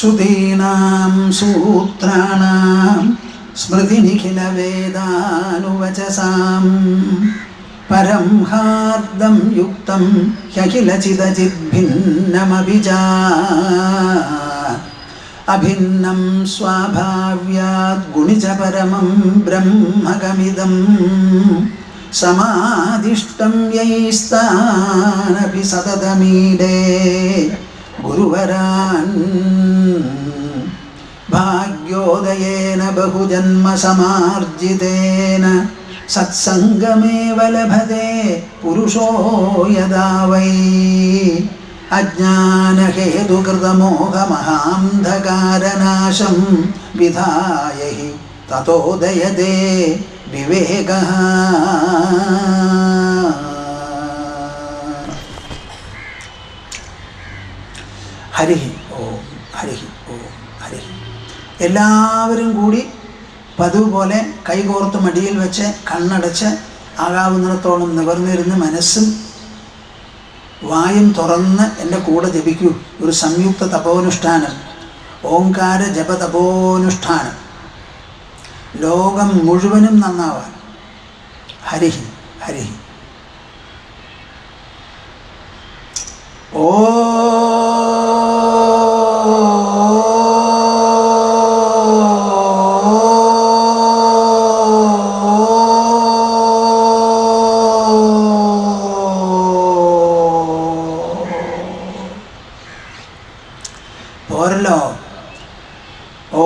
ശ്രുതീനാം സൂത്രാണാം സ്മൃതിനിഖിലവേദാനുവചസാം പരം ഹാർദം യുക്തം ഹ്യഖിലചിദചിദ്ഭിന്നമഭിജാ അഭിന്നം സ്വാഭാവ്യാത് ഗുണിച പരമം ബ്രഹ്മകമിദം സമാദിഷ്ടം യൈസ്ഥാനപി സതതമീഡേ ഗുരുവരാൻ ഭാഗ്യോദയേന ബഹുജന്മസമാർജിതേന സത്സംഗമേവ ലഭതേ പുരുഷോ യദാ Y അജ്ഞാനഹേതുകൃതമോഹമഹാന്ധകാരനാശം വിധായ he തതോദയതേ വിവേകഃ. Hari ഓം ഹരി ഓം ഹരി. എല്ലാവരും കൂടി പതിവ് പോലെ കൈകോർത്ത് മടിയിൽ വെച്ച് കണ്ണടച്ച് ആകാവുന്നിടത്തോളം നിവർന്നിരുന്ന് മനസ്സും വായും തുറന്ന് എൻ്റെ കൂടെ ജപിക്കൂ. ഒരു സംയുക്ത തപോനുഷ്ഠാനം, ഓംകാര ജപ തപോനുഷ്ഠാനം, ലോകം മുഴുവനും നന്നാവാൻ. ഹരി ഹരി. ഓ പോരല്ലോ. ഓ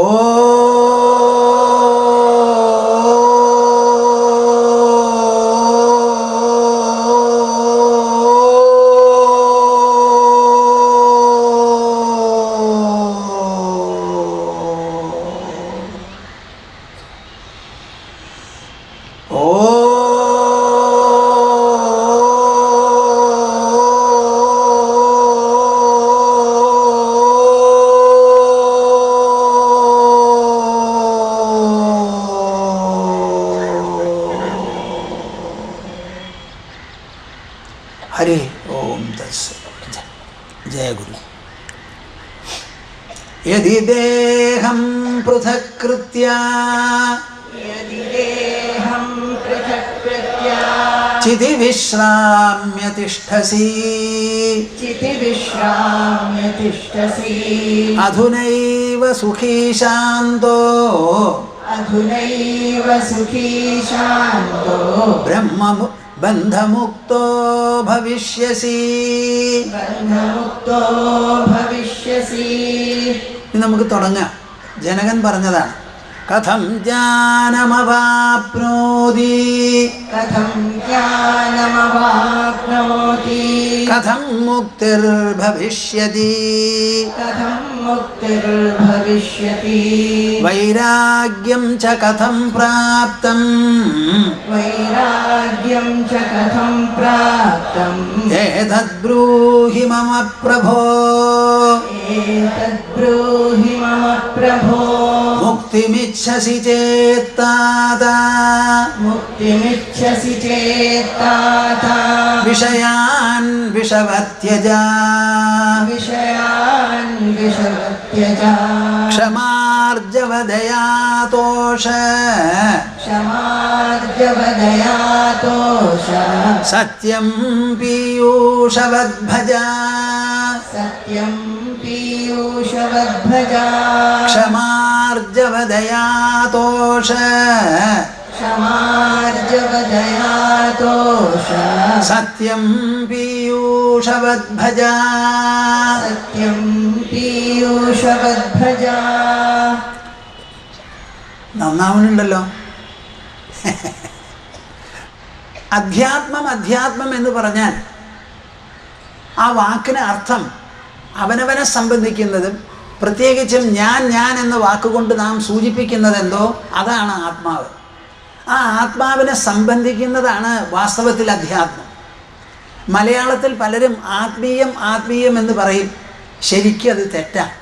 ഹരി ഓം തത്സത്. ജയ ഗുരു. യദി ദേഹം പൃഥകൃത്യ ചിതി വിശ്രാമ്യ തിഷ്ഠസി അധുനൈവ സുഖീ ശാന്തോ ബ്രഹ്മ ബന്ധമുക്തോ ഭവിഷ്യസി. നമുക്ക് തുടങ്ങാം. ജനകൻ പറഞ്ഞതാണ്. കഥം ജ്ഞാനമവാപ്നോതി കഥം മുക്തിർഭവിഷ്യതി വൈരാഗ്യം ച കഥം പ്രാപ്തം ഏതദ് ബ്രൂഹി മമ പ്രഭോ മുക്തിമിച്ഛസി ചേത്താതാ വിഷയാൻ വിഷവത്യജാ ക്ഷമാർജവദയാതോഷ സത്യം പീയൂഷവദ്ഭജാ ക്ഷമാർജവദയാതോഷ സത്യം പീയൂഷവദ്ഭജാ. നന്നാവുന്നുണ്ടല്ലോ. അധ്യാത്മം അധ്യാത്മം എന്ന് പറഞ്ഞാൽ ആ വാക്കിന് അർത്ഥം അവനവനെ സംബന്ധിക്കുന്നതും പ്രത്യേകിച്ചും ഞാൻ ഞാൻ എന്ന വാക്കുകൊണ്ട് നാം സൂചിപ്പിക്കുന്നതെന്തോ അതാണ് ആത്മാവ്. ആ ആത്മാവിനെ സംബന്ധിക്കുന്നതാണ് വാസ്തവത്തിൽ അധ്യാത്മം. മലയാളത്തിൽ പലരും ആത്മീയം ആത്മീയം എന്ന് പറയും. ശരിക്കും അത് തെറ്റാണ്.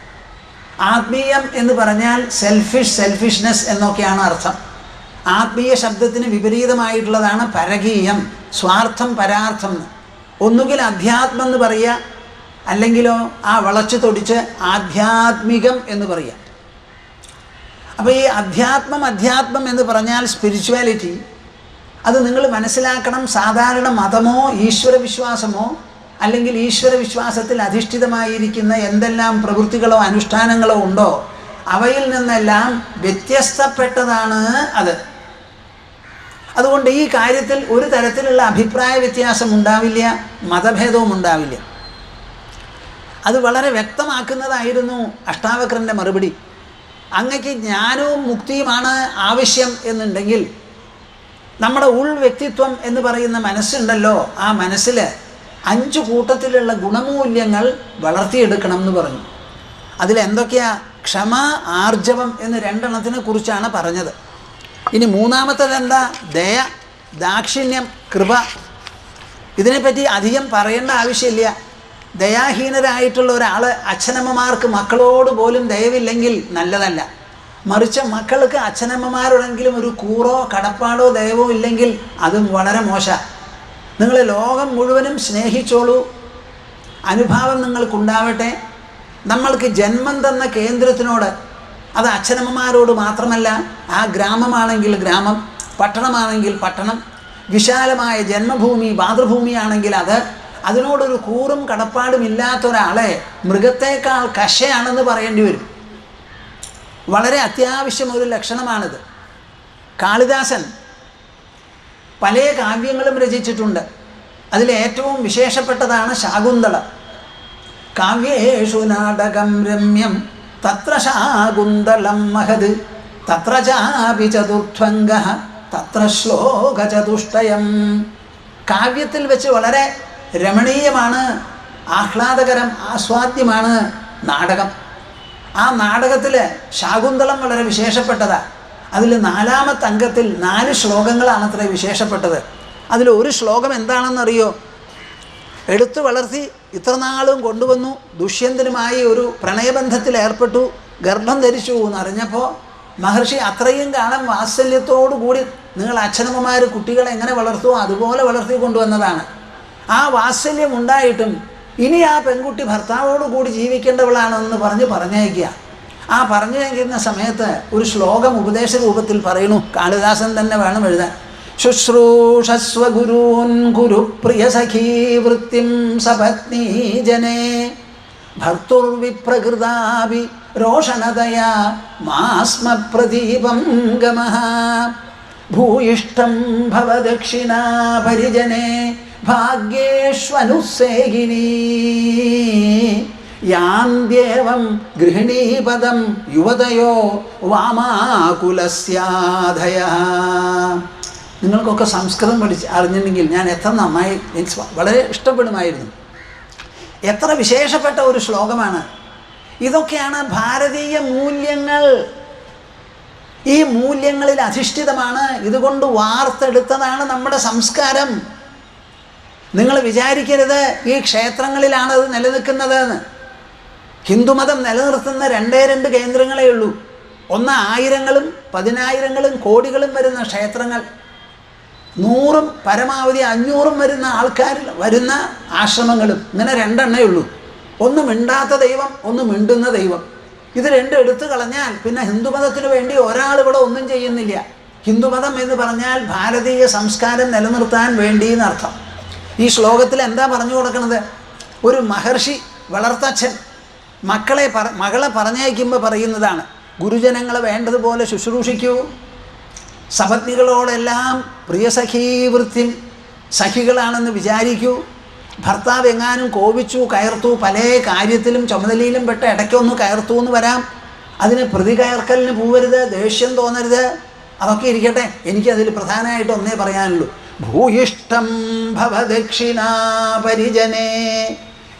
ആത്മീയം എന്ന് പറഞ്ഞാൽ സെൽഫിഷ്നെസ് എന്നൊക്കെയാണ് അർത്ഥം. ആത്മീയ ശബ്ദത്തിന് വിപരീതമായിട്ടുള്ളതാണ് പരകീയം, സ്വാർത്ഥം പരാർത്ഥം. ഒന്നുകിൽ അധ്യാത്മം എന്ന് പറയുക, അല്ലെങ്കിലോ ആ വളച്ചു തൊടിച്ച് ആധ്യാത്മികം എന്ന് പറയാം. അപ്പോൾ ഈ അധ്യാത്മം എന്ന് പറഞ്ഞാൽ സ്പിരിച്വാലിറ്റി, അത് നിങ്ങൾ മനസ്സിലാക്കണം. സാധാരണ മതമോ ഈശ്വരവിശ്വാസമോ അല്ലെങ്കിൽ ഈശ്വരവിശ്വാസത്തിൽ അധിഷ്ഠിതമായിരിക്കുന്ന എന്തെല്ലാം പ്രവൃത്തികളോ അനുഷ്ഠാനങ്ങളോ ഉണ്ടോ അവയിൽ നിന്നെല്ലാം വ്യത്യസ്തപ്പെട്ടതാണ് അത്. അതുകൊണ്ട് ഈ കാര്യത്തിൽ ഒരു തരത്തിലുള്ള അഭിപ്രായ വ്യത്യാസം ഉണ്ടാവില്ല, മതഭേദവും ഉണ്ടാവില്ല. അത് വളരെ വ്യക്തമാക്കുന്നതായിരുന്നു അഷ്ടാവക്രൻ്റെ മറുപടി. അങ്ങക്ക് ജ്ഞാനവും മുക്തിയുമാണ് ആവശ്യം എന്നുണ്ടെങ്കിൽ നമ്മുടെ വ്യക്തിത്വം എന്ന് പറയുന്ന മനസ്സുണ്ടല്ലോ, ആ മനസ്സിൽ 5 കൂട്ടത്തിലുള്ള ഗുണമൂല്യങ്ങൾ വളർത്തിയെടുക്കണം എന്ന് പറഞ്ഞു. അതിലെന്തൊക്കെയാ? ക്ഷമ, ആർജവം എന്ന് 2 എണ്ണത്തിനെ കുറിച്ചാണ് പറഞ്ഞത്. ഇനി മൂന്നാമത്തത് എന്താ? ദയ, ദാക്ഷിണ്യം, കൃപ. ഇതിനെപ്പറ്റി അധികം പറയേണ്ട ആവശ്യമില്ല. ദയാഹീനരായിട്ടുള്ള ഒരാൾ, അച്ഛനമ്മമാർക്ക് മക്കളോട് പോലും ദയവില്ലെങ്കിൽ നല്ലതല്ല. മറിച്ച് മക്കൾക്ക് അച്ഛനമ്മമാരോടെങ്കിലും ഒരു കൂറോ കടപ്പാടോ ദയവോ ഇല്ലെങ്കിൽ അതും വളരെ മോശമാണ്. നിങ്ങൾ ലോകം മുഴുവനും സ്നേഹിച്ചോളൂ, അനുഭാവം നിങ്ങൾക്കുണ്ടാവട്ടെ. നമ്മൾക്ക് ജന്മം തന്ന കേന്ദ്രത്തിനോട്, അത് അച്ഛനമ്മമാരോട് മാത്രമല്ല, ആ ഗ്രാമമാണെങ്കിൽ ഗ്രാമം, പട്ടണമാണെങ്കിൽ പട്ടണം, വിശാലമായ ജന്മഭൂമി മാതൃഭൂമിയാണെങ്കിൽ അതിനോടൊരു കൂറും കടപ്പാടും ഇല്ലാത്ത ഒരാളെ മൃഗത്തേക്കാൾ കശയാണെന്ന് പറയേണ്ടി വരും. വളരെ അത്യാവശ്യം ഒരു ലക്ഷണമാണിത്. കാളിദാസൻ പല കാവ്യങ്ങളും രചിച്ചിട്ടുണ്ട്. അതിലേറ്റവും വിശേഷപ്പെട്ടതാണ് ശാകുന്തളം. കാവ്യേഷു നാടകം രമ്യം തത്ര ശാകുന്തളം മഹത് തത്ര ചാപി ചതുർത്ഥംഗഃ തത്ര ശ്ലോകചതുഷ്ടയം. കാവ്യത്തിൽ വെച്ച് വളരെ രമണീയമാണ്, ആഹ്ലാദകരം, ആസ്വാദ്യമാണ് നാടകം. ആ നാടകത്തിൽ ശാകുന്തളം വളരെ വിശേഷപ്പെട്ടതാണ്. അതിൽ 4-ാമത്തെ അംഗത്തിൽ 4 ശ്ലോകങ്ങളാണ് അത്ര വിശേഷപ്പെട്ടത്. അതിൽ ഒരു ശ്ലോകം എന്താണെന്നറിയോ? എടുത്തു വളർത്തി ഇത്രനാളും കൊണ്ടുവന്നു, ദുഷ്യന്തനുമായി ഒരു പ്രണയബന്ധത്തിൽ ഏർപ്പെട്ടു, ഗർഭം ധരിച്ചു എന്നറിഞ്ഞപ്പോൾ മഹർഷി അത്രയും കാലം വാത്സല്യത്തോടു കൂടി നിങ്ങൾ അച്ഛനമ്മമാർ കുട്ടികളെ എങ്ങനെ വളർത്തുമോ അതുപോലെ വളർത്തി കൊണ്ടുവന്നതാണ്. ആ വാത്സല്യം ഉണ്ടായിട്ടും ഇനി ആ പെൺകുട്ടി ഭർത്താവോട് കൂടി ജീവിക്കേണ്ടവളാണെന്ന് പറഞ്ഞയക്കുക. ആ പറഞ്ഞയക്കുന്ന സമയത്ത് ഒരു ശ്ലോകം ഉപദേശ രൂപത്തിൽ പറയുന്നു. കാളിദാസൻ തന്നെ വേണം എഴുതാൻ. ശുശ്രൂഷസ്വ ഗുരൂൻ ഗുരുപ്രിയ സഖീ വൃത്തിം സപത്നീ ജനേ ഭർത്തുർവിപ്രകൃതാഭി രോഷണതയാ മാസ്മ പ്രദീപം ഗമഃ ഭൂയിഷ്ടം ഭവദക്ഷിണാ പരിജനേ ഭാഗ്യേഷ്വനുസേഹിനീ യാന്ദേവം ഗൃഹിണീപദം യുവതയോ വാമാകുലസ്യാധയഃ. നിങ്ങൾക്കൊക്കെ സംസ്കൃതം അറിഞ്ഞിട്ടുണ്ടെങ്കിൽ ഞാൻ എത്ര നന്നായി, എനിക്ക് വളരെ ഇഷ്ടപ്പെടുമായിരുന്നു. എത്ര വിശേഷപ്പെട്ട ഒരു ശ്ലോകമാണ്. ഇതൊക്കെയാണ് ഭാരതീയ മൂല്യങ്ങൾ. ഈ മൂല്യങ്ങളിൽ അധിഷ്ഠിതമാണ്, ഇതുകൊണ്ട് വാർത്തെടുത്തതാണ് നമ്മുടെ സംസ്കാരം. നിങ്ങൾ വിചാരിക്കരുത് ഈ ക്ഷേത്രങ്ങളിലാണ് അത് നിലനിൽക്കുന്നത് എന്ന്. ഹിന്ദുമതം നിലനിർത്തുന്ന 2 കേന്ദ്രങ്ങളേ ഉള്ളൂ. ഒന്ന് 1000ങ്ങളും 10,000ങ്ങളും കോടികളും വരുന്ന ക്ഷേത്രങ്ങൾ, 100ഉം പരമാവധി 500ഉം വരുന്ന ആൾക്കാർ വരുന്ന ആശ്രമങ്ങളും. ഇങ്ങനെ 2 എണ്ണേ ഉള്ളൂ. ഒന്ന് മിണ്ടാത്ത ദൈവം, ഒന്ന് മിണ്ടുന്ന ദൈവം. ഇത് 2 എടുത്തു കളഞ്ഞാൽ പിന്നെ ഹിന്ദുമതത്തിന് വേണ്ടി ഒരാളിവിടെ ഒന്നും ചെയ്യുന്നില്ല. ഹിന്ദുമതം എന്ന് പറഞ്ഞാൽ ഭാരതീയ സംസ്കാരം നിലനിർത്താൻ വേണ്ടി എന്നർത്ഥം. ഈ ശ്ലോകത്തിൽ എന്താ പറഞ്ഞു കൊടുക്കുന്നത്? ഒരു മഹർഷി വളർത്തച്ഛൻ മകളെ പറഞ്ഞയക്കുമ്പോൾ പറയുന്നതാണ്, ഗുരുജനങ്ങളെ വേണ്ടതുപോലെ ശുശ്രൂഷിക്കൂ, സപത്നികളോടെല്ലാം പ്രിയസഖീവൃത്തി സഖികളാണെന്ന് വിചാരിക്കൂ. ഭർത്താവ് എങ്ങാനും കോപിച്ചു കയർത്തു, പല കാര്യത്തിലും ചുമതലയിലും പെട്ട് ഇടയ്ക്കൊന്ന് കയർത്തു എന്ന് വരാം, അതിന് പ്രതികയർക്കലിന് പോവരുത്, ദേഷ്യം തോന്നരുത്. അതൊക്കെ ഇരിക്കട്ടെ, എനിക്കതിൽ പ്രധാനമായിട്ട് ഒന്നേ പറയാനുള്ളൂ, ഭൂയിഷ്ടം ഭവദക്ഷിണാ പരിജനേ.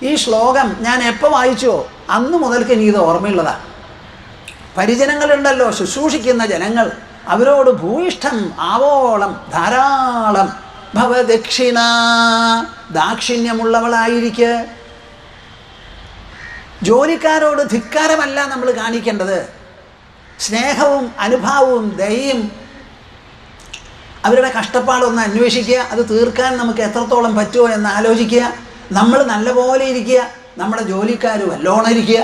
ഈ ശ്ലോകം ഞാൻ എപ്പോൾ വായിച്ചോ അന്ന് മുതൽക്ക് എനിക്കിത് ഓർമ്മയുള്ളതാണ്. പരിജനങ്ങളുണ്ടല്ലോ, ശുശ്രൂഷിക്കുന്ന ജനങ്ങൾ, അവരോട് ഭൂയിഷ്ടം ആവോളം ധാരാളം ഭവദക്ഷിണ ദാക്ഷിണ്യമുള്ളവളായിരിക്കുക. ജോലിക്കാരോട് ധിക്കാരമല്ല നമ്മൾ കാണിക്കേണ്ടത്, സ്നേഹവും അനുഭാവവും ദയയും. അവരുടെ കഷ്ടപ്പാടൊന്ന് അന്വേഷിക്കുക, അത് തീർക്കാൻ നമുക്ക് എത്രത്തോളം പറ്റുമോ എന്ന് ആലോചിക്കുക. നമ്മൾ നല്ലപോലെ ഇരിക്കുക, നമ്മുടെ ജോലിക്കാർ വല്ലോണം ഇരിക്കുക.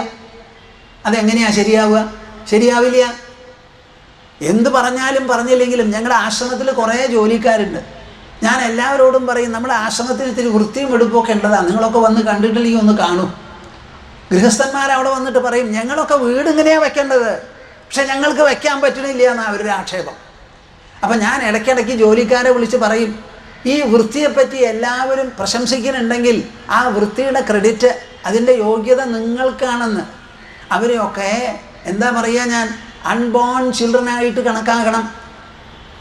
അതെങ്ങനെയാണ് ശരിയാവുക? ശരിയാവില്ല. എന്ത് പറഞ്ഞാലും പറഞ്ഞില്ലെങ്കിലും ഞങ്ങളുടെ ആശ്രമത്തിൽ കുറേ ജോലിക്കാരുണ്ട്. ഞാൻ എല്ലാവരോടും പറയും, നമ്മുടെ ആശ്രമത്തിന് ഇത്തിരി വൃത്തിയും വെടുപ്പൊക്കെ ഉള്ളതാണ്. നിങ്ങളൊക്കെ വന്ന് കണ്ടിട്ടില്ലെങ്കിൽ ഒന്ന് കാണൂ. ഗൃഹസ്ഥന്മാരവിടെ വന്നിട്ട് പറയും, ഞങ്ങളൊക്കെ വീട് ഇങ്ങനെയാണ് വെക്കേണ്ടത്, പക്ഷെ ഞങ്ങൾക്ക് വെക്കാൻ പറ്റണില്ല എന്നാണ് അവരുടെ ആക്ഷേപം. അപ്പം ഞാൻ ഇടയ്ക്കിടയ്ക്ക് ജോലിക്കാരെ വിളിച്ച് പറയും, ഈ വൃത്തിയെപ്പറ്റി എല്ലാവരും പ്രശംസിക്കുന്നുണ്ടെങ്കിൽ ആ വൃത്തിയുടെ ക്രെഡിറ്റ്, അതിൻ്റെ യോഗ്യത നിങ്ങൾക്കാണെന്ന്. അവരെയൊക്കെ എന്താ പറയുക, ഞാൻ അൺബോൺ ചിൽഡ്രനായിട്ട് കണക്കാക്കണം.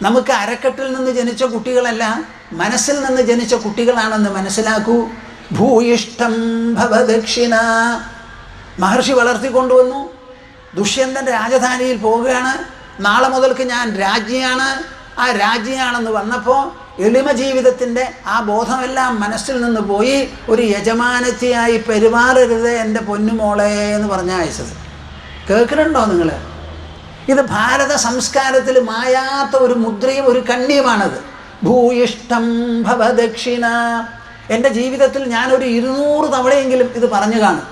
നമുക്ക് അരക്കെട്ടിൽ നിന്ന് ജനിച്ച കുട്ടികളല്ല, മനസ്സിൽ നിന്ന് ജനിച്ച കുട്ടികളാണെന്ന് മനസ്സിലാക്കൂ. ഭൂയിഷ്ടം ഭവദക്ഷിണ മഹർഷി വളർത്തിക്കൊണ്ടുവന്നു. ദുഷ്യന്തൻ രാജധാനിയിൽ പോവുകയാണ്. നാളെ മുതൽക്ക് ഞാൻ രാജ്ഞിയാണ്, ആ രാജ്ഞിയാണെന്ന് വന്നപ്പോൾ എളിമ ജീവിതത്തിൻ്റെ ആ ബോധമെല്ലാം മനസ്സിൽ നിന്ന് പോയി. ഒരു യജമാനത്തിയായി പെരുമാറരുത് എൻ്റെ പൊന്നുമോളെ എന്ന് പറഞ്ഞ അയച്ചത്. കേൾക്കുന്നുണ്ടോ നിങ്ങൾ? ഇത് ഭാരത സംസ്കാരത്തിൽ മായാത്ത ഒരു മുദ്രയും ഒരു കണ്ണിയുമാണത്. ഭൂയിഷ്ടം ഭവദക്ഷിണ. എൻ്റെ ജീവിതത്തിൽ ഞാനൊരു 200 തവണയെങ്കിലും ഇത് പറഞ്ഞു കാണും.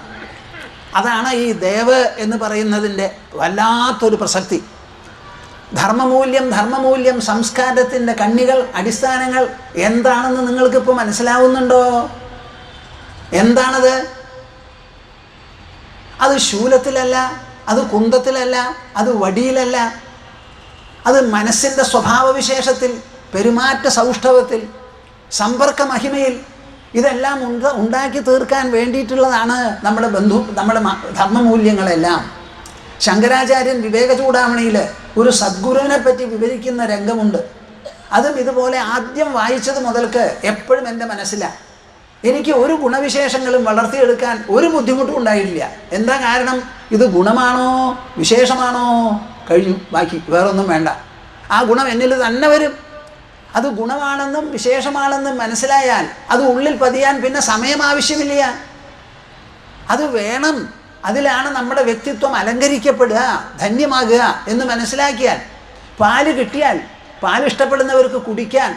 അതാണ് ഈ ദേവ് എന്ന് പറയുന്നതിൻ്റെ വല്ലാത്തൊരു പ്രസക്തി. ധർമ്മമൂല്യം സംസ്കാരത്തിൻ്റെ കണ്ണികൾ, അടിസ്ഥാനങ്ങൾ എന്താണെന്ന് നിങ്ങൾക്കിപ്പോൾ മനസ്സിലാവുന്നുണ്ടോ? എന്താണത്? അത് ശൂലത്തിലല്ല, അത് കുന്തത്തിലല്ല, അത് വടിയിലല്ല, അത് മനസ്സിൻ്റെ സ്വഭാവവിശേഷത്തിൽ, പെരുമാറ്റ സൗഷ്ഠവത്തിൽ, സമ്പർക്ക മഹിമയിൽ. ഇതെല്ലാം ഉണ്ടാക്കി തീർക്കാൻ വേണ്ടിയിട്ടുള്ളതാണ് നമ്മുടെ ധർമ്മമൂല്യങ്ങളെല്ലാം. ശങ്കരാചാര്യൻ വിവേക ചൂടാമണിയിൽ ഒരു സദ്ഗുരുവിനെ പറ്റി വിവരിക്കുന്ന രംഗമുണ്ട്. അതും ഇതുപോലെ ആദ്യം വായിച്ചത് മുതൽക്ക് എപ്പോഴും എൻ്റെ മനസ്സിലാണ്. എനിക്ക് ഒരു ഗുണവിശേഷങ്ങളും വളർത്തിയെടുക്കാൻ ഒരു ബുദ്ധിമുട്ടും ഉണ്ടായിട്ടില്ല. എന്താ കാരണം? ഇത് ഗുണമാണോ വിശേഷമാണോ? കഴിഞ്ഞു, ബാക്കി വേറൊന്നും വേണ്ട. ആ ഗുണം എന്നിൽ തന്നെ വരും. അത് ഗുണമാണെന്നും വിശേഷമാണെന്നും മനസ്സിലായാൽ അത് ഉള്ളിൽ പതിയാൻ പിന്നെ സമയം ആവശ്യമില്ല. അത് വേണം. അതിലാണ് നമ്മുടെ വ്യക്തിത്വം അലങ്കരിക്കപ്പെടുക, ധന്യമാകുക എന്ന് മനസ്സിലാക്കിയാൽ. പാല് കിട്ടിയാൽ, പാൽ ഇഷ്ടപ്പെടുന്നവർക്ക് കുടിക്കാൻ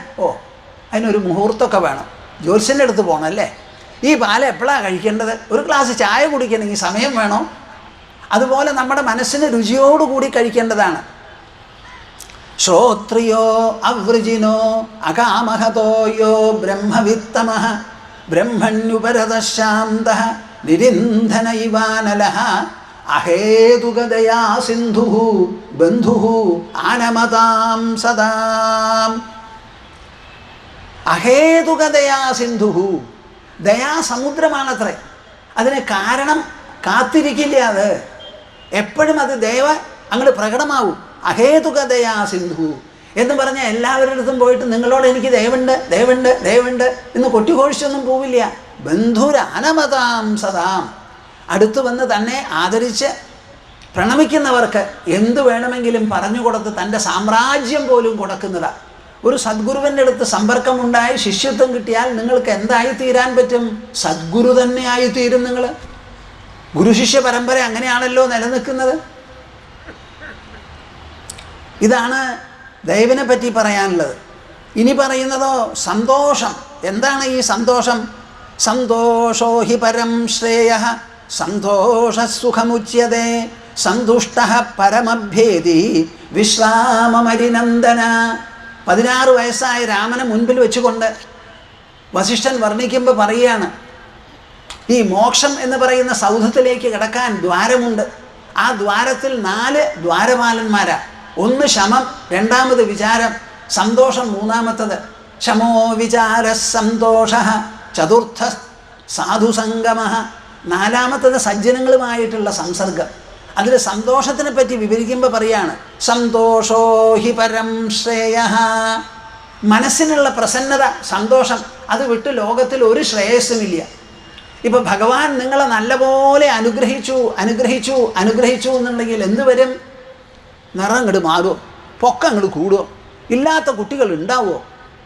അതിനൊരു മുഹൂർത്തമൊക്കെ വേണം. ജ്യോത്സ്യൻ്റെ അടുത്ത് പോകണമല്ലേ? ഈ പാൽ എപ്പോഴാണ് കഴിക്കേണ്ടത്? ഒരു ഗ്ലാസ് ചായ കുടിക്കണമെങ്കിൽ സമയം വേണോ? അതുപോലെ നമ്മുടെ മനസ്സിന് രുചിയോടുകൂടി കഴിക്കേണ്ടതാണ്. ശ്രോത്രിയോ അവൃജിനോ അകാമഹതോയോ ബ്രഹ്മവിത്തമഃ ബ്രഹ്മണ്യുപരതശാന്ത നിരിന്ധന ഇവാനലഃ അഹേതുകദയാ സിന്ധു ബന്ധു ആനമതാം സദാം. അഹേതുകദയാ സിന്ധു, ദയാസമുദ്രമാണത്രേ. അതിന് കാരണം കാത്തിരിക്കില്ല. അത് എപ്പോഴും അത് അങ്ങോട്ട് പ്രകടമാവും. അഹേതുകദയാ സിന്ധു എന്ന് പറഞ്ഞാൽ എല്ലാവരുടെ അടുത്തും പോയിട്ട് നിങ്ങളോട് എനിക്ക് ദയവുണ്ട് ദയവുണ്ട് ദയവുണ്ട് എന്ന് കൊട്ടിഘോഷിച്ചൊന്നും പോവില്ല. ബന്ധുരാനമതാം സദാം, അടുത്തു വന്ന് തന്നെ ആദരിച്ച് പ്രണമിക്കുന്നവർക്ക് എന്തു വേണമെങ്കിലും പറഞ്ഞു കൊടുത്ത് തൻ്റെ സാമ്രാജ്യം പോലും കൊടുക്കുന്നതാണ്. ഒരു സദ്ഗുരുവിൻ്റെ അടുത്ത് സമ്പർക്കമുണ്ടായി ശിഷ്യത്വം കിട്ടിയാൽ നിങ്ങൾക്ക് എന്തായി തീരാൻ പറ്റും? സദ്ഗുരു തന്നെ ആയിത്തീരും നിങ്ങൾ. ഗുരുശിഷ്യ പരമ്പര അങ്ങനെയാണല്ലോ നിലനിൽക്കുന്നത്. ഇതാണ് ദൈവനെ പറ്റി പറയാനുള്ളത്. ഇനി പറയുന്നതോ സന്തോഷം. എന്താണ് ഈ സന്തോഷം? സന്തോഷോ ഹി പരം ശ്രേയഃ സന്തോഷസുഖമുച്യതേ സന്തുഷ്ടഃ പരമഭേദി വിശ്രാമമരിനന്ദന. 16 വയസ്സായ രാമനെ മുൻപിൽ വെച്ചുകൊണ്ട് വസിഷ്ഠൻ വർണ്ണിക്കുമ്പോൾ പറയുകയാണ്, ഈ മോക്ഷം എന്ന് പറയുന്ന സൗധത്തിലേക്ക് കിടക്കാൻ ദ്വാരമുണ്ട്. ആ ദ്വാരത്തിൽ 4 ദ്വാരപാലന്മാരാ. ഒന്ന് ശമം, രണ്ടാമത് വിചാരം, സന്തോഷം മൂന്നാമത്തത്. ശമോ വിചാര സന്തോഷ, ചതുർത്ഥ സാധുസംഗമ, നാലാമത്തത് സജ്ജനങ്ങളുമായിട്ടുള്ള സംസർഗം. അതിൽ സന്തോഷത്തിനെ പറ്റി വിവരിക്കുമ്പോൾ പറയാണ്, സന്തോഷോ ഹി പരം ശ്രേയഃ. മനസ്സിനുള്ള പ്രസന്നത, സന്തോഷം, അത് വിട്ട് ലോകത്തിൽ ഒരു ശ്രേയസ്സുമില്ല. ഇപ്പം ഭഗവാൻ നിങ്ങളെ നല്ലപോലെ അനുഗ്രഹിച്ചു എന്നുണ്ടെങ്കിൽ എന്ത് വരും? നിറം അങ്ങോട്ട് മാറുമോ? പൊക്കം അങ്ങോട്ട് കൂടുമോ? ഇല്ലാത്ത കുട്ടികൾ ഉണ്ടാവുമോ?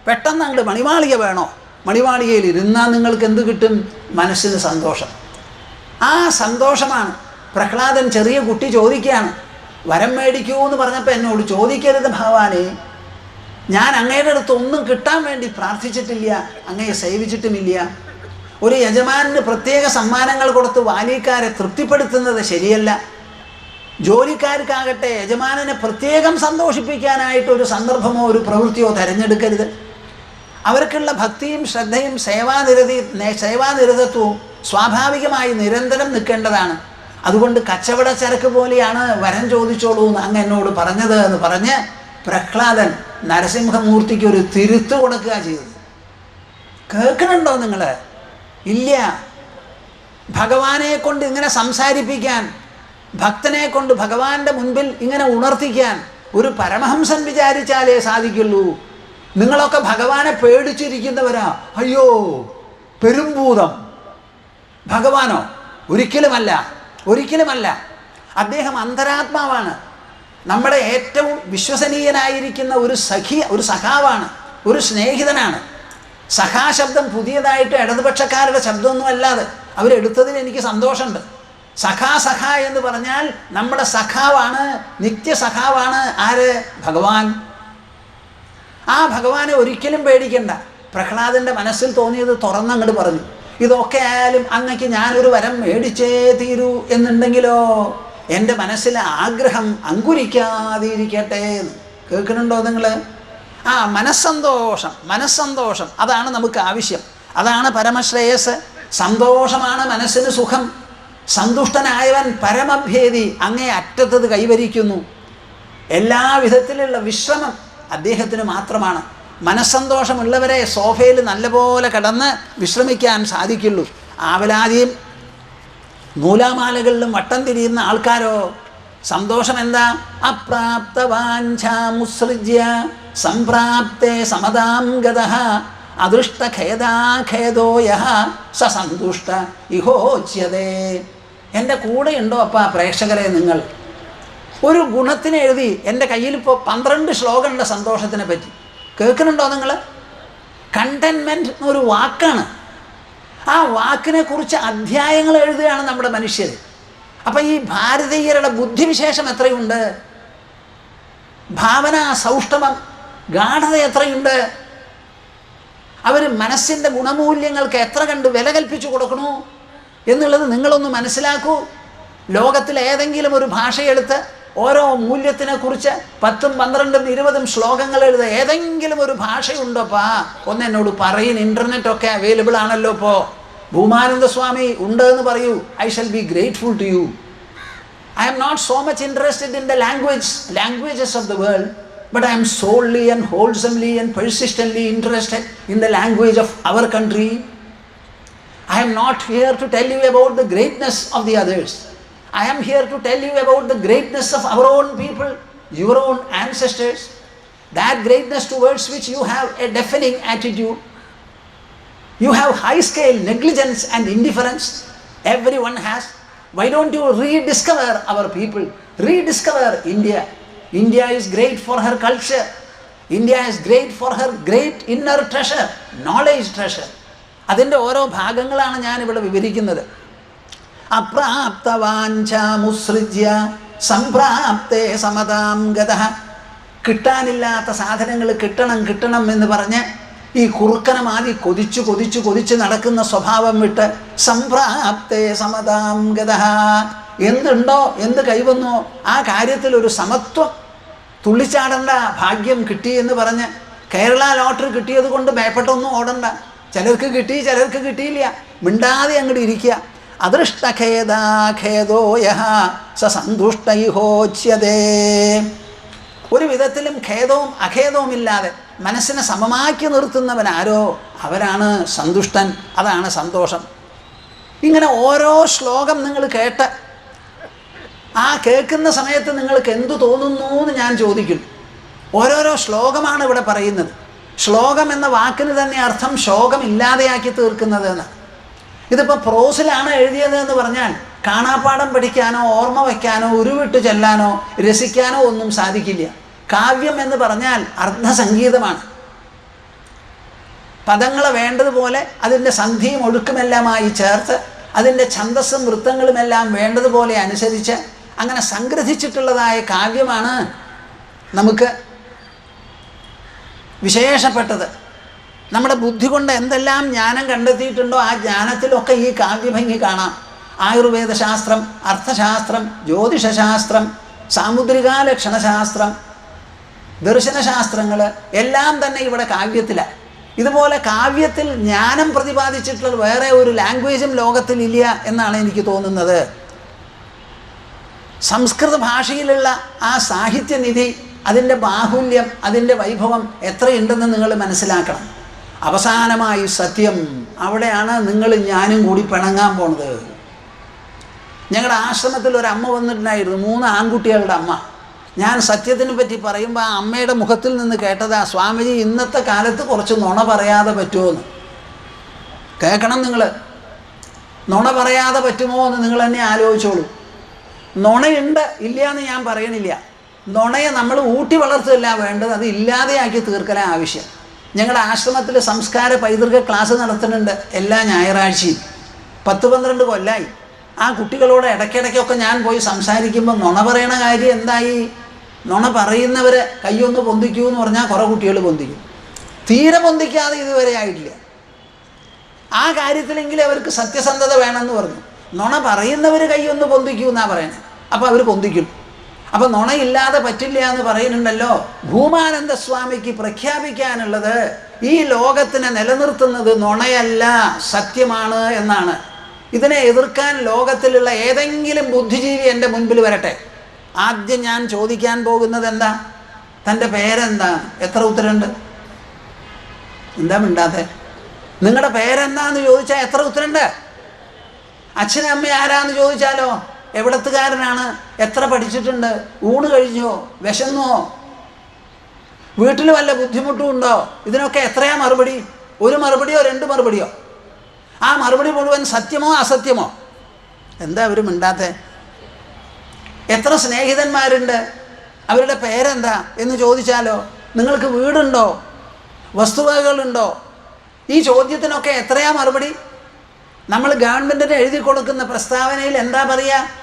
പെട്ടെന്ന് അങ്ങോട്ട് മണിമാളിക വേണോ? മണിമാളികയിൽ ഇരുന്നാൽ നിങ്ങൾക്ക് എന്ത് കിട്ടും? മനസ്സിന് സന്തോഷം. ആ സന്തോഷമാണ്. പ്രഹ്ലാദൻ ചെറിയ കുട്ടി ചോദിക്കുകയാണ്, വരം മേടിക്കൂ എന്ന് പറഞ്ഞപ്പോൾ എന്നോട് ചോദിക്കരുത് ഭഗവാനെ, ഞാൻ അങ്ങയുടെ അടുത്ത് ഒന്നും കിട്ടാൻ വേണ്ടി പ്രാർത്ഥിച്ചിട്ടില്ല, അങ്ങയെ സേവിച്ചിട്ടുമില്ല. ഒരു യജമാനന് പ്രത്യേക സമ്മാനങ്ങൾ കൊടുത്ത് വാലിക്കാരെ തൃപ്തിപ്പെടുത്തുന്നത് ശരിയല്ല. ജോലിക്കാർക്കാകട്ടെ യജമാനനെ പ്രത്യേകം സന്തോഷിപ്പിക്കാനായിട്ട് ഒരു സന്ദർഭമോ ഒരു പ്രവൃത്തിയോ തിരഞ്ഞെടുക്കരുത്. അവർക്കുള്ള ഭക്തിയും ശ്രദ്ധയും സേവാനിരതത്വവും സ്വാഭാവികമായി നിരന്തരം നിൽക്കേണ്ടതാണ്. അതുകൊണ്ട് കച്ചവട ചരക്ക് പോലെയാണ് വരം ചോദിച്ചോളൂ എന്ന് അങ്ങ് എന്നോട് പറഞ്ഞത് എന്ന് പറഞ്ഞ് പ്രഹ്ലാദൻ നരസിംഹമൂർത്തിക്ക് ഒരു തിരുത്ത് കൊടുക്കുക ചെയ്തത്. കേൾക്കണുണ്ടോ നിങ്ങൾ? ഇല്ല. ഭഗവാനെ കൊണ്ട് ഇങ്ങനെ സംസാരിപ്പിക്കാൻ, ഭക്തനെ കൊണ്ട് ഭഗവാന്റെ മുൻപിൽ ഇങ്ങനെ ഉണർത്തിക്കാൻ ഒരു പരമഹംസൻ വിചാരിച്ചാലേ സാധിക്കുള്ളൂ. നിങ്ങളൊക്കെ ഭഗവാനെ പേടിച്ചിരിക്കുന്നവരാ. അയ്യോ പെരുംഭൂതം. ഭഗവാനോ? ഒരിക്കലുമല്ല, ഒരിക്കലുമല്ല. അദ്ദേഹം അന്തരാത്മാവാണ്. നമ്മുടെ ഏറ്റവും വിശ്വസനീയനായിരിക്കുന്ന ഒരു സഖാവാണ്, ഒരു സ്നേഹിതനാണ്. സഖാശബ്ദം പുതിയതായിട്ട് ഇടതുപക്ഷക്കാരുടെ ശബ്ദമൊന്നും അല്ലാതെ അവരെടുത്തതിൽ എനിക്ക് സന്തോഷമുണ്ട്. സഖ എന്ന് പറഞ്ഞാൽ നമ്മുടെ സഖാവാണ്, നിത്യസഖാവാണ്. ആര്? ഭഗവാൻ. ആ ഭഗവാനെ ഒരിക്കലും പേടിക്കണ്ട. പ്രഹ്ലാദൻ്റെ മനസ്സിൽ തോന്നിയത് തുറന്നങ്ങോട്ട് പറഞ്ഞു. ഇതൊക്കെ ആയാലും അങ്ങക്ക് ഞാനൊരു വരം മേടിച്ചേ തീരൂ എന്നുണ്ടെങ്കിലോ എൻ്റെ മനസ്സിലെ ആഗ്രഹം അങ്കുരിക്കാതിരിക്കട്ടെ എന്ന്. കേൾക്കുന്നുണ്ടോ നിങ്ങൾ? ആ മനസ്സന്തോഷം അതാണ് നമുക്ക് ആവശ്യം. അതാണ് പരമശ്രേയസ്. സന്തോഷമാണ് മനസ്സിന് സുഖം. സന്തുഷ്ടനായവൻ പരമഭേദി, അങ്ങേ അറ്റത്തത് കൈവരിക്കുന്നു. എല്ലാവിധത്തിലുള്ള വിശ്രമം അദ്ദേഹത്തിന് മാത്രമാണ്. മനസ്സന്തോഷമുള്ളവരെ സോഫയിൽ നല്ലപോലെ കിടന്ന് വിശ്രമിക്കാൻ സാധിക്കുള്ളൂ. ആവലാതിയും നൂലാമാലകളിലും വട്ടം തിരിയുന്ന ആൾക്കാരോ സന്തോഷം എന്താ? അപ്രാപ്തവാഞ്ചാമുസൃജ്യ സംപ്രാപ്തേ സമതാം ഗതഃ അദൃഷ്ടഖേദാഖേദോ യഃ സ സന്തുഷ്ട ഇഹോച്യതേ. എൻ്റെ കൂടെയുണ്ടോ അപ്പാ പ്രേക്ഷകരെ? നിങ്ങൾ ഒരു ഗുണത്തിന് എഴുതി എൻ്റെ കയ്യിലിപ്പോൾ 12 ശ്ലോകമുണ്ട് സന്തോഷത്തിനെ പറ്റി. കേൾക്കുന്നുണ്ടോ നിങ്ങൾ? കണ്ടൻമെൻറ്റ് എന്നൊരു വാക്കാണ്. ആ വാക്കിനെ കുറിച്ച് അധ്യായങ്ങൾ എഴുതുകയാണ് നമ്മുടെ മനുഷ്യർ. അപ്പം ഈ ഭാരതീയരുടെ ബുദ്ധിവിശേഷം എത്രയുണ്ട്, ഭാവന സൗഷ്ഠവം ഗാഠത എത്രയുണ്ട്, അവർ മനസ്സിൻ്റെ ഗുണമൂല്യങ്ങൾക്ക് എത്ര കണ്ട് വില കൽപ്പിച്ചു കൊടുക്കണു എന്നുള്ളത് നിങ്ങളൊന്ന് മനസ്സിലാക്കൂ. ലോകത്തിൽ ഏതെങ്കിലും ഒരു ഭാഷയെടുത്ത് ഓരോ മൂല്യത്തിനെക്കുറിച്ച് 10, 12, 20 ശ്ലോകങ്ങൾ എഴുതുക ഏതെങ്കിലും ഒരു ഭാഷയുണ്ടോപ്പാ? ഒന്ന് എന്നോട് പറയും. ഇൻ്റർനെറ്റൊക്കെ അവൈലബിൾ ആണല്ലോ ഇപ്പോൾ. ഭൂമാനന്ദ സ്വാമി ഉണ്ട് എന്ന് പറയൂ. I shall be grateful to you. I am not so much interested in the languages of the world, but I am solely and wholesomely and persistently interested in the language of our country. I am not here to tell you about the greatness of the others. I am here to tell you about the greatness of our own people, your own ancestors. That greatness towards which you have a deafening attitude. You have high scale negligence and indifference. Everyone has. Why don't you rediscover our people? Rediscover India. India is great for her culture. India is great for her great inner treasure, knowledge treasure. അതിൻ്റെ ഓരോ ഭാഗങ്ങളാണ് ഞാനിവിടെ വിവരിക്കുന്നത്. അപ്രാപ്തവാഞ്ചാമുസൃജ്യ സംപ്രാപ്തേ സമതാം ഗതഃ. കിട്ടാനില്ലാത്ത സാധനങ്ങൾ കിട്ടണം എന്ന് പറഞ്ഞ് ഈ കുറുക്കനമാതി കൊതിച്ച് നടക്കുന്ന സ്വഭാവം വിട്ട് സംപ്രാപ്തേ സമതാം ഗതഃ. എന്തുണ്ടോ, എന്ത് കൈവന്നോ ആ കാര്യത്തിൽ ഒരു സമത്വം. തുള്ളിച്ചാടണ്ട. ഭാഗ്യം കിട്ടി എന്ന് പറഞ്ഞ് കേരള ലോട്ടറി കിട്ടിയത് കൊണ്ട് ഭയപ്പെട്ടൊന്നും ഓടണ്ട. ചിലർക്ക് കിട്ടി, ചിലർക്ക് കിട്ടിയില്ല. മിണ്ടാതെ അങ്ങോട്ട് ഇരിക്കുക. അദൃഷ്ടഖേദാഖേദോ യഃ സ സന്തുഷ്ട ഇഹോച്യതേ. ഒരു വിധത്തിലും ഖേദവും അഖേദവും ഇല്ലാതെ മനസ്സിനെ സമമാക്കി നിർത്തുന്നവനാരോ അവരാണ് സന്തുഷ്ടൻ. അതാണ് സന്തോഷം. ഇങ്ങനെ ഓരോ ശ്ലോകം നിങ്ങൾ കേട്ട് ആ കേൾക്കുന്ന സമയത്ത് നിങ്ങൾക്ക് എന്തു തോന്നുന്നു എന്ന് ഞാൻ ചോദിക്കുന്നു. ഓരോരോ ശ്ലോകമാണ് ഇവിടെ പറയുന്നത്. ശ്ലോകം എന്ന വാക്കിന് തന്നെ അർത്ഥം ശോകം ഇല്ലാതെയാക്കി തീർക്കുന്നത് എന്ന്. ഇതിപ്പോൾ പ്രോസിലാണ് എഴുതിയത് എന്ന് പറഞ്ഞാൽ കാണാപ്പാടം പഠിക്കാനോ ഓർമ്മ വയ്ക്കാനോ ഉരുവിട്ട് ചെല്ലാനോ രസിക്കാനോ ഒന്നും സാധിക്കില്ല. കാവ്യം എന്ന് പറഞ്ഞാൽ അർദ്ധസംഗീതമാണ്. പദങ്ങളെ വേണ്ടതുപോലെ അതിൻ്റെ സന്ധിയും ഒഴുക്കുമെല്ലാമായി ചേർത്ത് അതിൻ്റെ ഛന്ദസ്സും വൃത്തങ്ങളുമെല്ലാം വേണ്ടതുപോലെ അനുസരിച്ച് അങ്ങനെ സംഗ്രഹിച്ചിട്ടുള്ളതായ കാവ്യമാണ് നമുക്ക് വിശേഷപ്പെട്ടത്. നമ്മുടെ ബുദ്ധി കൊണ്ട് എന്തെല്ലാം ജ്ഞാനം കണ്ടെത്തിയിട്ടുണ്ടോ ആ ജ്ഞാനത്തിലൊക്കെ ഈ കാവ്യഭംഗി കാണാം. ആയുർവേദ ശാസ്ത്രം, അർത്ഥശാസ്ത്രം, ജ്യോതിഷശാസ്ത്രം, സാമുദ്രികാലക്ഷണശാസ്ത്രം, ദർശനശാസ്ത്രങ്ങൾ എല്ലാം തന്നെ ഇവിടെ കാവ്യത്തിലാണ്. ഇതുപോലെ കാവ്യത്തിൽ ജ്ഞാനം പ്രതിപാദിച്ചിട്ടുള്ള വേറെ ഒരു ലാംഗ്വേജും ലോകത്തിലില്ല എന്നാണ് എനിക്ക് തോന്നുന്നത്. സംസ്കൃത ഭാഷയിലുള്ള ആ സാഹിത്യനിധി, അതിൻ്റെ ബാഹുല്യം, അതിൻ്റെ വൈഭവം എത്രയുണ്ടെന്ന് നിങ്ങൾ മനസ്സിലാക്കണം. അവസാനമായി സത്യം, അവിടെയാണ് നിങ്ങൾ ഞാനും കൂടി പിണങ്ങാൻ പോണത്. ഞങ്ങളുടെ ആശ്രമത്തിൽ ഒരു അമ്മ വന്നിട്ടുണ്ടായിരുന്നു, 3 ആൺകുട്ടികളുടെ അമ്മ. ഞാൻ സത്യത്തിനെ പറ്റി പറയുമ്പോൾ ആ അമ്മയുടെ മുഖത്തിൽ നിന്ന് കേട്ടതാ, സ്വാമിജി ഇന്നത്തെ കാലത്ത് കുറച്ച് നുണ പറയാതെ പറ്റുമോ എന്ന്. കേൾക്കണം നിങ്ങൾ, നുണ പറയാതെ പറ്റുമോ എന്ന് നിങ്ങൾ തന്നെ ആലോചിച്ചോളൂ. നുണയുണ്ട്, ഇല്ല എന്ന് ഞാൻ പറയണില്ല. നുണയെ നമ്മൾ ഊട്ടി വളർത്തുകയല്ല വേണ്ടത്, അത് ഇല്ലാതെയാക്കി തീർക്കലാണ് ആവശ്യം. ഞങ്ങളുടെ ആശ്രമത്തിൽ സംസ്കാര പൈതൃക ക്ലാസ് നടത്തുന്നുണ്ട് എല്ലാ ഞായറാഴ്ചയും. 10-12 കൊല്ലമായി. ആ കുട്ടികളോട് ഇടയ്ക്കിടയ്ക്കൊക്കെ ഞാൻ പോയി സംസാരിക്കുമ്പോൾ നുണ പറയണ കാര്യം എന്തായി? നുണ പറയുന്നവരെ കൈയൊന്ന് പൊന്തിക്കൂ എന്ന് പറഞ്ഞാൽ കുറേ കുട്ടികൾ പൊന്തിക്കും. തീരെ പൊന്തിക്കാതെ ഇതുവരെ ആയിട്ടില്ല. ആ കാര്യത്തിലെങ്കിലും അവർക്ക് സത്യസന്ധത വേണമെന്ന് പറഞ്ഞു. നുണ പറയുന്നവർ കൈയൊന്ന് പൊന്തിക്കൂ എന്നാണ് പറയണത്. അപ്പോൾ അവർ പൊന്തിക്കും. അപ്പോൾ നുണയില്ലാതെ പറ്റില്ല എന്ന് പറയുന്നുണ്ടല്ലോ. ഭൂമാനന്ദ സ്വാമിക്ക് പ്രഖ്യാപിക്കാനുള്ളത് ഈ ലോകത്തിനെ നിലനിർത്തുന്നത് നുണയല്ല, സത്യമാണ് എന്നാണ്. ഇതിനെ എതിർക്കാൻ ലോകത്തിലുള്ള ഏതെങ്കിലും ബുദ്ധിജീവി എൻ്റെ മുൻപിൽ വരട്ടെ. ആദ്യം ഞാൻ ചോദിക്കാൻ പോകുന്നത് എന്താ? തൻ്റെ പേരെന്താ? എത്ര ഉത്തരമുണ്ട്? എന്താ മിണ്ടാത്തെ? നിങ്ങളുടെ പേരെന്താന്ന് ചോദിച്ചാൽ എത്ര ഉത്തരമുണ്ട്? അച്ഛനും അമ്മ ആരാന്ന് ചോദിച്ചാലോ എവിടത്തുകാരനാണ്, എത്ര പഠിച്ചിട്ടുണ്ട്, ഊണ് കഴിഞ്ഞോ, വിശന്നോ, വീട്ടിൽ വല്ല ബുദ്ധിമുട്ടും ഉണ്ടോ? ഇതിനൊക്കെ എത്രയാ മറുപടി? 1 മറുപടിയോ 2 മറുപടിയോ? ആ മറുപടി മുഴുവൻ സത്യമോ അസത്യമോ? എന്താ അവർ മിണ്ടാത്തെ? എത്ര സ്നേഹിതന്മാരുണ്ട്, അവരുടെ പേരെന്താ എന്ന് ചോദിച്ചാലോ നിങ്ങൾക്ക് വീടുണ്ടോ, വസ്തുവകകളുണ്ടോ? ഈ ചോദ്യത്തിനൊക്കെ എത്രയാ മറുപടി? നമ്മൾ ഗവൺമെൻറ്റിന് എഴുതി കൊടുക്കുന്ന പ്രസ്താവനയിൽ എന്താ പറയുക?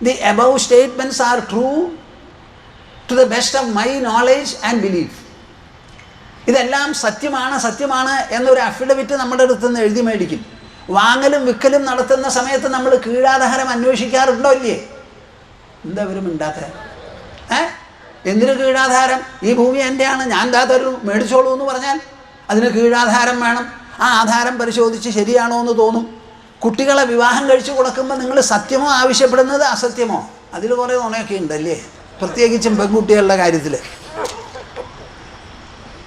The above statements are true to the best of my knowledge and belief. ഇതെല്ലാം സത്യമാണ് എന്നൊരു അഫിഡവിറ്റ് നമ്മുടെ അടുത്ത് നിന്ന് എഴുതി മേടിക്കും. വാങ്ങലും വിൽക്കലും നടത്തുന്ന സമയത്ത് നമ്മൾ കീഴാധാരം അന്വേഷിക്കാറുണ്ടോ ഇല്ലേ? എന്താ ഇവരും മിണ്ടാത്ത? എന്തിനു കീഴാധാരം? ഈ ഭൂമി എൻ്റെയാണ്, ഞാൻ ദാ തരൂ, മേടിച്ചോളൂ എന്ന് പറഞ്ഞാൽ അതിന് കീഴാധാരം വേണം. ആ ആധാരം പരിശോധിച്ച് ശരിയാണോ എന്ന് തോന്നും. കുട്ടികളെ വിവാഹം കഴിച്ചു കൊടുക്കുമ്പോൾ നിങ്ങൾ സത്യമോ ആവശ്യപ്പെടുന്നത് അസത്യമോ? അതിൽ കുറേ നുണയൊക്കെ ഉണ്ടല്ലേ, പ്രത്യേകിച്ചും പെൺകുട്ടികളുടെ കാര്യത്തിൽ.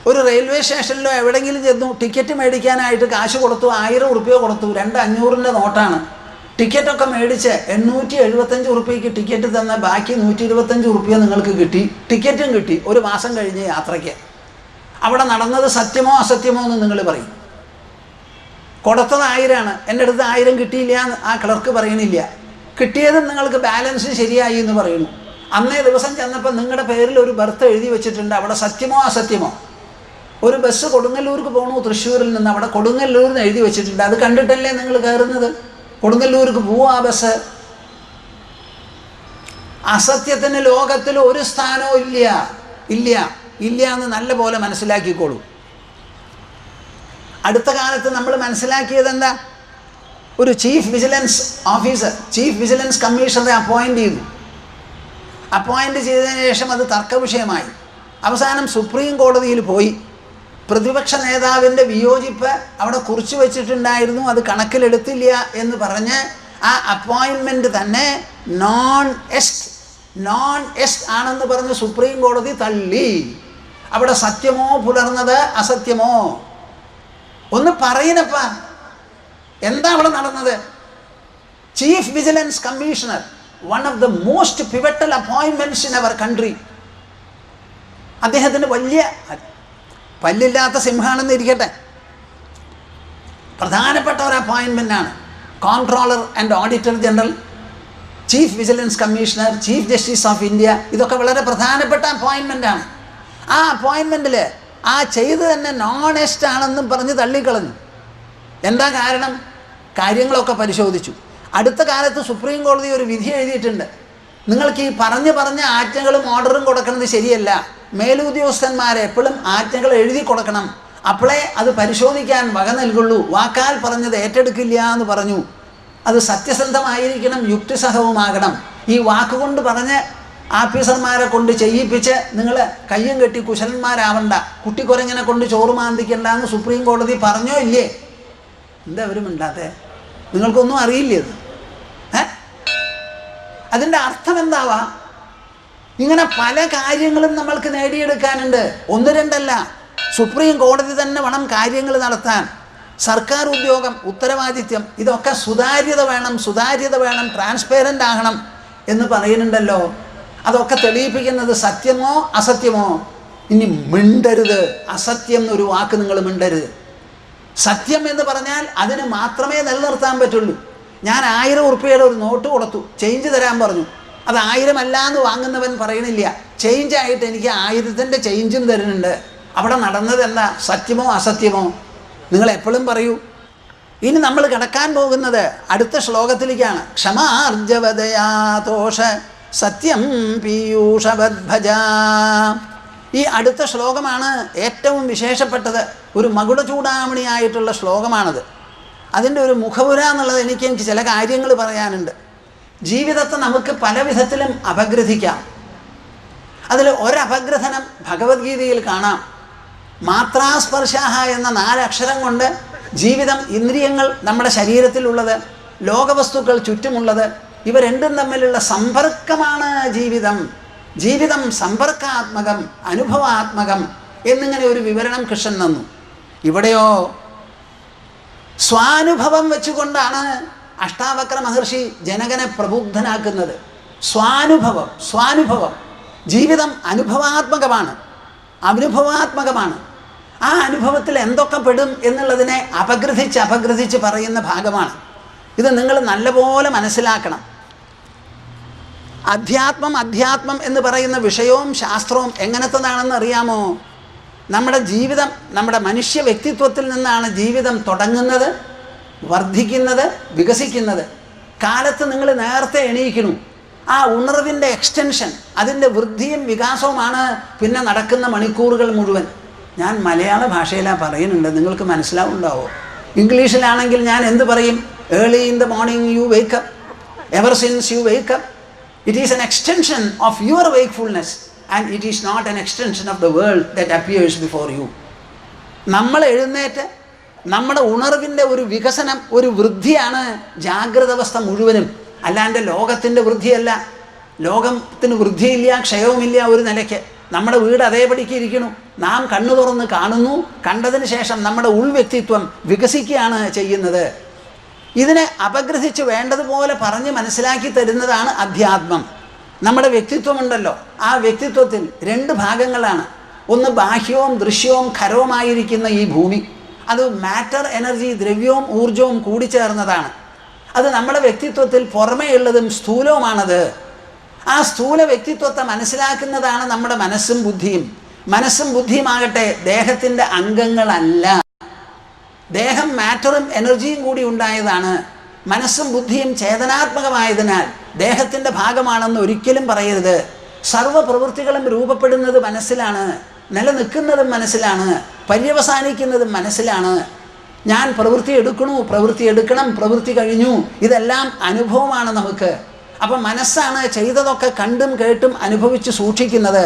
ഒരു റെയിൽവേ സ്റ്റേഷനിലോ എവിടെയെങ്കിലും ചെന്നു ടിക്കറ്റ് മേടിക്കാനായിട്ട് കാശ് കൊടുത്തു, 1000 ഉറുപ്പ്യ കൊടുത്തു, 2 500-ൻ്റെ നോട്ടാണ്. ടിക്കറ്റൊക്കെ മേടിച്ച് 875 ഉറുപ്പ്യക്ക് ടിക്കറ്റ് തന്ന ബാക്കി 125 ഉറുപ്പ്യ നിങ്ങൾക്ക് കിട്ടി, ടിക്കറ്റും കിട്ടി. 1 മാസം കഴിഞ്ഞ് യാത്രയ്ക്ക് അവിടെ നടന്നത് സത്യമോ അസത്യമോ എന്ന് നിങ്ങൾ പറയും. കൊടുത്തത് 1000 എൻ്റെ അടുത്ത് 1000 കിട്ടിയില്ല എന്ന് ആ ക്ലർക്ക് പറയണില്ല. കിട്ടിയത് നിങ്ങൾക്ക് ബാലൻസ് ശരിയായി എന്ന് പറയുന്നു. അന്നേ ദിവസം ചെന്നപ്പോൾ നിങ്ങളുടെ പേരിൽ ഒരു ബർത്ത് എഴുതി വെച്ചിട്ടുണ്ട്, അവിടെ സത്യമോ അസത്യമോ? ഒരു ബസ് കൊടുങ്ങല്ലൂർക്ക് പോകണു, തൃശ്ശൂരിൽ നിന്ന്. അവിടെ കൊടുങ്ങല്ലൂരിൽ എഴുതി വെച്ചിട്ടുണ്ട്. അത് കണ്ടിട്ടല്ലേ നിങ്ങൾ കയറുന്നത്? കൊടുങ്ങല്ലൂർക്ക് പോവും ആ ബസ്. അസത്യത്തിന് ലോകത്തിൽ ഒരു സ്ഥാനവും ഇല്ല എന്ന് നല്ല പോലെ മനസ്സിലാക്കിക്കോളൂ. അടുത്ത കാലത്ത് നമ്മൾ മനസ്സിലാക്കിയത് എന്താ? ഒരു chief vigilance officer, chief vigilance കമ്മീഷണറെ അപ്പോയിൻ്റ് ചെയ്തതിന് ശേഷം അത് തർക്ക വിഷയമായി. അവസാനം സുപ്രീം കോടതിയിൽ പോയി. പ്രതിപക്ഷ നേതാവിൻ്റെ വിയോജിപ്പ് അവിടെ കുറിച്ചു വച്ചിട്ടുണ്ടായിരുന്നു, അത് കണക്കിലെടുത്തില്ല എന്ന് പറഞ്ഞ് ആ അപ്പോയിൻമെൻറ്റ് തന്നെ നോൺ എസ്റ്റ് ആണെന്ന് പറഞ്ഞ് സുപ്രീം കോടതി തള്ളി. അവിടെ സത്യമോ പുലർന്നത് അസത്യമോ? ഒന്ന് പറയുന്നപ്പ എന്താ അവിടെ നടന്നത്? Chief vigilance commissioner, one of the most pivotal appointments in our country. അദ്ദേഹത്തിന് വലിയ പല്ലില്ലാത്ത സിംഹാണെന്ന് ഇരിക്കട്ടെ, പ്രധാനപ്പെട്ട ഒരു അപ്പോയിൻമെൻ്റാണ്. Controller and auditor general, chief vigilance commissioner, chief justice of India, ഇതൊക്കെ വളരെ പ്രധാനപ്പെട്ട അപ്പോയിൻമെൻ്റാണ്. ആ അപ്പോയിൻമെൻറ്റിൽ ആ ചെയ്ത് തന്നെ നോൺ എസ്റ്റ് ആണെന്നും പറഞ്ഞ് തള്ളിക്കളഞ്ഞു. എന്താ കാരണം? കാര്യങ്ങളൊക്കെ പരിശോധിച്ചു. അടുത്ത കാലത്ത് സുപ്രീം കോടതി ഒരു വിധി എഴുതിയിട്ടുണ്ട്, നിങ്ങൾക്ക് ഈ പറഞ്ഞ ആജ്ഞകളും ഓർഡറും കൊടുക്കുന്നത് ശരിയല്ല. മേലുദ്യോഗസ്ഥന്മാരെ എപ്പോഴും ആജ്ഞകൾ എഴുതി കൊടുക്കണം. അപ്പോളേ അത് പരിശോധിക്കാൻ വക നൽകുള്ളൂ. വാക്കാൽ പറഞ്ഞത് ഏറ്റെടുക്കില്ല എന്ന് പറഞ്ഞു. അത് സത്യസന്ധമായിരിക്കണം, യുക്തിസഹവുമാകണം. ഈ വാക്കുകൊണ്ട് പറഞ്ഞ് ആഫീസർമാരെ കൊണ്ട് ചെയ്യിപ്പിച്ച് നിങ്ങൾ കയ്യും കെട്ടി കുശലന്മാരാവണ്ട, കുട്ടിക്കുരങ്ങനെ കൊണ്ട് ചോറ് മാന്തിക്കണ്ട എന്ന് സുപ്രീം കോടതി പറഞ്ഞോ ഇല്ലേ? എന്താ അവരും മിണ്ടാത്തെ? നിങ്ങൾക്കൊന്നും അറിയില്ലേ ഇത്? അതിൻ്റെ അർത്ഥം എന്താവാ? ഇങ്ങനെ പല കാര്യങ്ങളും നമ്മൾക്ക് നേടിയെടുക്കാനുണ്ട്. ഒന്ന് രണ്ടല്ല, സുപ്രീം കോടതി തന്നെ വേണം കാര്യങ്ങൾ നടത്താൻ. സർക്കാർ ഉദ്യോഗം, ഉത്തരവാദിത്യം, ഇതൊക്കെ സുതാര്യത വേണം, ട്രാൻസ്പെറൻ്റ് ആകണം എന്ന് പറയുന്നുണ്ടല്ലോ. അതൊക്കെ തെളിയിപ്പിക്കുന്നത് സത്യമോ അസത്യമോ? ഇനി മിണ്ടരുത്, അസത്യം എന്നൊരു വാക്ക് നിങ്ങൾ മിണ്ടരുത്. സത്യം എന്ന് പറഞ്ഞാൽ അതിന് മാത്രമേ നിലനിർത്താൻ പറ്റുള്ളൂ. ഞാൻ 1000 ഉറുപ്പികയുടെ ഒരു നോട്ട് കൊടുത്തു, ചേഞ്ച് തരാൻ പറഞ്ഞു. അത് 1000 അല്ല എന്ന് വാങ്ങുന്നവൻ പറയണില്ല, ചേഞ്ചായിട്ട് എനിക്ക് 1000ൻ്റെ ചേഞ്ചും തരുന്നുണ്ട്. അവിടെ നടന്നത് എന്താ? സത്യമോ അസത്യമോ? നിങ്ങൾ എപ്പോഴും പറയൂ. ഇനി നമ്മൾ കിടക്കാൻ പോകുന്നത് അടുത്ത ശ്ലോകത്തിലേക്കാണ്. ക്ഷമാർജവദയാതോഷ സത്യം പീയൂഷവദ്ഭജ. ഈ അടുത്ത ശ്ലോകമാണ് ഏറ്റവും വിശേഷപ്പെട്ടത്. ഒരു മകുട ചൂടാമണിയായിട്ടുള്ള ശ്ലോകമാണത്. അതിൻ്റെ ഒരു മുഖവുര എന്നുള്ളത് എനിക്ക് ചില കാര്യങ്ങൾ പറയാനുണ്ട്. ജീവിതത്തെ നമുക്ക് പല വിധത്തിലും അപഗ്രഥിക്കാം. അതിൽ ഒരപഗ്രഥനം ഭഗവത്ഗീതയിൽ കാണാം. മാത്രാസ്പർശാഹ എന്ന 4 അക്ഷരം കൊണ്ട് ജീവിതം, ഇന്ദ്രിയങ്ങൾ, നമ്മുടെ ശരീരത്തിലുള്ളത്, ലോകവസ്തുക്കൾ ചുറ്റുമുള്ളത്, ഇവ രണ്ടും തമ്മിലുള്ള സമ്പർക്കമാണ് ജീവിതം. ജീവിതം സമ്പർക്കാത്മകം, അനുഭവാത്മകം എന്നിങ്ങനെ ഒരു വിവരണം കൃഷ്ണൻ തന്നു. ഇവിടെയോ സ്വാനുഭവം വെച്ചുകൊണ്ടാണ് അഷ്ടാവക്ര മഹർഷി ജനകനെ പ്രബുദ്ധനാക്കുന്നത്. സ്വാനുഭവം. ജീവിതം അനുഭവാത്മകമാണ്. ആ അനുഭവത്തിൽ എന്തൊക്കെ പെടും എന്നുള്ളതിനെ അപഗ്രഥിച്ച് പറയുന്ന ഭാഗമാണ് ഇത്. നിങ്ങൾ നല്ലപോലെ മനസ്സിലാക്കണം. അധ്യാത്മം എന്ന് പറയുന്ന വിഷയവും ശാസ്ത്രവും എങ്ങനത്തതാണെന്ന് അറിയാമോ? നമ്മുടെ ജീവിതം, നമ്മുടെ മനുഷ്യ വ്യക്തിത്വത്തിൽ നിന്നാണ് ജീവിതം തുടങ്ങുന്നത്, വർദ്ധിക്കുന്നത്, വികസിക്കുന്നത്. കാലത്ത് നിങ്ങൾ നേരത്തെ എണീക്കുന്നു. ആ ഉണർവിൻ്റെ എക്സ്റ്റൻഷൻ, അതിൻ്റെ വൃദ്ധിയും വികാസവുമാണ് പിന്നെ നടക്കുന്ന മണിക്കൂറുകൾ മുഴുവൻ. ഞാൻ മലയാള ഭാഷയിലാണ് പറയുന്നുണ്ട്, നിങ്ങൾക്ക് മനസ്സിലാവുണ്ടാവോ? ഇംഗ്ലീഷിലാണെങ്കിൽ ഞാൻ എന്ത് പറയും? Early in the morning you wake up, ever since you wake up. It is an extension of your wakefulness and it is not an extension of the world that appears before you. നമ്മൾ എഴുന്നേറ്റ് നമ്മുടെ ഉണർവിൻ്റെ ഒരു വികസനം, ഒരു വൃദ്ധിയാണ് ജാഗ്രത അവസ്ഥ മുഴുവനും. അല്ലാണ്ട് ലോകത്തിൻ്റെ വൃദ്ധിയല്ല. ലോകത്തിന് വൃദ്ധിയില്ല, ക്ഷയവുമില്ല ഒരു നിലയ്ക്ക്. നമ്മുടെ വീട് അതേപടിക്ക് ഇരിക്കുന്നു. നാം കണ്ണു തുറന്ന് കാണുന്നു. കണ്ടതിന് ശേഷം നമ്മുടെ ഉൾവ്യക്തിത്വം വികസിക്കുകയാണ് ചെയ്യുന്നത്. ഇതിനെ അപഗ്രഥിച്ച് വേണ്ടതുപോലെ പറഞ്ഞ് മനസ്സിലാക്കി തരുന്നതാണ് അധ്യാത്മം. നമ്മുടെ വ്യക്തിത്വമുണ്ടല്ലോ, ആ വ്യക്തിത്വത്തിൽ 2 ഭാഗങ്ങളാണ്. ഒന്ന് ബാഹ്യവും ദൃശ്യവും ഖരവുമായിരിക്കുന്ന ഈ ഭൂമി. അത് മാറ്റർ, എനർജി, ദ്രവ്യവും ഊർജവും കൂടിച്ചേർന്നതാണ്. അത് നമ്മുടെ വ്യക്തിത്വത്തിൽ പുറമേയുള്ളതും സ്ഥൂലവുമാണത്. ആ സ്ഥൂല വ്യക്തിത്വത്തെ മനസ്സിലാക്കുന്നതാണ് നമ്മുടെ മനസ്സും ബുദ്ധിയും. മനസ്സും ബുദ്ധിയുമാകട്ടെ ദേഹത്തിൻ്റെ അംഗങ്ങളല്ല. ദേഹം മാറ്ററും എനർജിയും കൂടി ഉണ്ടായതാണ്. മനസ്സും ബുദ്ധിയും ചേതനാത്മകമായതിനാൽ ദേഹത്തിൻ്റെ ഭാഗമാണെന്ന് ഒരിക്കലും പറയരുത്. സർവ്വ പ്രവൃത്തികളും രൂപപ്പെടുന്നത് മനസ്സിലാണ്, നിലനിൽക്കുന്നതും മനസ്സിലാണ്, പര്യവസാനിക്കുന്നതും മനസ്സിലാണ്. ഞാൻ പ്രവൃത്തി എടുക്കണം, പ്രവൃത്തി കഴിഞ്ഞു, ഇതെല്ലാം അനുഭവമാണ് നമുക്ക്. അപ്പം മനസ്സാണ് ചെയ്തതൊക്കെ കണ്ടും കേട്ടും അനുഭവിച്ച് സൂക്ഷിക്കുന്നത്.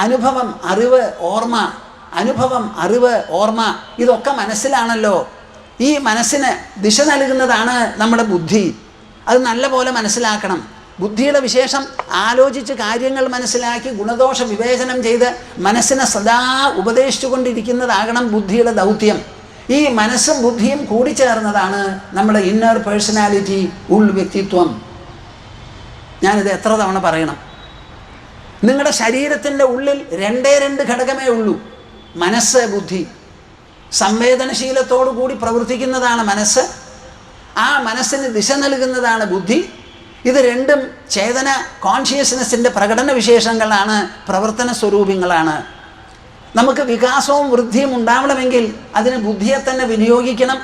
അനുഭവം, അറിവ്, ഓർമ്മ, ഇതൊക്കെ മനസ്സിലാണല്ലോ. ഈ മനസ്സിന് ദിശ നൽകുന്നതാണ് നമ്മുടെ ബുദ്ധി. അത് നല്ല പോലെ മനസ്സിലാക്കണം. ബുദ്ധിയുടെ വിശേഷം ആലോചിച്ച് കാര്യങ്ങൾ മനസ്സിലാക്കി ഗുണദോഷ വിവേചനം ചെയ്ത് മനസ്സിനെ സദാ ഉപദേശിച്ചു കൊണ്ടിരിക്കുന്നതാകണം ബുദ്ധിയുടെ ദൗത്യം. ഈ മനസ്സും ബുദ്ധിയും കൂടിച്ചേർന്നതാണ് നമ്മുടെ ഇന്നർ പേഴ്സണാലിറ്റി, ഉൾവ്യക്തിത്വം. ഞാനിത് എത്ര തവണ പറയണം? നിങ്ങളുടെ ശരീരത്തിൻ്റെ ഉള്ളിൽ 2 ഘടകമേ ഉള്ളൂ: മനസ്സ്, ബുദ്ധി. സംവേദനശീലത്തോടു കൂടി പ്രവർത്തിക്കുന്നതാണ് മനസ്സ്. ആ മനസ്സിന് ദിശ നൽകുന്നതാണ് ബുദ്ധി. ഇത് രണ്ടും ചേതന, കോൺഷ്യസ്നെസ്സിൻ്റെ പ്രകടന വിശേഷങ്ങളാണ്, പ്രവർത്തന സ്വരൂപങ്ങളാണ്. നമുക്ക് വികാസവും വൃദ്ധിയും ഉണ്ടാവണമെങ്കിൽ അതിന് ബുദ്ധിയെ തന്നെ വിനിയോഗിക്കണം.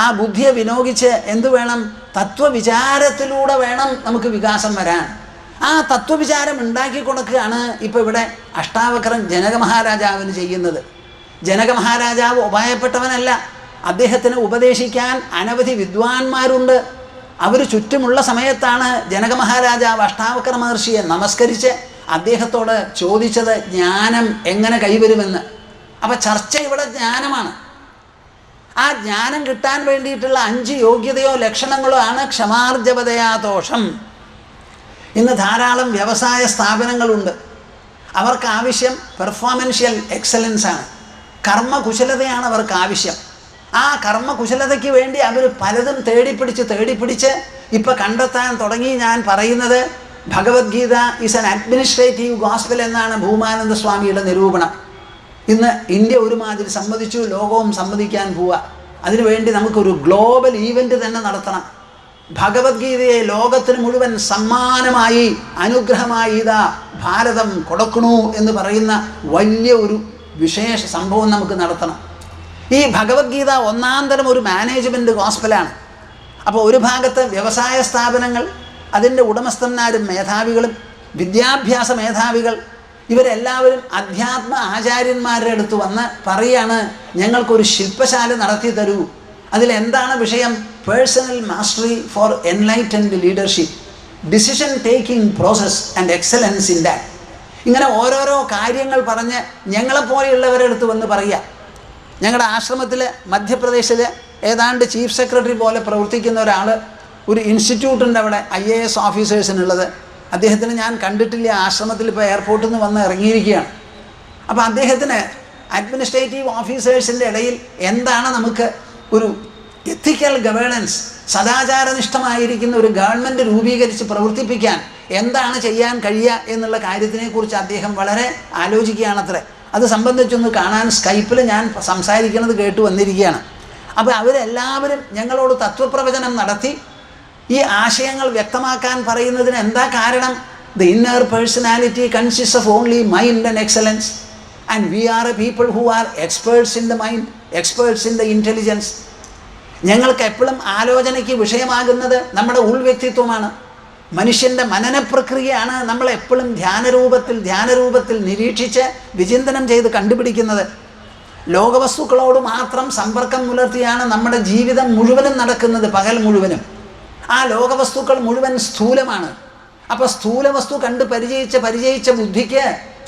ആ ബുദ്ധിയെ വിനിയോഗിച്ച് എന്തു വേണം? തത്വവിചാരത്തിലൂടെ വേണം നമുക്ക് വികാസം വരാൻ. ആ തത്വവിചാരം ഉണ്ടാക്കി കൊടുക്കുകയാണ് ഇപ്പോൾ ഇവിടെ അഷ്ടാവക്രൻ ജനക മഹാരാജാവിന് ചെയ്യുന്നത്. ജനക മഹാരാജാവ് ഉപായപ്പെട്ടവനല്ല. അദ്ദേഹത്തിന് ഉപദേശിക്കാൻ അനവധി വിദ്വാൻമാരുണ്ട്. അവർ ചുറ്റുമുള്ള സമയത്താണ് ജനക മഹാരാജാവ് അഷ്ടാവക്ര മഹർഷിയെ നമസ്കരിച്ച് അദ്ദേഹത്തോട് ചോദിച്ചത് ജ്ഞാനം എങ്ങനെ കൈവരുമെന്ന്. അപ്പം ചർച്ച ഇവിടെ ജ്ഞാനമാണ്. ആ ജ്ഞാനം കിട്ടാൻ വേണ്ടിയിട്ടുള്ള 5 യോഗ്യതയോ ലക്ഷണങ്ങളോ ആണ് ക്ഷമാർജവതയാ ദോഷം. ഇന്ന് ധാരാളം വ്യവസായ സ്ഥാപനങ്ങളുണ്ട്. അവർക്ക് ആവശ്യം പെർഫോമൻഷ്യൽ എക്സലൻസാണ്, കർമ്മകുശലതയാണ് അവർക്ക് ആവശ്യം. ആ കർമ്മകുശലതയ്ക്ക് വേണ്ടി അവർ പലതും തേടിപ്പിടിച്ച് ഇപ്പം കണ്ടെത്താൻ തുടങ്ങി. ഞാൻ പറയുന്നത് Bhagavad Gita is an administrative gospel എന്നാണ് ഭൂമാനന്ദ സ്വാമിയുടെ നിരൂപണം. ഇന്ന് ഇന്ത്യ ഒരുമാതിരി സമ്മതിച്ചു, ലോകവും സമ്മതിക്കാൻ പോവുക. അതിനുവേണ്ടി നമുക്കൊരു ഗ്ലോബൽ ഈവൻ്റ് തന്നെ നടത്തണം. ഭഗവത്ഗീതയെ ലോകത്തിന് മുഴുവൻ സമ്മാനമായി അനുഗ്രഹമായി ഇതാ ഭാരതം കൊടുക്കണു എന്ന് പറയുന്ന വലിയ ഒരു വിശേഷ സംഭവം നമുക്ക് നടത്തണം. ഈ ഭഗവത്ഗീത ഒന്നാന്തരം ഒരു മാനേജ്മെൻറ്റ് ഗോസ്പലാണ്. അപ്പോൾ ഒരു ഭാഗത്ത് വ്യവസായ സ്ഥാപനങ്ങൾ, അതിൻ്റെ ഉടമസ്ഥന്മാരും മേധാവികളും വിദ്യാഭ്യാസ മേധാവികൾ ഇവരെല്ലാവരും അധ്യാത്മ ആചാര്യന്മാരുടെ അടുത്ത് വന്ന് പറയാണ്, ഞങ്ങൾക്കൊരു ശില്പശാല നടത്തി തരൂ. അതിലെന്താണ് വിഷയം? Personal mastery for enlightened leadership, decision taking process and excellence in that. ഇങ്ങനെ ഓരോരോ കാര്യങ്ങൾ പറഞ്ഞ് ഞങ്ങളെപ്പോലെയുള്ളവരുടെ അടുത്ത് വന്ന് പറയുക. ഞങ്ങളുടെ ആശ്രമത്തിൽ മധ്യപ്രദേശിൽ ഏതാണ്ട് ചീഫ് സെക്രട്ടറി പോലെ പ്രവർത്തിക്കുന്ന ഒരാൾ, ഒരു ഇൻസ്റ്റിറ്റ്യൂട്ടുണ്ട് അവിടെ IAS ഓഫീസേഴ്സിനുള്ളത്. അദ്ദേഹത്തിന് ഞാൻ കണ്ടിട്ടില്ല. ആശ്രമത്തിൽ ഇപ്പോൾ എയർപോർട്ടിൽ നിന്ന് വന്ന് ഇറങ്ങിയിരിക്കുകയാണ്. അപ്പോൾ അദ്ദേഹത്തിന് അഡ്മിനിസ്ട്രേറ്റീവ് ഓഫീസേഴ്സിൻ്റെ ഇടയിൽ എന്താണ് നമുക്ക് ഒരു എത്തിക്കൽ ഗവേണൻസ്, സദാചാരനിഷ്ഠമായിരിക്കുന്ന ഒരു ഗവൺമെൻറ് രൂപീകരിച്ച് പ്രവർത്തിപ്പിക്കാൻ എന്താണ് ചെയ്യാൻ കഴിയുക എന്നുള്ള കാര്യത്തിനെക്കുറിച്ച് അദ്ദേഹം വളരെ ആലോചിക്കുകയാണത്രേ. അത് സംബന്ധിച്ചൊന്ന് കാണാൻ സ്കൈപ്പിൽ ഞാൻ സംസാരിക്കുന്നത് കേട്ട് വന്നിരിക്കുകയാണ്. അപ്പോൾ അവരെല്ലാവരും ഞങ്ങളോട് തത്വപ്രവചനം നടത്തി ഈ ആശയങ്ങൾ വ്യക്തമാക്കാൻ പറയുന്നതിന് എന്താ കാരണം? The inner personality consist of only mind and excellence, and we are a people who are experts in the mind, experts in the intelligence. ഞങ്ങൾക്ക് എപ്പോഴും ആലോചനയ്ക്ക് വിഷയമാകുന്നത് നമ്മുടെ ഉൾവ്യക്തിത്വമാണ്. മനുഷ്യൻ്റെ മനനപ്രക്രിയയാണ് നമ്മളെപ്പോഴും ധ്യാനരൂപത്തിൽ നിരീക്ഷിച്ച് വിചിന്തനം ചെയ്ത് കണ്ടുപിടിക്കുന്നത്. ലോകവസ്തുക്കളോട് മാത്രം സമ്പർക്കം പുലർത്തിയാണ് നമ്മുടെ ജീവിതം മുഴുവനും നടക്കുന്നത്, പകൽ മുഴുവനും. ആ ലോകവസ്തുക്കൾ മുഴുവൻ സ്ഥൂലമാണ്. അപ്പോൾ സ്ഥൂല വസ്തു കണ്ട് പരിചയിച്ച ബുദ്ധിക്ക്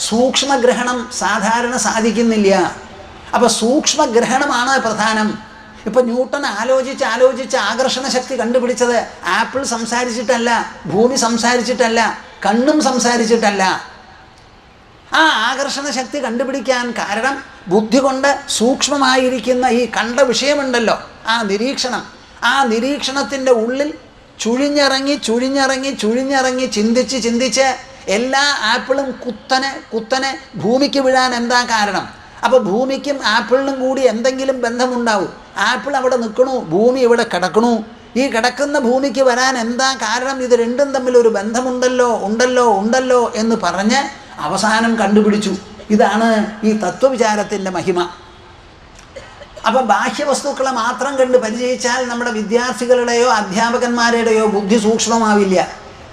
സൂക്ഷ്മഗ്രഹണം സാധാരണ സാധിക്കുന്നില്ല. അപ്പോൾ സൂക്ഷ്മഗ്രഹണമാണ് പ്രധാനം. ഇപ്പം ന്യൂട്ടൺ ആലോചിച്ച് ആകർഷണ ശക്തി കണ്ടുപിടിച്ചത് ആപ്പിൾ സംസാരിച്ചിട്ടല്ല, ഭൂമി സംസാരിച്ചിട്ടല്ല, കണ്ണും സംസാരിച്ചിട്ടല്ല. ആ ആകർഷണ ശക്തി കണ്ടുപിടിക്കാൻ കാരണം ബുദ്ധി കൊണ്ട് സൂക്ഷ്മമായിരിക്കുന്ന ഈ കണ്ട വിഷയമുണ്ടല്ലോ, ആ നിരീക്ഷണം. ആ നിരീക്ഷണത്തിൻ്റെ ഉള്ളിൽ ചുഴിഞ്ഞിറങ്ങി ചിന്തിച്ച് എല്ലാ ആപ്പിളും കുത്തനെ ഭൂമിക്ക് വീഴാൻ എന്താ കാരണം? അപ്പോൾ ഭൂമിക്കും ആപ്പിളിനും കൂടി എന്തെങ്കിലും ബന്ധമുണ്ടാവും. ആപ്പിൾ അവിടെ നിൽക്കണു, ഭൂമി ഇവിടെ കിടക്കണു. ഈ കിടക്കുന്ന ഭൂമിക്ക് വരാൻ എന്താ കാരണം? ഇത് രണ്ടും തമ്മിൽ ഒരു ബന്ധമുണ്ടല്ലോ എന്ന് പറഞ്ഞ് അവസാനം കണ്ടുപിടിച്ചു. ഇതാണ് ഈ തത്വവിചാരത്തിൻ്റെ മഹിമ. അപ്പം ബാഹ്യവസ്തുക്കളെ മാത്രം കണ്ട് പരിചയിച്ചാൽ നമ്മുടെ വിദ്യാർത്ഥികളുടെയോ അധ്യാപകന്മാരുടെയോ ബുദ്ധി സൂക്ഷ്മമാവില്ല.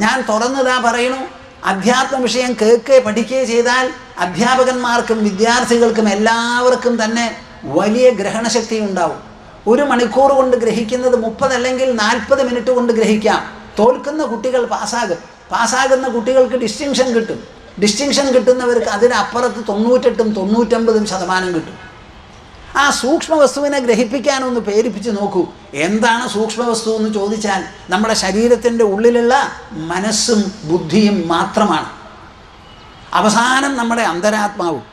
ഞാൻ തുറന്നതാ പറയണു, അധ്യാത്മ വിഷയം പഠിക്കുകയോ ചെയ്താൽ അധ്യാപകന്മാർക്കും വിദ്യാർത്ഥികൾക്കും എല്ലാവർക്കും തന്നെ വലിയ ഗ്രഹണശക്തി ഉണ്ടാവും. 1 മണിക്കൂർ കൊണ്ട് ഗ്രഹിക്കുന്നത് 30 അല്ലെങ്കിൽ 40 മിനിറ്റ് കൊണ്ട് ഗ്രഹിക്കാം. തോൽക്കുന്ന കുട്ടികൾ പാസ്സാകുന്ന കുട്ടികൾക്ക് ഡിസ്റ്റിങ്ഷൻ കിട്ടും. ഡിസ്റ്റിങ്ഷൻ കിട്ടുന്നവർക്ക് അതിനപ്പുറത്ത് 98ഉം 99% കിട്ടും. ആ സൂക്ഷ്മവസ്തുവിനെ ഗ്രഹിപ്പിക്കാനൊന്ന് പേരിപ്പിച്ച് നോക്കൂ. എന്താണ് സൂക്ഷ്മവസ്തു എന്ന് ചോദിച്ചാൽ നമ്മുടെ ശരീരത്തിൻ്റെ ഉള്ളിലുള്ള മനസ്സും ബുദ്ധിയും മാത്രമാണ്. അവസാനം നമ്മുടെ അന്തരാത്മാവും.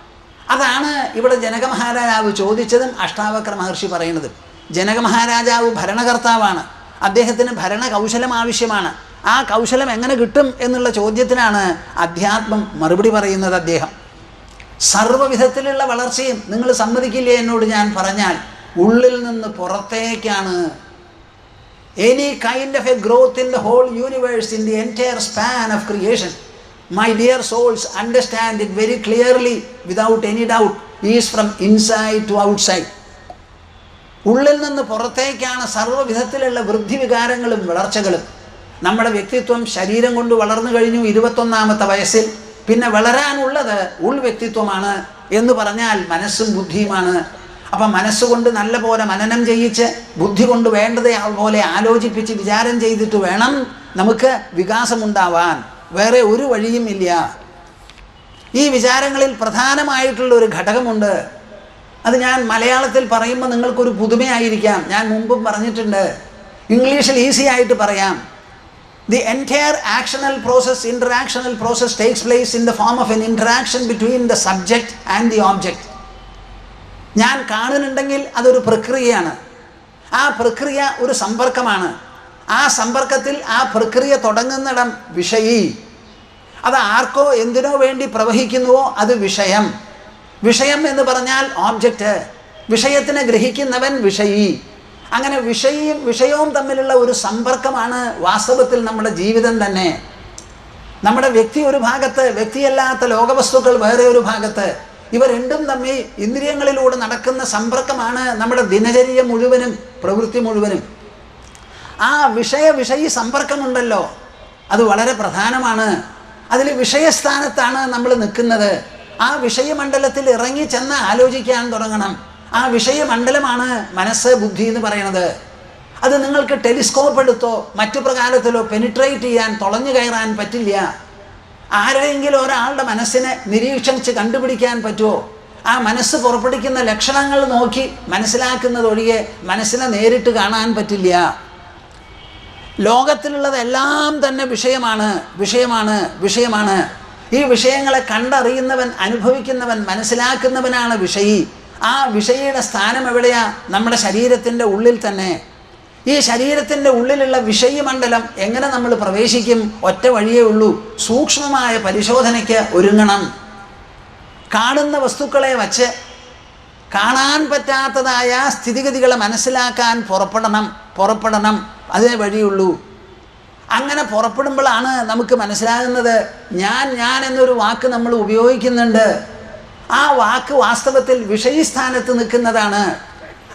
അതാണ് ഇവിടെ ജനക മഹാരാജാവ് ചോദിച്ചതും അഷ്ടാവക്ര മഹർഷി പറയുന്നതും. ജനക മഹാരാജാവ് ഭരണകർത്താവാണ്. അദ്ദേഹത്തിന് ഭരണകൗശലം ആവശ്യമാണ്. ആ കൗശലം എങ്ങനെ കിട്ടും എന്നുള്ള ചോദ്യത്തിനാണ് അധ്യാത്മം മറുപടി പറയുന്നത്. അദ്ദേഹം സർവ്വവിധത്തിലുള്ള വളർച്ചയും നിങ്ങൾ സമ്മതിക്കില്ലേ എന്നോട് ഞാൻ പറഞ്ഞാൽ ഉള്ളിൽ നിന്ന് പുറത്തേക്കാണ്. Any kind of a growth in the whole universe, in the entire span of creation, my dear souls understand it very clearly without any doubt, is from inside to outside. ഉള്ളിൽ നിന്ന് പുറത്തേക്കാണ് സർവ്വവിധത്തിലുള്ള വൃദ്ധിവികാരങ്ങളും വളർച്ചകളും. നമ്മുടെ വ്യക്തിത്വം ശരീരം കൊണ്ട് വളർന്നു കഴിഞ്ഞു 21ാമത്തെ വയസ്സിൽ. പിന്നെ വളരാനുള്ളത് ഉൾവ്യക്തിത്വമാണ്. എന്ന് പറഞ്ഞാൽ മനസ്സും ബുദ്ധിയുമാണ്. അപ്പം മനസ്സുകൊണ്ട് നല്ല പോലെ മനനം ചെയ്യിച്ച് ബുദ്ധി കൊണ്ട് വേണ്ടത് പോലെ ആലോചിപ്പിച്ച് വിചാരം ചെയ്തിട്ട് വേണം നമുക്ക് വികാസമുണ്ടാവാൻ. വേറെ ഒരു വഴിയും ഇല്ല. ഈ വിചാരങ്ങളിൽ പ്രധാനമായിട്ടുള്ള ഒരു ഘടകമുണ്ട്. അത് ഞാൻ മലയാളത്തിൽ പറയുമ്പോൾ നിങ്ങൾക്കൊരു പുതുമയായിരിക്കാം. ഞാൻ മുമ്പും പറഞ്ഞിട്ടുണ്ട്. ഇംഗ്ലീഷിൽ ഈസി ആയിട്ട് പറയാം. The entire interactional process takes place in the form of an interaction between the subject and the object. ഞാൻ കാണുന്നുണ്ടെങ്കിൽ അതൊരു പ്രക്രിയയാണ്. ആ പ്രക്രിയ ഒരു സമ്പർക്കമാണ്. ആ സമ്പർക്കത്തിൽ ആ പ്രക്രിയ തുടങ്ങുന്നിടം വിഷയി. അത് ആർക്കോ എന്തിനോ വേണ്ടി പ്രവഹിക്കുന്നുവോ അത് വിഷയം. വിഷയം എന്ന് പറഞ്ഞാൽ ഓബ്ജക്റ്റ്. വിഷയത്തിനെ ഗ്രഹിക്കുന്നവൻ വിഷയി. അങ്ങനെ വിഷയവും തമ്മിലുള്ള ഒരു സമ്പർക്കമാണ് വാസ്തവത്തിൽ നമ്മുടെ ജീവിതം തന്നെ. നമ്മുടെ വ്യക്തി ഒരു ഭാഗത്ത്, വ്യക്തിയല്ലാത്ത ലോകവസ്തുക്കൾ വേറെ ഒരു ഭാഗത്ത്. ഇവ രണ്ടും തമ്മിൽ ഇന്ദ്രിയങ്ങളിലൂടെ നടക്കുന്ന സമ്പർക്കമാണ് നമ്മുടെ ദിനചര്യ മുഴുവനും, പ്രവൃത്തി മുഴുവനും. ആ വിഷയി സമ്പർക്കമുണ്ടല്ലോ, അത് വളരെ പ്രധാനമാണ്. അതിൽ വിഷയസ്ഥാനത്താണ് നമ്മൾ നിൽക്കുന്നത്. ആ വിഷയമണ്ഡലത്തിൽ ഇറങ്ങി ചെന്ന് ആലോചിക്കാൻ തുടങ്ങണം. ആ വിഷയമണ്ഡലമാണ് മനസ്സ്, ബുദ്ധി എന്ന് പറയുന്നത്. അത് നിങ്ങൾക്ക് ടെലിസ്കോപ്പ് എടുത്തോ മറ്റു പ്രകാരത്തിലോ പെനിട്രേറ്റ് ചെയ്യാൻ, തുളഞ്ഞു കയറാൻ പറ്റില്ല. ആരെങ്കിലും ഒരാളുടെ മനസ്സിനെ നിരീക്ഷിച്ച് കണ്ടുപിടിക്കാൻ പറ്റുമോ? ആ മനസ്സ് പുറപ്പെടുവിക്കുന്ന ലക്ഷണങ്ങൾ നോക്കി മനസ്സിലാക്കുന്നതൊഴികെ മനസ്സിനെ നേരിട്ട് കാണാൻ പറ്റില്ല. ലോകത്തിലുള്ളതെല്ലാം തന്നെ വിഷയമാണ്. ഈ വിഷയങ്ങളെ കണ്ടറിയുന്നവൻ, അനുഭവിക്കുന്നവൻ, മനസ്സിലാക്കുന്നവനാണ് വിഷയി. ആ വിഷയിയുടെ സ്ഥാനം എവിടെയാ? നമ്മുടെ ശരീരത്തിൻ്റെ ഉള്ളിൽ തന്നെ. ഈ ശരീരത്തിൻ്റെ ഉള്ളിലുള്ള വിഷയമണ്ഡലം എങ്ങനെ നമ്മൾ പ്രവേശിക്കും? ഒറ്റ വഴിയേ ഉള്ളൂ. സൂക്ഷ്മമായ പരിശോധനയ്ക്ക് ഒരുങ്ങണം. കാണുന്ന വസ്തുക്കളെ വച്ച് കാണാൻ പറ്റാത്തതായ സ്ഥിതിഗതികളെ മനസ്സിലാക്കാൻ പുറപ്പെടണം. അതേ വഴിയുള്ളൂ. അങ്ങനെ പുറപ്പെടുമ്പോഴാണ് നമുക്ക് മനസ്സിലാകുന്നത് ഞാൻ എന്നൊരു വാക്ക് നമ്മൾ ഉപയോഗിക്കുന്നുണ്ട്. ആ വാക്ക് വാസ്തവത്തിൽ വിഷയസ്ഥാനത്ത് നിൽക്കുന്നതാണ്.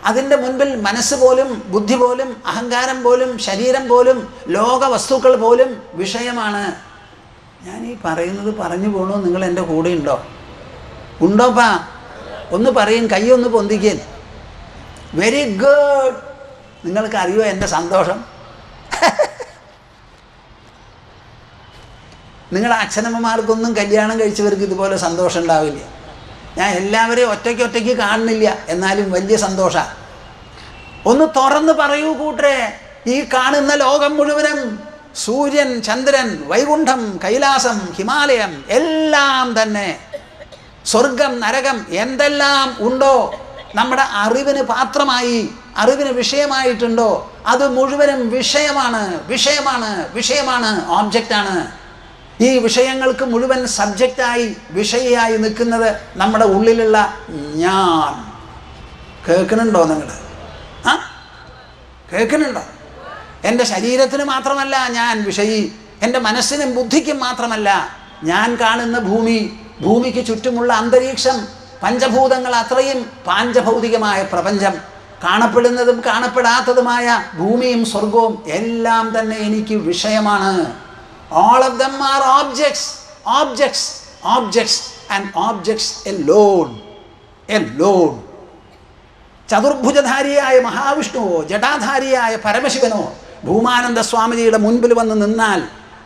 അതിൻ്റെ മുൻപിൽ മനസ്സ് പോലും, ബുദ്ധി പോലും, അഹങ്കാരം പോലും, ശരീരം പോലും, ലോക വസ്തുക്കൾ പോലും വിഷയമാണ്. ഞാൻ ഈ പറയുന്നത് പറഞ്ഞു പോകണോ? നിങ്ങൾ എൻ്റെ കൂടെ ഉണ്ടോപ്പാ? ഒന്ന് പറയും, കൈയൊന്ന് പൊന്തിക്കൻ. Very good. നിങ്ങൾക്കറിയോ എൻ്റെ സന്തോഷം? നിങ്ങളുടെ അച്ഛനമ്മമാർക്കൊന്നും കല്യാണം കഴിച്ചവർക്ക് ഇതുപോലെ സന്തോഷം ഉണ്ടാവില്ല. ഞാൻ എല്ലാവരെയും ഒറ്റയ്ക്ക് കാണുന്നില്ല, എന്നാലും വലിയ സന്തോഷമാണ്. ഒന്ന് തുറന്ന് പറയൂ കൂട്ടരെ, ഈ കാണുന്ന ലോകം മുഴുവനും, സൂര്യൻ, ചന്ദ്രൻ, വൈകുണ്ഠം, കൈലാസം, ഹിമാലയം, എല്ലാം തന്നെ സ്വർഗം, നരകം, എന്തെല്ലാം ഉണ്ടോ നമ്മുടെ അറിവിന് പാത്രമായി, അറിവിന് വിഷയമായിട്ടുണ്ടോ, അത് മുഴുവനും വിഷയമാണ്, ഓബ്ജക്റ്റാണ്. ഈ വിഷയങ്ങൾക്ക് മുഴുവൻ സബ്ജക്റ്റായി, വിഷയായി നിൽക്കുന്നത് നമ്മുടെ ഉള്ളിലുള്ള ഞാൻ. കേൾക്കുന്നുണ്ടോ നിങ്ങൾ? കേൾക്കുന്നുണ്ടോ? എൻ്റെ ശരീരത്തിന് മാത്രമല്ല ഞാൻ വിഷയി, എൻ്റെ മനസ്സിനും ബുദ്ധിക്കും മാത്രമല്ല. ഞാൻ കാണുന്ന ഭൂമിക്ക് ചുറ്റുമുള്ള അന്തരീക്ഷം, പഞ്ചഭൂതങ്ങൾ, അത്രയും പാഞ്ചഭൗതികമായ പ്രപഞ്ചം, കാണപ്പെടുന്നതും കാണപ്പെടാത്തതുമായ ഭൂമിയും സ്വർഗവും എല്ലാം തന്നെ എനിക്ക് വിഷയമാണ്. All of them are objects and objects alone. ചതുർഭുജധാരിയായ മഹാവിഷ്ണുവോ ജടാധാരിയായ പരമശിവനോ Bhoomananda സ്വാമിജിയുടെ മുൻപിൽ വന്ന് നിന്നാൽ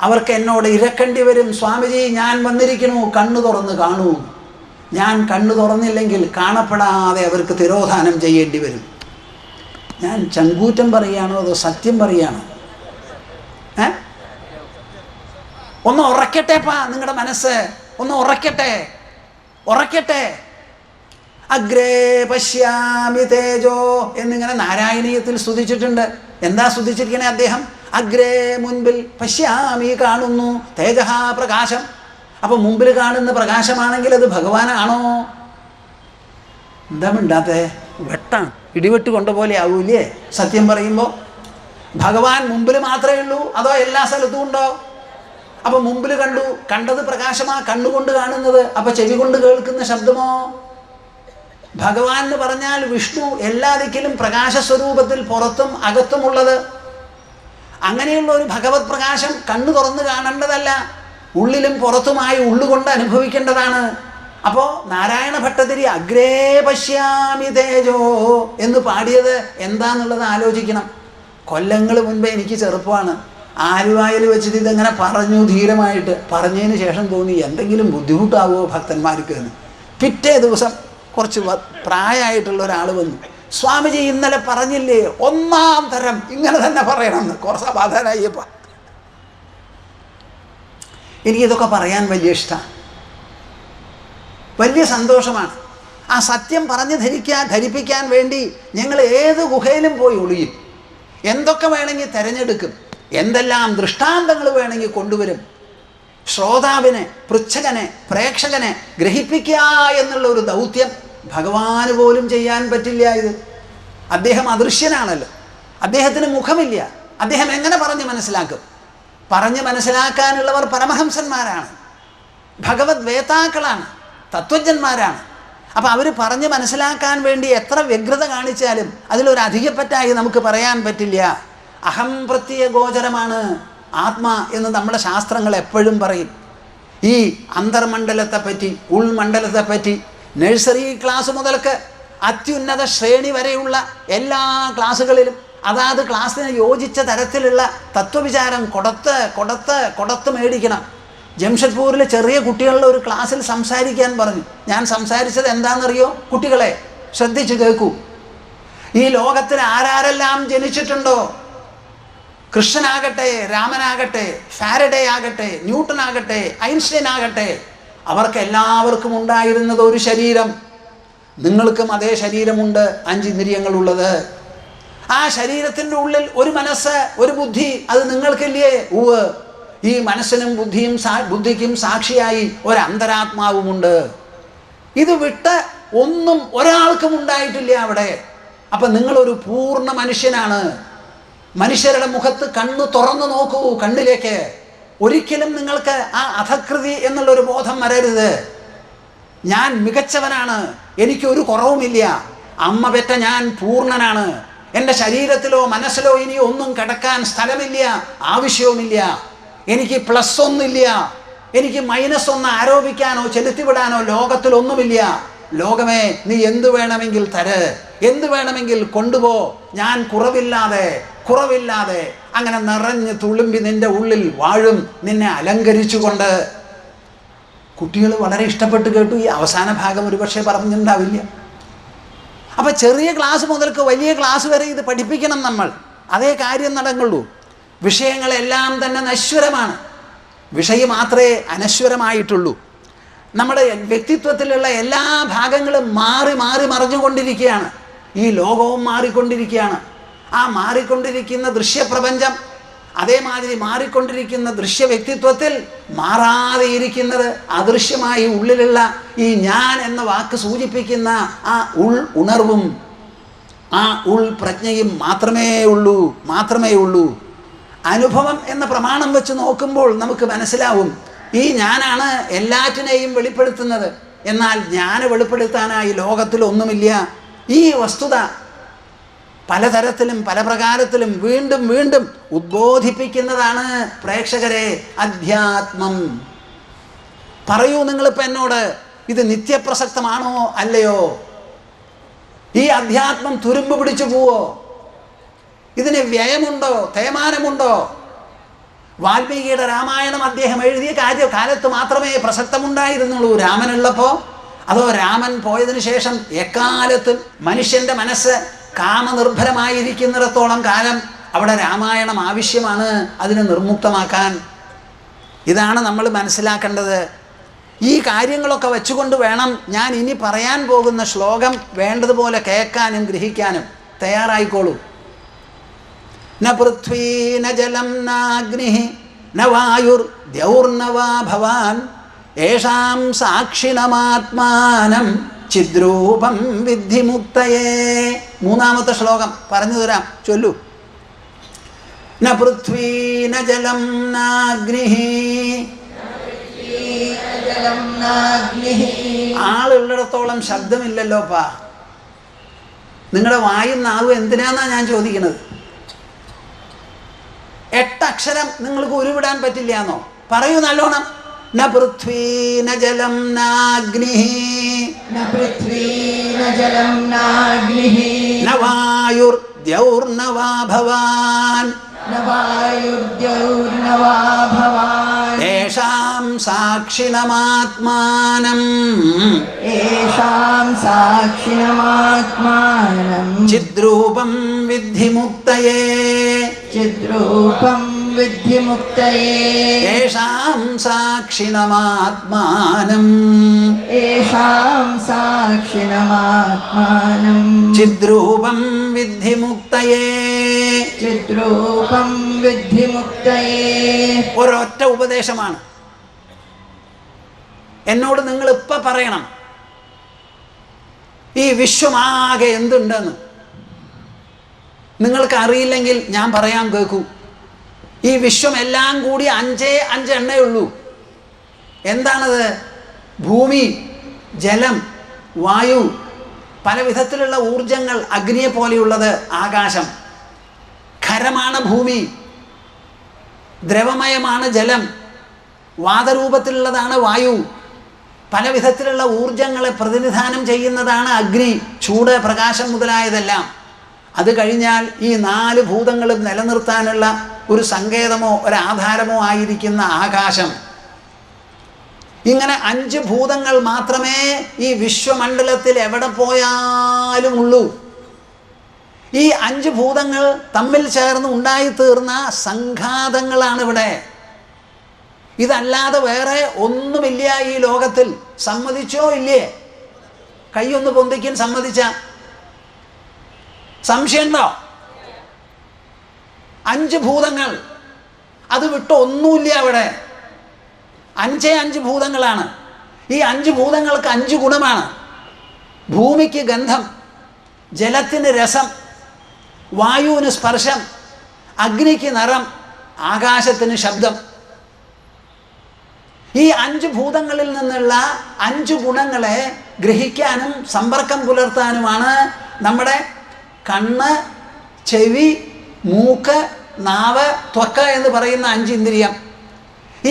അവർക്ക് എന്നോട് ഇരക്കേണ്ടി വരും. സ്വാമിജി, ഞാൻ വന്നിരിക്കണു, കണ്ണു തുറന്ന് കാണൂ. ഞാൻ കണ്ണു തുറന്നില്ലെങ്കിൽ കാണപ്പെടാതെ അവർക്ക് തിരോധാനം ചെയ്യേണ്ടി വരും. ഞാൻ ചങ്കൂറ്റം പറയുകയാണോ അതോ സത്യം പറയുകയാണോ? ഒന്ന് ഉറക്കട്ടെപ്പാ, നിങ്ങളുടെ മനസ്സ് ഒന്ന് ഉറക്കട്ടെ. അഗ്രേ പശ്യാമി തേജോ എന്നിങ്ങനെ നാരായണീയത്തിൽ സ്തുതിച്ചിട്ടുണ്ട്. എന്താ സ്തുതിച്ചിരിക്കണേ അദ്ദേഹം? അഗ്രേ, മുൻപിൽ, പശ്യാമി, കാണുന്നു, തേജഃ, പ്രകാശം. അപ്പം മുമ്പിൽ കാണുന്ന പ്രകാശമാണെങ്കിൽ അത് ഭഗവാനാണോ? എന്താ മിണ്ടാത്തേ? വെട്ടാണ്, ഇടിവെട്ട് കൊണ്ടപോലെ ആവൂലേ സത്യം പറയുമ്പോൾ? ഭഗവാൻ മുമ്പിൽ മാത്രമേ ഉള്ളൂ അതോ എല്ലാ സ്ഥലത്തും ഉണ്ടോ? അപ്പം മുമ്പിൽ കണ്ടത് പ്രകാശമാ, കണ്ണുകൊണ്ട് കാണുന്നത്. അപ്പം ചെവി കൊണ്ട് കേൾക്കുന്ന ശബ്ദമോ? ഭഗവാൻ എന്ന് പറഞ്ഞാൽ വിഷ്ണു, എല്ലാ ദിക്കിലും പ്രകാശസ്വരൂപത്തിൽ പുറത്തും അകത്തുമുള്ളത്. അങ്ങനെയുള്ള ഒരു ഭഗവത് പ്രകാശം കണ്ണു തുറന്ന് കാണേണ്ടതല്ല, ഉള്ളിലും പുറത്തുമായി ഉള്ളുകൊണ്ട് അനുഭവിക്കേണ്ടതാണ്. അപ്പോൾ നാരായണ ഭട്ടതിരി അഗ്രേ പശ്യാമി തേജോ എന്ന് പാടിയത് എന്താന്നുള്ളത് ആലോചിക്കണം. കൊല്ലങ്ങൾ മുൻപേ എനിക്ക് ചെറുപ്പമാണ്, ആലുവായിൽ വെച്ചിട്ട് ഇതെങ്ങനെ പറഞ്ഞു ധീരമായിട്ട്. പറഞ്ഞതിന് ശേഷം തോന്നി എന്തെങ്കിലും ബുദ്ധിമുട്ടാവുമോ ഭക്തന്മാർക്ക് എന്ന്. പിറ്റേ ദിവസം കുറച്ച് പ്രായമായിട്ടുള്ള ഒരാൾ വന്നു, സ്വാമിജി ഇന്നലെ പറഞ്ഞില്ലേ ഒന്നാം തരം ഇങ്ങനെ തന്നെ പറയണമെന്ന്. കുറച്ച് സമാധാനമായിപ്പ. എനിക്കിതൊക്കെ പറയാൻ വലിയ ഇഷ്ടമാണ്, വലിയ സന്തോഷമാണ്. ആ സത്യം പറഞ്ഞ് ധരിപ്പിക്കാൻ വേണ്ടി ഞങ്ങൾ ഏത് ഗുഹയിലും പോയി ഒളിയും, എന്തൊക്കെ വേണമെങ്കിൽ തിരഞ്ഞെടുക്കും, എന്തെല്ലാം ദൃഷ്ടാന്തങ്ങൾ വേണമെങ്കിൽ കൊണ്ടുവരും. ശ്രോതാവിനെ, പൃച്ഛകനെ, പ്രേക്ഷകനെ ഗ്രഹിപ്പിക്കുക എന്നുള്ള ഒരു ദൗത്യം ഭഗവാന് പോലും ചെയ്യാൻ പറ്റില്ല. ഇത് അദ്ദേഹം അദൃശ്യനാണല്ലോ, അദ്ദേഹത്തിന് മുഖമില്ല. അദ്ദേഹം എങ്ങനെ പറഞ്ഞ് മനസ്സിലാക്കും? പറഞ്ഞ് മനസ്സിലാക്കാനുള്ളവർ പരമഹംസന്മാരാണ്, ഭഗവത് വേതാക്കളാണ്, തത്വജ്ഞന്മാരാണ്. അപ്പം അവർ പറഞ്ഞ് മനസ്സിലാക്കാൻ വേണ്ടി എത്ര വ്യഗ്രത കാണിച്ചാലും അതിലൊരു അധികപ്പറ്റായി നമുക്ക് പറയാൻ പറ്റില്ല. അഹം പ്രത്യയ ഗോചരമാണ് ആത്മാ എന്ന് നമ്മുടെ ശാസ്ത്രങ്ങൾ എപ്പോഴും പറയും. ഈ അന്തർമണ്ഡലത്തെപ്പറ്റി, ഉൾമണ്ഡലത്തെപ്പറ്റി നഴ്സറി ക്ലാസ് മുതൽക്ക് അത്യുന്നത ശ്രേണി വരെയുള്ള എല്ലാ ക്ലാസ്സുകളിലും അതാത് ക്ലാസ്സിന് യോജിച്ച തരത്തിലുള്ള തത്വവിചാരം കൊടുത്ത് മേടിക്കണം. ജംഷഡ്പൂരിൽ ചെറിയ കുട്ടികളുടെ ഒരു ക്ലാസ്സിൽ സംസാരിക്കാൻ പറഞ്ഞു. ഞാൻ സംസാരിച്ചത് എന്താണെന്നറിയോ? കുട്ടികളെ ശ്രദ്ധിച്ചു കേൾക്കൂ. ഈ ലോകത്തിൽ ആരാരെല്ലാം ജനിച്ചിട്ടുണ്ടോ, കൃഷ്ണനാകട്ടെ, രാമനാകട്ടെ, ഫാരഡേ ആകട്ടെ, ന്യൂട്ടൺ ആകട്ടെ, ഐൻസ്റ്റൈൻ ആകട്ടെ, അവർക്ക് എല്ലാവർക്കും ഉണ്ടായിരുന്നത് ഒരു ശരീരം. നിങ്ങൾക്കും അതേ ശരീരമുണ്ട്, 5 ഇന്ദ്രിയങ്ങളുള്ളത്. ആ ശരീരത്തിൻ്റെ ഉള്ളിൽ ഒരു മനസ്സ്, ഒരു ബുദ്ധി, അത് നിങ്ങൾക്കില്ലേ? ഉവ്. ഈ മനസ്സിനും ബുദ്ധിക്കും സാക്ഷിയായി ഒരു അന്തരാത്മാവുമുണ്ട്. ഇത് വിട്ട് ഒന്നും ഒരാൾക്കും ഉണ്ടായിട്ടില്ല അവിടെ. അപ്പം നിങ്ങളൊരു പൂർണ്ണ മനുഷ്യനാണ്. മനുഷ്യരുടെ മുഖത്ത് കണ്ണ് തുറന്നു നോക്കൂ, കണ്ണിലേക്ക്. ഒരിക്കലും നിങ്ങൾക്ക് ആ അധകൃതി എന്നുള്ളൊരു ബോധം വരരുത്. ഞാൻ മികച്ചവനാണ്, എനിക്കൊരു കുറവുമില്ല, അമ്മ പെറ്റ ഞാൻ പൂർണ്ണനാണ്, എൻ്റെ ശരീരത്തിലോ മനസ്സിലോ ഇനി ഒന്നും കിടക്കാൻ സ്ഥലമില്ല, ആവശ്യവുമില്ല, എനിക്ക് +1 ഇല്ല, എനിക്ക് -1 ആരോപിക്കാനോ ചെലുത്തിവിടാനോ ലോകത്തിലൊന്നുമില്ല. ലോകമേ, നീ എന്തു വേണമെങ്കിൽ തര്, എന്തു വേണമെങ്കിൽ കൊണ്ടുപോ, ഞാൻ കുറവില്ലാതെ അങ്ങനെ നിറഞ്ഞ് തുളുമ്പി നിന്റെ ഉള്ളിൽ വാഴും, നിന്നെ അലങ്കരിച്ചുകൊണ്ട്. കുട്ടികൾ വളരെ ഇഷ്ടപ്പെട്ട് കേട്ടു. ഈ അവസാന ഭാഗം ഒരുപക്ഷെ പറഞ്ഞിട്ടുണ്ടാവില്ല. അപ്പം ചെറിയ ക്ലാസ് മുതൽക്ക് വലിയ ക്ലാസ് വരെ ഇത് പഠിപ്പിക്കണം നമ്മൾ. അതേ കാര്യം നടക്കുള്ളൂ. വിഷയങ്ങളെല്ലാം തന്നെ നശ്വരമാണ്, വിഷയം മാത്രമേ അനശ്വരമായിട്ടുള്ളൂ. നമ്മുടെ വ്യക്തിത്വത്തിലുള്ള എല്ലാ ഭാഗങ്ങളും മാറി മറിഞ്ഞുകൊണ്ടിരിക്കുകയാണ്. ഈ ലോകവും മാറിക്കൊണ്ടിരിക്കുകയാണ്. ആ മാറിക്കൊണ്ടിരിക്കുന്ന ദൃശ്യപ്രപഞ്ചം, അതേമാതിരി മാറിക്കൊണ്ടിരിക്കുന്ന ദൃശ്യ വ്യക്തിത്വത്തിൽ മാറാതെ ഇരിക്കുന്നത് അദൃശ്യമായി ഉള്ളിലുള്ള ഈ ഞാൻ എന്ന വാക്ക് സൂചിപ്പിക്കുന്ന ആ ഉണർവും ആ പ്രജ്ഞയും മാത്രമേ ഉള്ളൂ. അനുഭവം എന്ന പ്രമാണം വെച്ച് നോക്കുമ്പോൾ നമുക്ക് മനസ്സിലാവും, ഈ ഞാനാണ് എല്ലാറ്റിനെയും വെളിപ്പെടുത്തുന്നത്. എന്നാൽ ഞാൻ വെളിപ്പെടുത്താനായി ലോകത്തിലൊന്നുമില്ല. ഈ വസ്തുത പലതരത്തിലും പല പ്രകാരത്തിലും വീണ്ടും ഉദ്ബോധിപ്പിക്കുന്നതാണ് പ്രേക്ഷകരെ അധ്യാത്മം. പറയൂ നിങ്ങളിപ്പോൾ എന്നോട്, ഇത് നിത്യപ്രസക്തമാണോ അല്ലയോ? ഈ അധ്യാത്മം തുരുമ്പ് പിടിച്ചു പോവോ? ഇതിന് വ്യയമുണ്ടോ, തേമാനമുണ്ടോ? വാൽമീകിയുടെ രാമായണം അദ്ദേഹം എഴുതിയ കാലത്ത് മാത്രമേ പ്രസക്തമുണ്ടായിരുന്നുള്ളൂ, രാമനുള്ളപ്പോൾ? അതോ രാമൻ പോയതിനു ശേഷം എക്കാലത്തും മനുഷ്യൻ്റെ മനസ്സ് കാമനിർഭരമായിരിക്കുന്നിടത്തോളം കാലം അവിടെ രാമായണം ആവശ്യമാണ് അതിനെ നിർമുക്തമാക്കാൻ? ഇതാണ് നമ്മൾ മനസ്സിലാക്കേണ്ടത്. ഈ കാര്യങ്ങളൊക്കെ വെച്ചുകൊണ്ട് വേണം ഞാൻ ഇനി പറയാൻ പോകുന്ന ശ്ലോകം വേണ്ടതുപോലെ കേൾക്കാനും ഗ്രഹിക്കാനും. തയ്യാറായിക്കോളൂ. ന പൃഥ്വീ ന ജലം നാഗ്നി ന വായുർ ദ്യൗർന വാ ഭവാൻ യേഷാം സാക്ഷിണമാത്മാനം ചിദ്രൂപം വിദ്ധി മുക്തയേ. 3ാമത്തെ ശ്ലോകം പറഞ്ഞു തരാം, ചൊല്ലു. ന പൃഥ്വീ ന ജലം നാഗ്നി. ആളുള്ളിടത്തോളം ശബ്ദമില്ലല്ലോപ്പാ. നിങ്ങളുടെ വായും നാവും എന്തിനാന്നാ ഞാൻ ചോദിക്കുന്നത്? 8 അക്ഷരം നിങ്ങൾക്ക് ഉരുവിടാൻ പറ്റില്ല എന്നോ? പറയൂ നല്ലോണം. ന പൃഥ്വീ ന ജലം നാഗ്നിഃ ന പൃഥ്വീ ന ജലം നാഗ്നിഃ ന വായുർദ്യൗർന വാ ഭവാൻ ന വായുർദ്യൗർന വാ ഭവാൻ യേഷാം സാക്ഷിണമാത്മാനം യേഷാം സാക്ഷിണമാത്മാനം ചിദ്രൂപം വിദ്ധി മുക്തയേ ചിദ്രൂപം വിദ്ധി മുക്തയേ യേഷാം സാക്ഷിണമാത്മാനം യേഷാം സാക്ഷിണമാത്മാനം ചിദ്രൂപം വിദ്ധി മുക്തയേ ചിദ്രൂപം വിദ്ധി മുക്തയേ. ഒരൊറ്റ ഉപദേശമാണ്. എന്നോട് നിങ്ങൾ ഇപ്പം പറയണം ഈ വിശ്വമാകെ എന്തുണ്ടെന്ന്. നിങ്ങൾക്ക് അറിയില്ലെങ്കിൽ ഞാൻ പറയാൻ കേൾക്കൂ. ഈ വിശ്വം എല്ലാം കൂടി 5 എണ്ണേ ഉള്ളൂ. എന്താണത്? ഭൂമി, ജലം, വായു, പല വിധത്തിലുള്ള ഊർജങ്ങൾ, അഗ്നിയെ പോലെയുള്ളത് ആകാശം, ഖരമാണ് ഭൂമി, ദ്രവമയമാണ് ജലം, വാതരൂപത്തിലുള്ളതാണ് വായു, പല വിധത്തിലുള്ള ഊർജങ്ങളെ പ്രതിനിധാനം ചെയ്യുന്നതാണ് അഗ്നി, ചൂട്, പ്രകാശം മുതലായതെല്ലാം. അത് കഴിഞ്ഞാൽ ഈ 4 ഭൂതങ്ങളും നിലനിർത്താനുള്ള ഒരു സങ്കേതമോ ഒരാധാരമോ ആയിരിക്കുന്ന ആകാശം. ഇങ്ങനെ 5 ഭൂതങ്ങൾ മാത്രമേ ഈ വിശ്വമണ്ഡലത്തിൽ എവിടെ പോയാലും ഉള്ളൂ. ഈ 5 ഭൂതങ്ങൾ തമ്മിൽ ചേർന്ന് ഉണ്ടായിത്തീർന്ന സംഘാതങ്ങളാണ് ഇവിടെ. ഇതല്ലാതെ വേറെ ഒന്നുമില്ല ഈ ലോകത്തിൽ. സമ്മതിച്ചോ ഇല്ലേ? കൈയൊന്ന് പൊന്തിക്കാൻ സമ്മതിച്ച സംശയമുണ്ടോ? 5 ഭൂതങ്ങൾ, അത് വിട്ട് ഒന്നുമില്ല അവിടെ. 5 ഭൂതങ്ങളാണ്. ഈ 5 ഭൂതങ്ങൾക്ക് 5 ഗുണമാണ്. ഭൂമിക്ക് ഗന്ധം, ജലത്തിന് രസം, വായുവിന് സ്പർശം, അഗ്നിക്ക് നിറം, ആകാശത്തിന് ശബ്ദം. ഈ 5 ഭൂതങ്ങളിൽ നിന്നുള്ള 5 ഗുണങ്ങളെ ഗ്രഹിക്കാനും സമ്പർക്കം പുലർത്താനുമാണ് നമ്മുടെ കണ്ണ്, ചെവി, മൂക്ക്, നാവ്, ത്വക്ക് എന്ന് പറയുന്ന 5 ഇന്ദ്രിയം.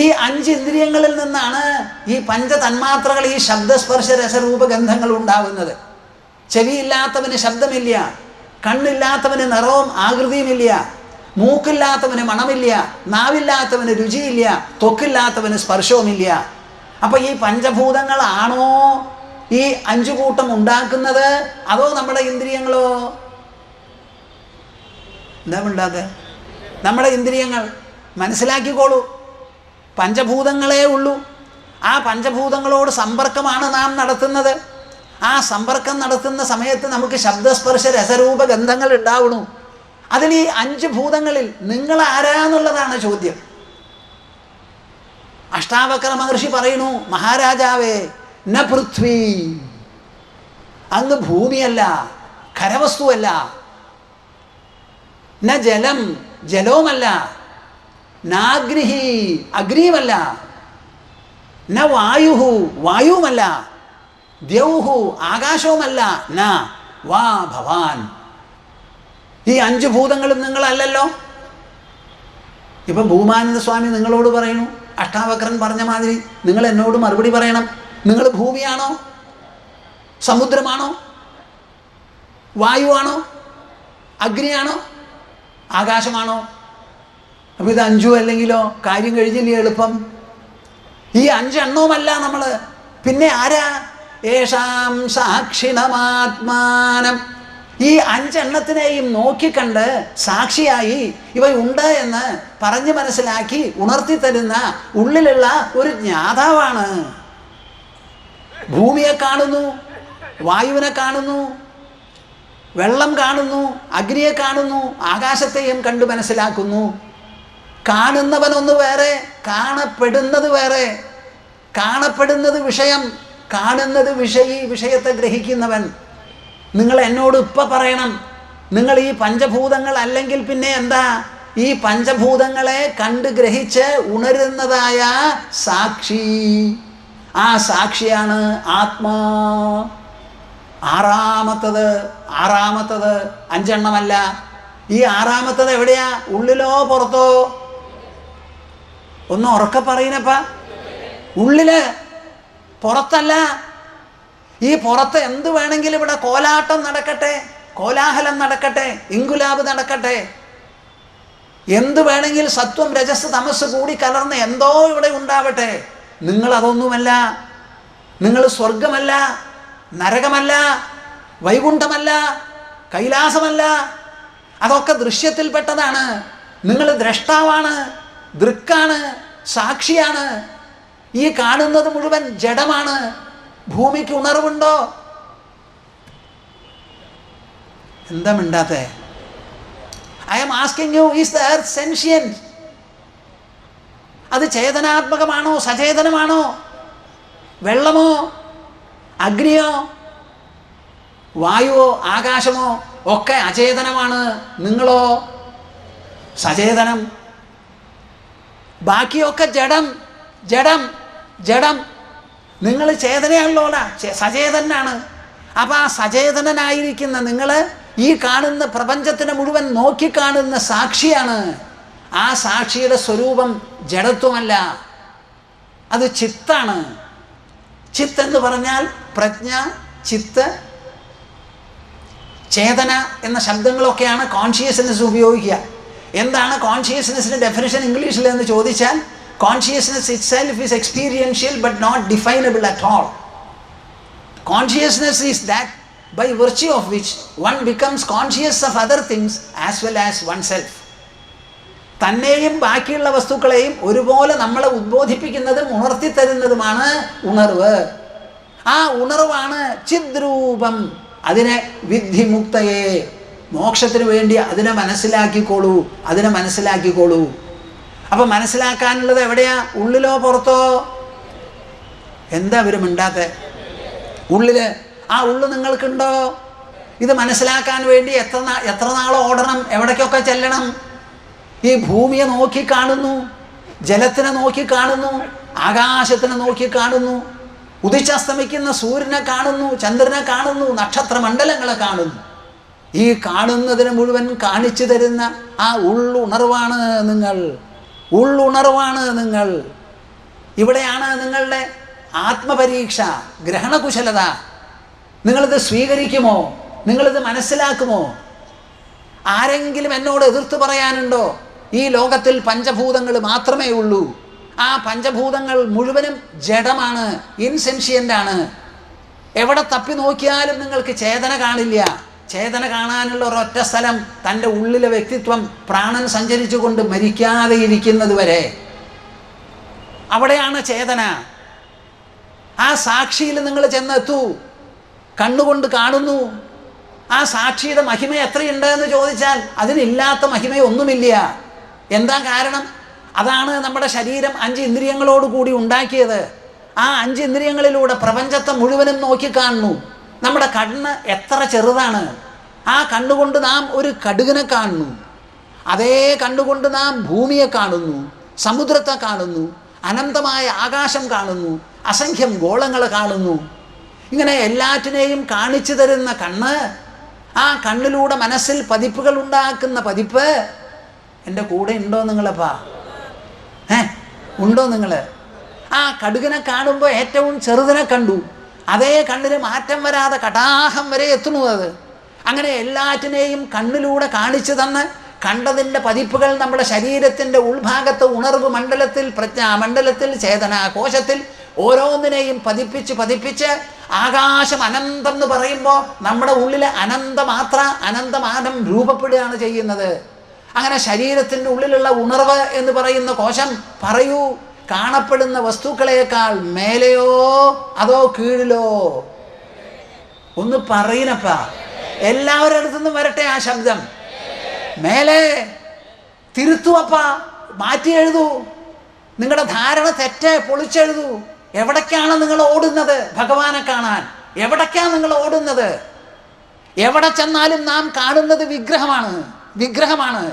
ഈ 5 ഇന്ദ്രിയങ്ങളിൽ നിന്നാണ് ഈ പഞ്ചതന്മാത്രകൾ, ഈ ശബ്ദസ്പർശ രസരൂപഗന്ധങ്ങൾ ഉണ്ടാകുന്നത്. ചെവിയില്ലാത്തവന് ശബ്ദമില്ല, കണ്ണില്ലാത്തവന് നിറവും ആകൃതിയുമില്ല, മൂക്കില്ലാത്തവന് മണമില്ല, നാവില്ലാത്തവന് രുചിയില്ല, ത്വക്കില്ലാത്തവന് സ്പർശവുമില്ല. അപ്പം ഈ പഞ്ചഭൂതങ്ങളാണോ ഈ 5 കൂട്ടം ഉണ്ടാക്കുന്നത്, അതോ നമ്മുടെ ഇന്ദ്രിയങ്ങളോ? എന്താ മിണ്ടാതെ? നമ്മുടെ ഇന്ദ്രിയങ്ങൾ. മനസ്സിലാക്കിക്കോളൂ, പഞ്ചഭൂതങ്ങളേ ഉള്ളൂ. ആ പഞ്ചഭൂതങ്ങളോട് സമ്പർക്കമാണ് നാം നടത്തുന്നത്. ആ സമ്പർക്കം നടത്തുന്ന സമയത്ത് നമുക്ക് ശബ്ദസ്പർശ രസരൂപ ഗന്ധങ്ങൾ ഉണ്ടാവണു. അതിൽ ഈ 5 ഭൂതങ്ങളിൽ നിങ്ങൾ ആരാന്നുള്ളതാണ് ചോദ്യം. അഷ്ടാവക്ര മഹർഷി പറയുന്നു, മഹാരാജാവേ, ന പൃഥ്വി, അങ്ങ് ഭൂമിയല്ല, ഖരവസ്തുവല്ല, ന ജലം, ജലവുമല്ല, നാഗ്നിഹി, അഗ്നിയുമല്ല, ന വായുഹു, വായുവുമല്ല, ദ്യൗഹു, ആകാശവുമല്ല, ന വാ ഭവാൻ. ഈ 5 ഭൂതങ്ങളും നിങ്ങളല്ലല്ലോ. ഇപ്പം ഭൂമാനന്ദ സ്വാമി നിങ്ങളോട് പറയണു, അഷ്ടാവക്രൻ പറഞ്ഞ മാതിരി നിങ്ങൾ എന്നോട് മറുപടി പറയണം. നിങ്ങൾ ഭൂമിയാണോ? സമുദ്രമാണോ? വായുവാണോ? അഗ്നിയാണോ? ആകാശമാണോ? അപ്പം ഇത് 5 അല്ലെങ്കിലോ? കാര്യം കഴിഞ്ഞില്ലേ എളുപ്പം? ഈ 5 എണ്ണവുമല്ല നമ്മൾ. പിന്നെ ആരാ? യേഷാം സാക്ഷിണമാത്മാനം. ഈ 5 എണ്ണത്തിനെയും നോക്കിക്കണ്ട് സാക്ഷിയായി ഇവയുണ്ട് എന്ന് പറഞ്ഞ് മനസ്സിലാക്കി ഉണർത്തി തരുന്ന ഉള്ളിലുള്ള ഒരു ജ്ഞാതാവാണ്. ഭൂമിയെ കാണുന്നു, വായുവിനെ കാണുന്നു, വെള്ളം കാണുന്നു, അഗ്നിയെ കാണുന്നു, ആകാശത്തെയും കണ്ടു മനസ്സിലാക്കുന്നു. കാണുന്നവനൊന്ന് വേറെ, കാണപ്പെടുന്നത് വേറെ. കാണപ്പെടുന്നത് വിഷയം, കാണുന്നത് വിഷയി, വിഷയത്തെ ഗ്രഹിക്കുന്നവൻ. നിങ്ങൾ എന്നോട് ഇപ്പം പറയണം, നിങ്ങൾ ഈ പഞ്ചഭൂതങ്ങൾ അല്ലെങ്കിൽ പിന്നെ എന്താ? ഈ പഞ്ചഭൂതങ്ങളെ കണ്ട് ഗ്രഹിച്ച് ഉണരുന്നതായ സാക്ഷി. ആ സാക്ഷിയാണ് ആത്മാ. ആറാമത്തത് 5 എണ്ണമല്ല. ഈ 6-മത്തത് എവിടെയാ? ഉള്ളിലോ പുറത്തോ? ഒന്ന് ഉറക്കെ പറയുന്നപ്പ. ഉള്ളില്, പുറത്തല്ല. ഈ പുറത്ത് എന്ത് വേണമെങ്കിലും ഇവിടെ കോലാട്ടം നടക്കട്ടെ, കോലാഹലം നടക്കട്ടെ, ഇൻകുലാബ് നടക്കട്ടെ, എന്ത് വേണമെങ്കിൽ സത്വം രജസ് തമസ് കൂടി കലർന്ന് എന്തോ ഇവിടെ ഉണ്ടാവട്ടെ, നിങ്ങളതൊന്നുമല്ല. നിങ്ങൾ സ്വർഗമല്ല, നരകമല്ല, വൈകുണ്ഠമല്ല, കൈലാസമല്ല. അതൊക്കെ ദൃശ്യത്തിൽപ്പെട്ടതാണ്. നിങ്ങൾ ദ്രഷ്ടാവാണ്, ദൃക്കാണ്, സാക്ഷിയാണ്. ഈ കാണുന്നത് മുഴുവൻ ജഡമാണ്. ഭൂമിക്ക് ഉണർവുണ്ടോ? എന്താ മിണ്ടാത്തെ? I am asking you, is the earth sentient? അത് ചേതനാത്മകമാണോ, സചേതനമാണോ? വെള്ളമോ, അഗ്നിയോ, വായുവോ, ആകാശമോ ഒക്കെ അചേതനമാണ്. നിങ്ങളോ സചേതനം. ബാക്കിയൊക്കെ ജഡം, ജഡം, ജഡം. നിങ്ങൾ ചേതനയാണല്ലോ, സചേതനാണ്. അപ്പം ആ സചേതനായിരിക്കുന്ന നിങ്ങൾ ഈ കാണുന്ന പ്രപഞ്ചത്തിനെ മുഴുവൻ നോക്കിക്കാണുന്ന സാക്ഷിയാണ്. ആ സാക്ഷിയുടെ സ്വരൂപം ജഡത്വമല്ല, അത് ചിത്താണ്. ചിത്ത് എന്ന് പറഞ്ഞാൽ പ്രജ്ഞ, ചിത്ത്, ചേതന എന്ന ശബ്ദങ്ങളൊക്കെയാണ് കോൺഷ്യസ്നെസ് ഉപയോഗിക്കുക. എന്താണ് കോൺഷ്യസ്നെസ്സിൻ്റെ ഡെഫിനിഷൻ ഇംഗ്ലീഷിൽ എന്ന് ചോദിച്ചാൽ, consciousness itself is experiential but not definable at all. Consciousness is that by virtue of which one becomes conscious of other things as well as oneself. തന്നെയും ബാക്കിയുള്ള വസ്തുക്കളെയും ഒരുപോലെ നമ്മളെ ഉദ്ബോധിപ്പിക്കുന്നതും ഉണർത്തിത്തരുന്നതുമാണ് ഉണർവ്. ആ ഉണർവാണ് ചിദ്രൂപം. അതിനെ വിദ്ധിമുക്തയെ, മോക്ഷത്തിന് വേണ്ടി അതിനെ മനസ്സിലാക്കിക്കോളൂ, അതിനെ മനസ്സിലാക്കിക്കോളൂ. അപ്പം മനസ്സിലാക്കാനുള്ളത് എവിടെയാ? ഉള്ളിലോ പുറത്തോ? എന്താ അവർ മിണ്ടാത്ത? ഉള്ളില്. ആ ഉള്ളു നിങ്ങൾക്കുണ്ടോ? ഇത് മനസ്സിലാക്കാൻ വേണ്ടി എത്ര നാൾ ഓടണം, എവിടേക്കൊക്കെ ചെല്ലണം? ഈ ഭൂമിയെ നോക്കി കാണുന്നു, ജലത്തിനെ നോക്കി കാണുന്നു, ആകാശത്തിനെ നോക്കി കാണുന്നു, ഉദിച്ചസ്തമിക്കുന്ന സൂര്യനെ കാണുന്നു, ചന്ദ്രനെ കാണുന്നു, നക്ഷത്രമണ്ഡലങ്ങളെ കാണുന്നു. ഈ കാണുന്നതിന് മുഴുവൻ കാണിച്ചു തരുന്ന ആ ഉള്ളുണർവാണ് നിങ്ങൾ. ഉള്ളുണർവാണ് നിങ്ങൾ. ഇവിടെയാണ് നിങ്ങളുടെ ആത്മപരീക്ഷ, ഗ്രഹണകുശലത. നിങ്ങളിത് സ്വീകരിക്കുമോ? നിങ്ങളിത് മനസ്സിലാക്കുമോ? ആരെങ്കിലും എന്നോട് എതിർത്ത് പറയാനുണ്ടോ? ഈ ലോകത്തിൽ പഞ്ചഭൂതങ്ങൾ മാത്രമേ ഉള്ളൂ. ആ പഞ്ചഭൂതങ്ങൾ മുഴുവനും ജഡമാണ്, ഇൻസെൻഷ്യൻ്റാണ്. എവിടെ തപ്പി നോക്കിയാലും നിങ്ങൾക്ക് ചേതന കാണില്ല. ചേതന കാണാനുള്ള ഒരൊറ്റ സ്ഥലം തൻ്റെ ഉള്ളിലെ വ്യക്തിത്വം പ്രാണൻ സഞ്ചരിച്ചുകൊണ്ട് മരിക്കാതെ ഇരിക്കുന്നത് വരെ, അവിടെയാണ് ചേതന. ആ സാക്ഷിയിൽ നിങ്ങൾ ചെന്നെത്തൂ. കണ്ണുകൊണ്ട് കാണുന്നു. ആ സാക്ഷിയുടെ മഹിമ എത്രയുണ്ട് എന്ന് ചോദിച്ചാൽ അതിനില്ലാത്ത മഹിമയൊന്നുമില്ല. എന്താ കാരണം? അതാണ് നമ്മുടെ ശരീരം 5 ഇന്ദ്രിയങ്ങളോട് കൂടി ഉണ്ടാക്കിയത്. ആ 5 ഇന്ദ്രിയങ്ങളിലൂടെ പ്രപഞ്ചത്തെ മുഴുവനും നോക്കിക്കാണുന്നു. നമ്മുടെ കണ്ണ് എത്ര ചെറുതാണ്. ആ കണ്ണുകൊണ്ട് നാം ഒരു കടുകിനെ കാണുന്നു. അതേ കണ്ണുകൊണ്ട് നാം ഭൂമിയെ കാണുന്നു, സമുദ്രത്തെ കാണുന്നു, അനന്തമായ ആകാശം കാണുന്നു, അസംഖ്യം ഗോളങ്ങളെ കാണുന്നു. ഇങ്ങനെ എല്ലാറ്റിനെയും കാണിച്ചു തരുന്ന കണ്ണ്, ആ കണ്ണിലൂടെ മനസ്സിൽ പതിപ്പുകൾ ഉണ്ടാക്കുന്ന പതിപ്പ്. എൻ്റെ കൂടെ ഉണ്ടോ നിങ്ങളപ്പാ? ഉണ്ടോ നിങ്ങൾ? ആ കടുകിനെ കാണുമ്പോൾ ഏറ്റവും ചെറുതിനെ കണ്ടു. അതേ കണ്ണിന് മാറ്റം വരാതെ കടാഹം വരെ എത്തുന്നു. അത് അങ്ങനെ എല്ലാറ്റിനെയും കണ്ണിലൂടെ കാണിച്ചു തന്ന് കണ്ടതിൻ്റെ പതിപ്പുകൾ നമ്മുടെ ശരീരത്തിൻ്റെ ഉൾഭാഗത്ത് ഉണർവ് മണ്ഡലത്തിൽ, പ്രജ്ഞാമണ്ഡലത്തിൽ, ചേതനാകോശത്തിൽ ഓരോന്നിനെയും പതിപ്പിച്ച് ആകാശം അനന്തം എന്ന് പറയുമ്പോൾ നമ്മുടെ ഉള്ളിലെ അനന്തമാത്ര, അനന്തമാനം രൂപപ്പെടുകയാണ് ചെയ്യുന്നത്. അങ്ങനെ ശരീരത്തിൻ്റെ ഉള്ളിലുള്ള ഉണർവ് എന്ന് പറയുന്ന കോശം, പറയൂ, കാണപ്പെടുന്ന വസ്തുക്കളേക്കാൾ മേലെയോ അതോ കീഴിലോ? ഒന്ന് പറയുന്നപ്പ. എല്ലാവരുടെ അടുത്തുനിന്നും വരട്ടെ ആ ശബ്ദം. മേലെ. തിരുത്തുവപ്പ, മാറ്റി എഴുതൂ. നിങ്ങളുടെ ധാരണ തെറ്റ് പൊളിച്ചെഴുതൂ. എവിടേക്കാണ് നിങ്ങൾ ഓടുന്നത്? ഭഗവാനെ കാണാൻ എവിടേക്കാണ് നിങ്ങൾ ഓടുന്നത്? എവിടെ ചെന്നാലും നാം കാണുന്നത് വിഗ്രഹമാണ്.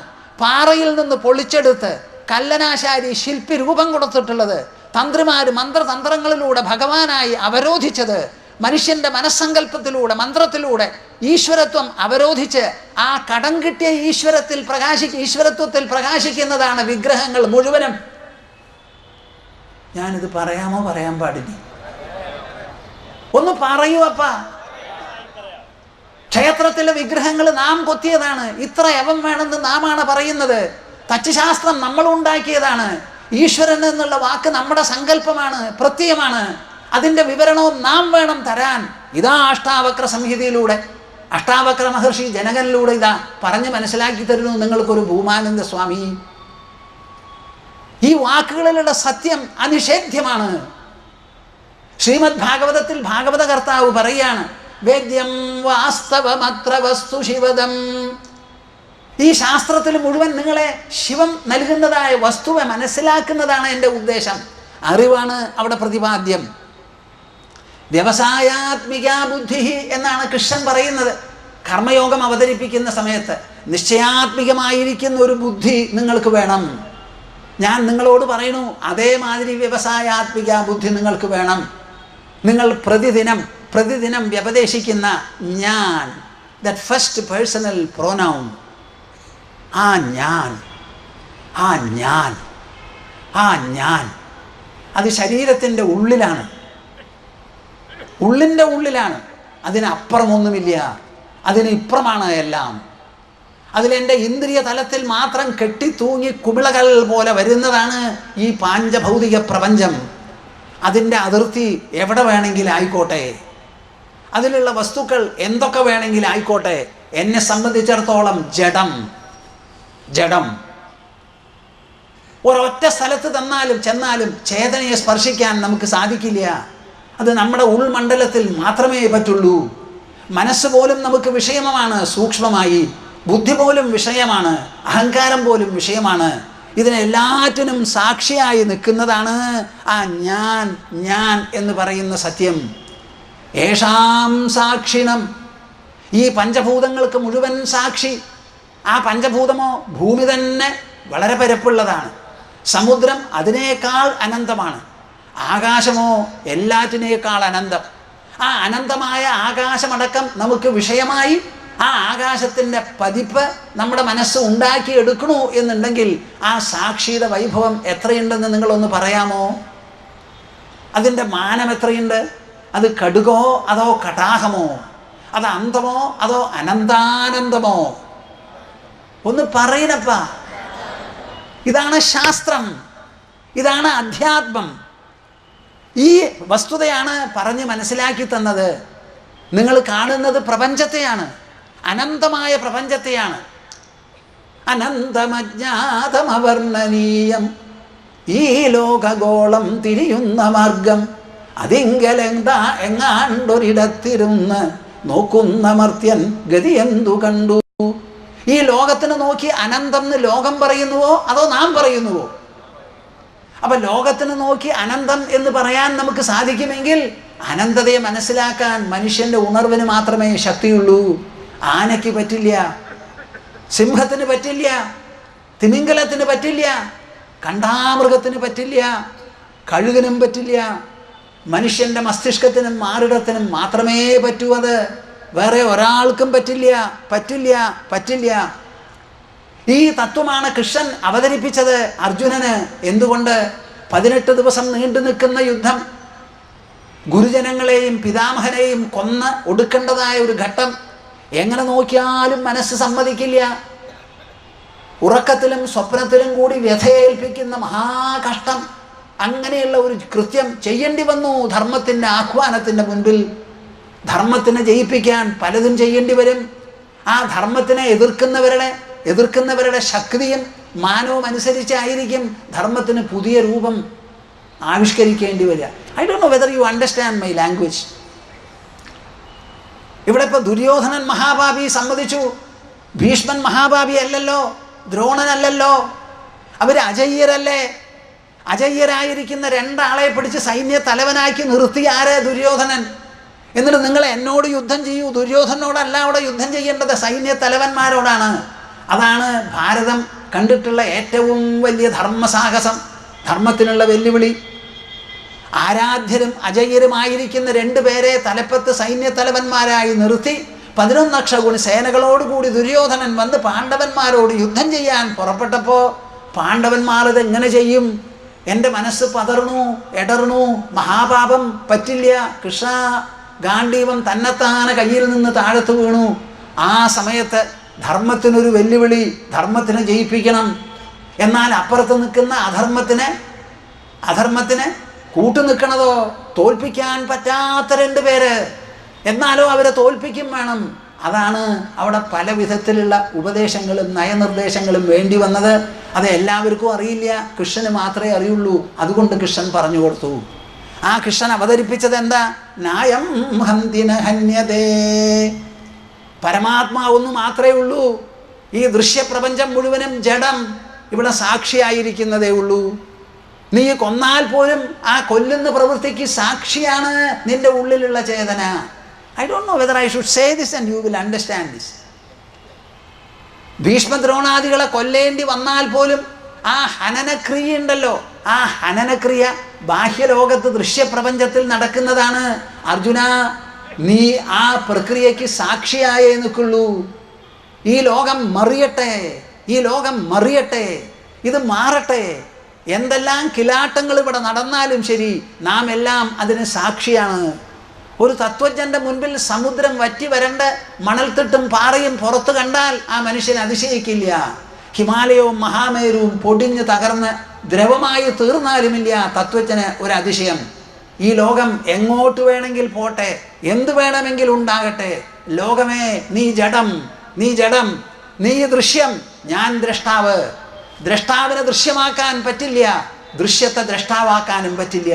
പാറയിൽ നിന്ന് പൊളിച്ചെടുത്ത് കല്ലനാശാരി ശില്പി രൂപം കൊടുത്തിട്ടുള്ളത്, തന്ത്രിമാർ മന്ത്രതന്ത്രങ്ങളിലൂടെ ഭഗവാനായി അവരോധിച്ചത്, മനുഷ്യൻ്റെ മനസ്സങ്കല്പത്തിലൂടെ, മന്ത്രത്തിലൂടെ ഈശ്വരത്വം അവരോധിച്ച് ആ കടം കിട്ടിയ ഈശ്വരത്വത്തിൽ പ്രകാശിക്കുന്നതാണ് വിഗ്രഹങ്ങൾ മുഴുവനും. ഞാനിത് പറയാമോ പറയാൻ പാടില്ല? ഒന്ന് പറയൂ അപ്പ. ക്ഷേത്രത്തിലെ വിഗ്രഹങ്ങൾ നാം കൊത്തിയതാണ്, ഇത്ര യവം വേണമെന്ന് നാമാണ് പറയുന്നത്. തച്ചുശാസ്ത്രം നമ്മൾ ഉണ്ടാക്കിയതാണ്. ഈശ്വരൻ എന്നുള്ള വാക്ക് നമ്മുടെ സങ്കല്പമാണ്, പ്രത്യയമാണ്. അതിൻ്റെ വിവരണവും നാം വേണം തരാൻ. ഇതാ അഷ്ടാവക്ര സംഹിതയിലൂടെ അഷ്ടാവക്ര മഹർഷി ജനകനിലൂടെ ഇതാ പറഞ്ഞ് മനസ്സിലാക്കി തരുന്നു നിങ്ങൾക്കൊരു ഭൂമാനന്ദ സ്വാമി. ഈ വാക്കുകളിലുള്ള സത്യം അനിഷേധ്യമാണ്. ശ്രീമദ് ഭാഗവതത്തിൽ ഭാഗവത കർത്താവ് പറയാണ്, വേദ്യം വാസ്തവമത്ര വസ്തു ശിവദം. ഈ ശാസ്ത്രത്തിൽ മുഴുവൻ നിങ്ങളെ ശിവം നൽകുന്നതായ വസ്തുവെ മനസ്സിലാക്കുന്നതാണ് എൻ്റെ ഉദ്ദേശം. അറിവാണ് അവിടെ പ്രതിപാദ്യം. വ്യവസായാത്മിക ബുദ്ധി എന്നാണ് കൃഷ്ണൻ പറയുന്നത്. കർമ്മയോഗം അവതരിപ്പിക്കുന്ന സമയത്ത് നിശ്ചയാത്മികമായിരിക്കുന്ന ഒരു ബുദ്ധി നിങ്ങൾക്ക് വേണം. ഞാൻ നിങ്ങളോട് പറയുന്നു, അതേമാതിരി വ്യവസായാത്മിക ബുദ്ധി നിങ്ങൾക്ക് വേണം. നിങ്ങൾ പ്രതിദിനം വ്യപദേശിക്കുന്ന ഞാൻ, ദാറ്റ് ഫസ്റ്റ് പേഴ്സണൽ പ്രോനൗൺ, ആ ഞാൻ അത് ശരീരത്തിൻ്റെ ഉള്ളിലാണ്, ഉള്ളിൻ്റെ ഉള്ളിലാണ്. അതിനപ്പുറമൊന്നുമില്ല, അതിന് ഇപ്പുറമാണ് എല്ലാം. അതിലെൻ്റെ ഇന്ദ്രിയ തലത്തിൽ മാത്രം കെട്ടിത്തൂങ്ങി കുമിളകൾ പോലെ വരുന്നതാണ് ഈ പാഞ്ചഭൗതിക പ്രപഞ്ചം. അതിൻ്റെ അതിർത്തി എവിടെ വേണമെങ്കിലും ആയിക്കോട്ടെ, അതിലുള്ള വസ്തുക്കൾ എന്തൊക്കെ വേണമെങ്കിലും ആയിക്കോട്ടെ, എന്നെ സംബന്ധിച്ചിടത്തോളം ജഡം. ഒരൊറ്റ സ്ഥലത്ത് ചെന്നാലും ചേതനയെ സ്പർശിക്കാൻ നമുക്ക് സാധിക്കില്ല. അത് നമ്മുടെ ഉൾമണ്ഡലത്തിൽ മാത്രമേ പറ്റുള്ളൂ. മനസ്സ് പോലും നമുക്ക് വിഷയമാണ്, സൂക്ഷ്മമായി. ബുദ്ധി പോലും വിഷയമാണ്, അഹങ്കാരം പോലും വിഷയമാണ്. ഇതിനെല്ലാറ്റിനും സാക്ഷിയായി നിൽക്കുന്നതാണ് ആ ഞാൻ എന്ന് പറയുന്ന സത്യം. ഏഷാം സാക്ഷിണം, ഈ പഞ്ചഭൂതങ്ങൾക്ക് മുഴുവൻ സാക്ഷി. ആ പഞ്ചഭൂതമോ ഭൂമി തന്നെ വളരെ പരപ്പുള്ളതാണ്, സമുദ്രം അതിനേക്കാൾ അനന്തമാണ്, ആകാശമോ എല്ലാറ്റിനേക്കാൾ അനന്തം. ആ അനന്തമായ ആകാശമടക്കം നമുക്ക് വിഷയമായി ആ ആകാശത്തിൻ്റെ പതിപ്പ് നമ്മുടെ മനസ്സ് ഉണ്ടാക്കിയെടുക്കണു എന്നുണ്ടെങ്കിൽ ആ സാക്ഷിയുടെ വൈഭവം എത്രയുണ്ടെന്ന് നിങ്ങളൊന്ന് പറയാമോ? അതിൻ്റെ മാനം എത്രയുണ്ട്? അത് കടുകോ അതോ കടാഹമോ? അത് അന്തമോ അതോ അനന്താനന്ദമോ? ഒന്ന് പറയണപ്പ. ഇതാണ് ശാസ്ത്രം, ഇതാണ് അധ്യാത്മം. ഈ വസ്തുതയാണ് പറഞ്ഞ് മനസ്സിലാക്കി തന്നത്. നിങ്ങൾ കാണുന്നത് പ്രപഞ്ചത്തെയാണ്, അനന്തമായ പ്രപഞ്ചത്തെയാണ്. അനന്തമജ്ഞാതമവർണ്ണനീയം ഈ ലോകഗോളം തിരിയുന്ന മാർഗം അതിങ്കലെന്താ എങ്ങാണ്ടൊരിടത്തിരുന്ന് നോക്കുന്ന മർത്യൻ ഗതി എന്തു കണ്ടു. ഈ ലോകത്തിന് നോക്കി അനന്തം എന്ന് ലോകം പറയുന്നുവോ അതോ നാം പറയുന്നുവോ? അപ്പൊ ലോകത്തിന് നോക്കി അനന്തം എന്ന് പറയാൻ നമുക്ക് സാധിക്കുമെങ്കിൽ അനന്തതയെ മനസ്സിലാക്കാൻ മനുഷ്യന്റെ ഉണർവിന് മാത്രമേ ശക്തിയുള്ളൂ. ആനയ്ക്ക് പറ്റില്ല, സിംഹത്തിന് പറ്റില്ല, തിമിംഗലത്തിന് പറ്റില്ല, കണ്ടാമൃഗത്തിന് പറ്റില്ല, കഴുകനും പറ്റില്ല. മനുഷ്യന്റെ മസ്തിഷ്കത്തിനും മാറിടത്തിനും മാത്രമേ പറ്റൂ. അത് വേറെ ഒരാൾക്കും പറ്റില്ല. ഈ തത്വമാണ് കൃഷ്ണൻ അവതരിപ്പിച്ചത് അർജുനന്. എന്തുകൊണ്ട്? 18 ദിവസം നീണ്ടു നിൽക്കുന്ന യുദ്ധം, ഗുരുജനങ്ങളെയും പിതാമഹനെയും കൊന്ന് ഒടുക്കേണ്ടതായ ഒരു ഘട്ടം. എങ്ങനെ നോക്കിയാലും മനസ്സ് സമ്മതിക്കില്ല. ഉറക്കത്തിലും സ്വപ്നത്തിലും കൂടി വ്യഥയേൽപ്പിക്കുന്ന മഹാകഷ്ടം. അങ്ങനെയുള്ള ഒരു കൃത്യം ചെയ്യേണ്ടി വന്നു ധർമ്മത്തിൻ്റെ ആഹ്വാനത്തിൻ്റെ മുൻപിൽ. ധർമ്മത്തിനെ ജയിപ്പിക്കാൻ പലതും ചെയ്യേണ്ടി വരും. ആ ധർമ്മത്തിനെ എതിർക്കുന്നവരുടെ ശക്തിയും മാനവും അനുസരിച്ചായിരിക്കും ധർമ്മത്തിന് പുതിയ രൂപം ആവിഷ്കരിക്കേണ്ടി വരിക. I don't know whether you understand my language. ഇവിടെ ഇപ്പോൾ ദുര്യോധനൻ മഹാഭാവി സമ്മതിച്ചു, ഭീഷ്മൻ മഹാഭാവി അല്ലല്ലോ, ദ്രോണനല്ലല്ലോ, അവർ അജയ്യരല്ലേ? അജയ്യരായിരിക്കുന്ന 2 ആളെ പിടിച്ച് സൈന്യ തലവനാക്കി നിർത്തി ആര്? ദുര്യോധനൻ. എന്നിട്ട് നിങ്ങൾ എന്നോട് യുദ്ധം ചെയ്യൂ. ദുര്യോധനോടല്ല അവിടെ യുദ്ധം ചെയ്യേണ്ടത്, സൈന്യ തലവന്മാരോടാണ്. അതാണ് ഭാരതം കണ്ടിട്ടുള്ള ഏറ്റവും വലിയ ധർമ്മസാഹസം, ധർമ്മത്തിനുള്ള വെല്ലുവിളി. ആരാധ്യരും അജയ്യരുമായിരിക്കുന്ന 2 പേരെ തലപ്പത്ത് സൈന്യ തലവന്മാരായി നിർത്തി 11 അക്ഷഗുണി സേനകളോടുകൂടി ദുര്യോധനൻ വന്ന് പാണ്ഡവന്മാരോട് യുദ്ധം ചെയ്യാൻ പുറപ്പെട്ടപ്പോൾ പാണ്ഡവന്മാർ ഇതെങ്ങനെ ചെയ്യും എൻ്റെ മനസ്സ് പതർന്നു, എടർന്നു, മഹാപാപം പറ്റില്ല കൃഷ്ണ. ഗാണ്ഡീവം തന്നെത്താനെ കയ്യിൽ നിന്ന് താഴത്ത് വീണു. ആ സമയത്ത് ധർമ്മത്തിനൊരു വെല്ലുവിളി, ധർമ്മത്തിനെ ജയിപ്പിക്കണം. എന്നാൽ അപ്പുറത്ത് നിൽക്കുന്ന അധർമ്മത്തിന് കൂട്ടുനിൽക്കണതോ തോൽപ്പിക്കാൻ പറ്റാത്ത 2 പേര്. എന്നാലോ അവരെ തോൽപ്പിക്കും വേണം. അതാണ് അവിടെ പല വിധത്തിലുള്ള ഉപദേശങ്ങളും നയനിർദ്ദേശങ്ങളും വേണ്ടി വന്നത്. അത് എല്ലാവർക്കും അറിയില്ല, കൃഷ്ണന് മാത്രമേ അറിയുള്ളൂ. അതുകൊണ്ട് കൃഷ്ണൻ പറഞ്ഞു കൊടുത്തു. ആ കൃഷ്ണൻ അവതരിപ്പിച്ചത് എന്താ? നായം ഹന്തിന ഹന്യതേ. പരമാത്മാവൊന്നു മാത്രമേ ഉള്ളൂ. ഈ ദൃശ്യപ്രപഞ്ചം മുഴുവനും ജഡം, ഇവിടെ സാക്ഷിയായിരിക്കുന്നതേ ഉള്ളൂ. നീ കൊന്നാൽ പോലും ആ കൊല്ലുന്ന പ്രവൃത്തിക്ക് സാക്ഷിയാണ് നിന്റെ ഉള്ളിലുള്ള ചേതന. I don't know whether I should say this and you will understand this. ഭീഷ്മദ്രോണാദികളെ കൊല്ലേണ്ടി വന്നാൽ പോലും ആ ഹനനക്രിയ ഉണ്ടല്ലോ, ആ ഹനനക്രിയ ബാഹ്യലോകത്ത് ദൃശ്യപ്രപഞ്ചത്തിൽ നടക്കുന്നതാണ്. അർജുന, നീ ആ പ്രക്രിയയ്ക്ക് സാക്ഷിയായേ നിൽക്കുള്ളൂ. ഈ ലോകം മറിയട്ടെ, ഈ ലോകം മറിയട്ടെ, ഇത് മാറട്ടെ. എന്തെല്ലാം കിലാട്ടങ്ങൾ ഇവിടെ നടന്നാലും ശരി, നാം എല്ലാം അതിന് സാക്ഷിയാണ്. ഒരു തത്വജ്ഞന്റെ മുൻപിൽ സമുദ്രം വറ്റി വരണ്ട മണൽത്തിട്ടും പാറയും പുറത്തു കണ്ടാൽ ആ മനുഷ്യൻ അതിശയിക്കില്ല. ഹിമാലയവും മഹാമേരുവും പൊടിഞ്ഞ് തകർന്ന് ദ്രവമായി തീർന്നാലുമില്ല തത്വജ്ഞന് ഒരു അതിശയം. ഈ ലോകം എങ്ങോട്ട് വേണമെങ്കിൽ പോട്ടെ, എന്തു വേണമെങ്കിൽ ഉണ്ടാകട്ടെ, ലോകമേ നീ ജഡം, നീ ജഡം, നീ ദൃശ്യം, ഞാൻ ദ്രഷ്ടാവ്. ദ്രഷ്ടാവിനെ ദൃശ്യമാക്കാൻ പറ്റില്ല, ദൃശ്യത്തെ ദ്രഷ്ടാവാക്കാനും പറ്റില്ല.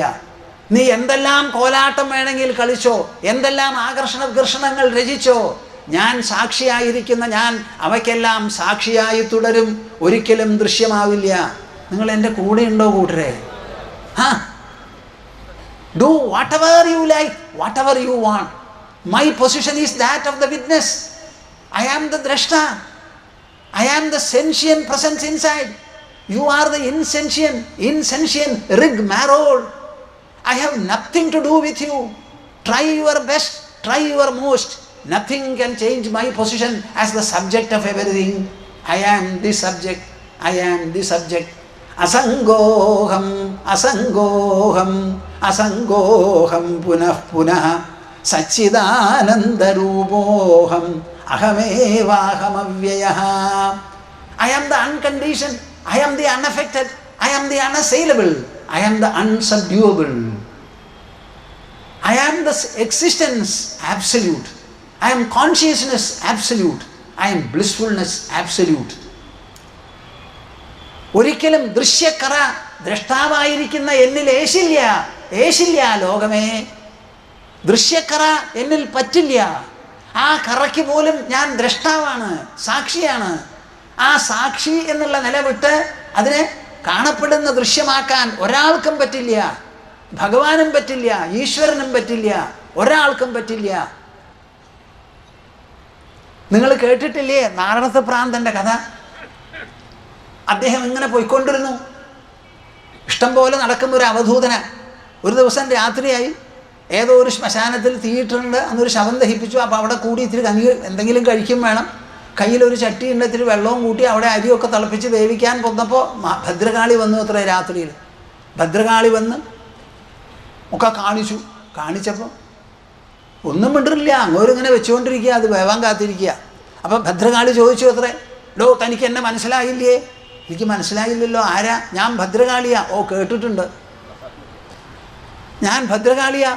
നീ എന്തെല്ലാം കോലാട്ടം വേണമെങ്കിൽ കളിച്ചോ, എന്തെല്ലാം ആകർഷണ വികർഷണങ്ങൾ രചിച്ചോ, ഞാൻ സാക്ഷിയായിരിക്കുന്ന ഞാൻ അവയ്ക്കെല്ലാം സാക്ഷിയായി തുടരും, ഒരിക്കലും ദൃശ്യമാവില്ല. നിങ്ങൾ എൻ്റെ കൂടെ ഉണ്ടോ കൂട്ടരെ? Do whatever you like, whatever you want. My position is that of the witness. I am the ദ്രഷ്ട. I am the sentient presence inside. You are the insentient rigmarole. I have nothing to do with you. Try your best, try your most. Nothing can change my position as the subject of everything. I am the subject. I am the subject. Asangoham, asangoham, asangoham punah punah. Satchidanandarupoham. Ahamevahamavyayah. I am the unconditioned, I am the unaffected, I am the unassailable, I am the unsubduable. I am the existence absolute. I am consciousness absolute. I am blissfulness absolute. ഒരിക്കലും ദൃശ്യക്കറ ദ്രഷ്ടാവായിരിക്കുന്ന എന്നിൽ ഏശില്ല ലോകമേ. ദൃശ്യക്കറ എന്നിൽ പറ്റില്ല. ആ കറയ്ക്ക് പോലും ഞാൻ ദ്രഷ്ടാവാണ്, സാക്ഷിയാണ്. ആ സാക്ഷി എന്നുള്ള നിലവിട്ട് അതിനെ കാണപ്പെടുന്ന ദൃശ്യമാക്കാൻ ഒരാൾക്കും പറ്റില്ല. ഭഗവാനും പറ്റില്ല, ഈശ്വരനും പറ്റില്ല, ഒരാൾക്കും പറ്റില്ല. നിങ്ങൾ കേട്ടിട്ടില്ലേ നാരണത്ത് പ്രാന്തൻ്റെ കഥ? അദ്ദേഹം ഇങ്ങനെ പോയിക്കൊണ്ടിരുന്നു. ഇഷ്ടം പോലെ നടക്കുന്ന ഒരു അവധൂതന. ഒരു ദിവസം രാത്രിയായി, ഏതോ ഒരു ശ്മശാനത്തിൽ തീയിട്ടുണ്ട്. അന്നൊരു ശവം ദഹിപ്പിച്ചു. അപ്പോൾ അവിടെ കൂടി ഇത്തിരി എന്തെങ്കിലും കഴിക്കും വേണം. കയ്യിലൊരു ചട്ടിയുണ്ട്, ഇത്തിരി വെള്ളവും കൂട്ടി അവിടെ അരിയൊക്കെ തിളപ്പിച്ച് വേവിക്കാൻ പോന്നപ്പോൾ ഭദ്രകാളി വന്നു അത്ര രാത്രിയിൽ. ഭദ്രകാളി വന്ന് ഒക്കെ കാണിച്ചപ്പോൾ ഒന്നും മിണ്ടില്ല. അങ്ങോരിങ്ങനെ വെച്ചുകൊണ്ടിരിക്കുക, അത് വേവാൻ കാത്തിരിക്കുക. അപ്പം ഭദ്രകാളി ചോദിച്ചു അത്രേ, ഡോ തനിക്ക് എന്നെ മനസ്സിലായില്ലേ? എനിക്ക് മനസ്സിലായില്ലല്ലോ. ആരാ? ഞാൻ ഭദ്രകാളിയാ. ഓ, കേട്ടിട്ടുണ്ട്. ഞാൻ ഭദ്രകാളിയാ.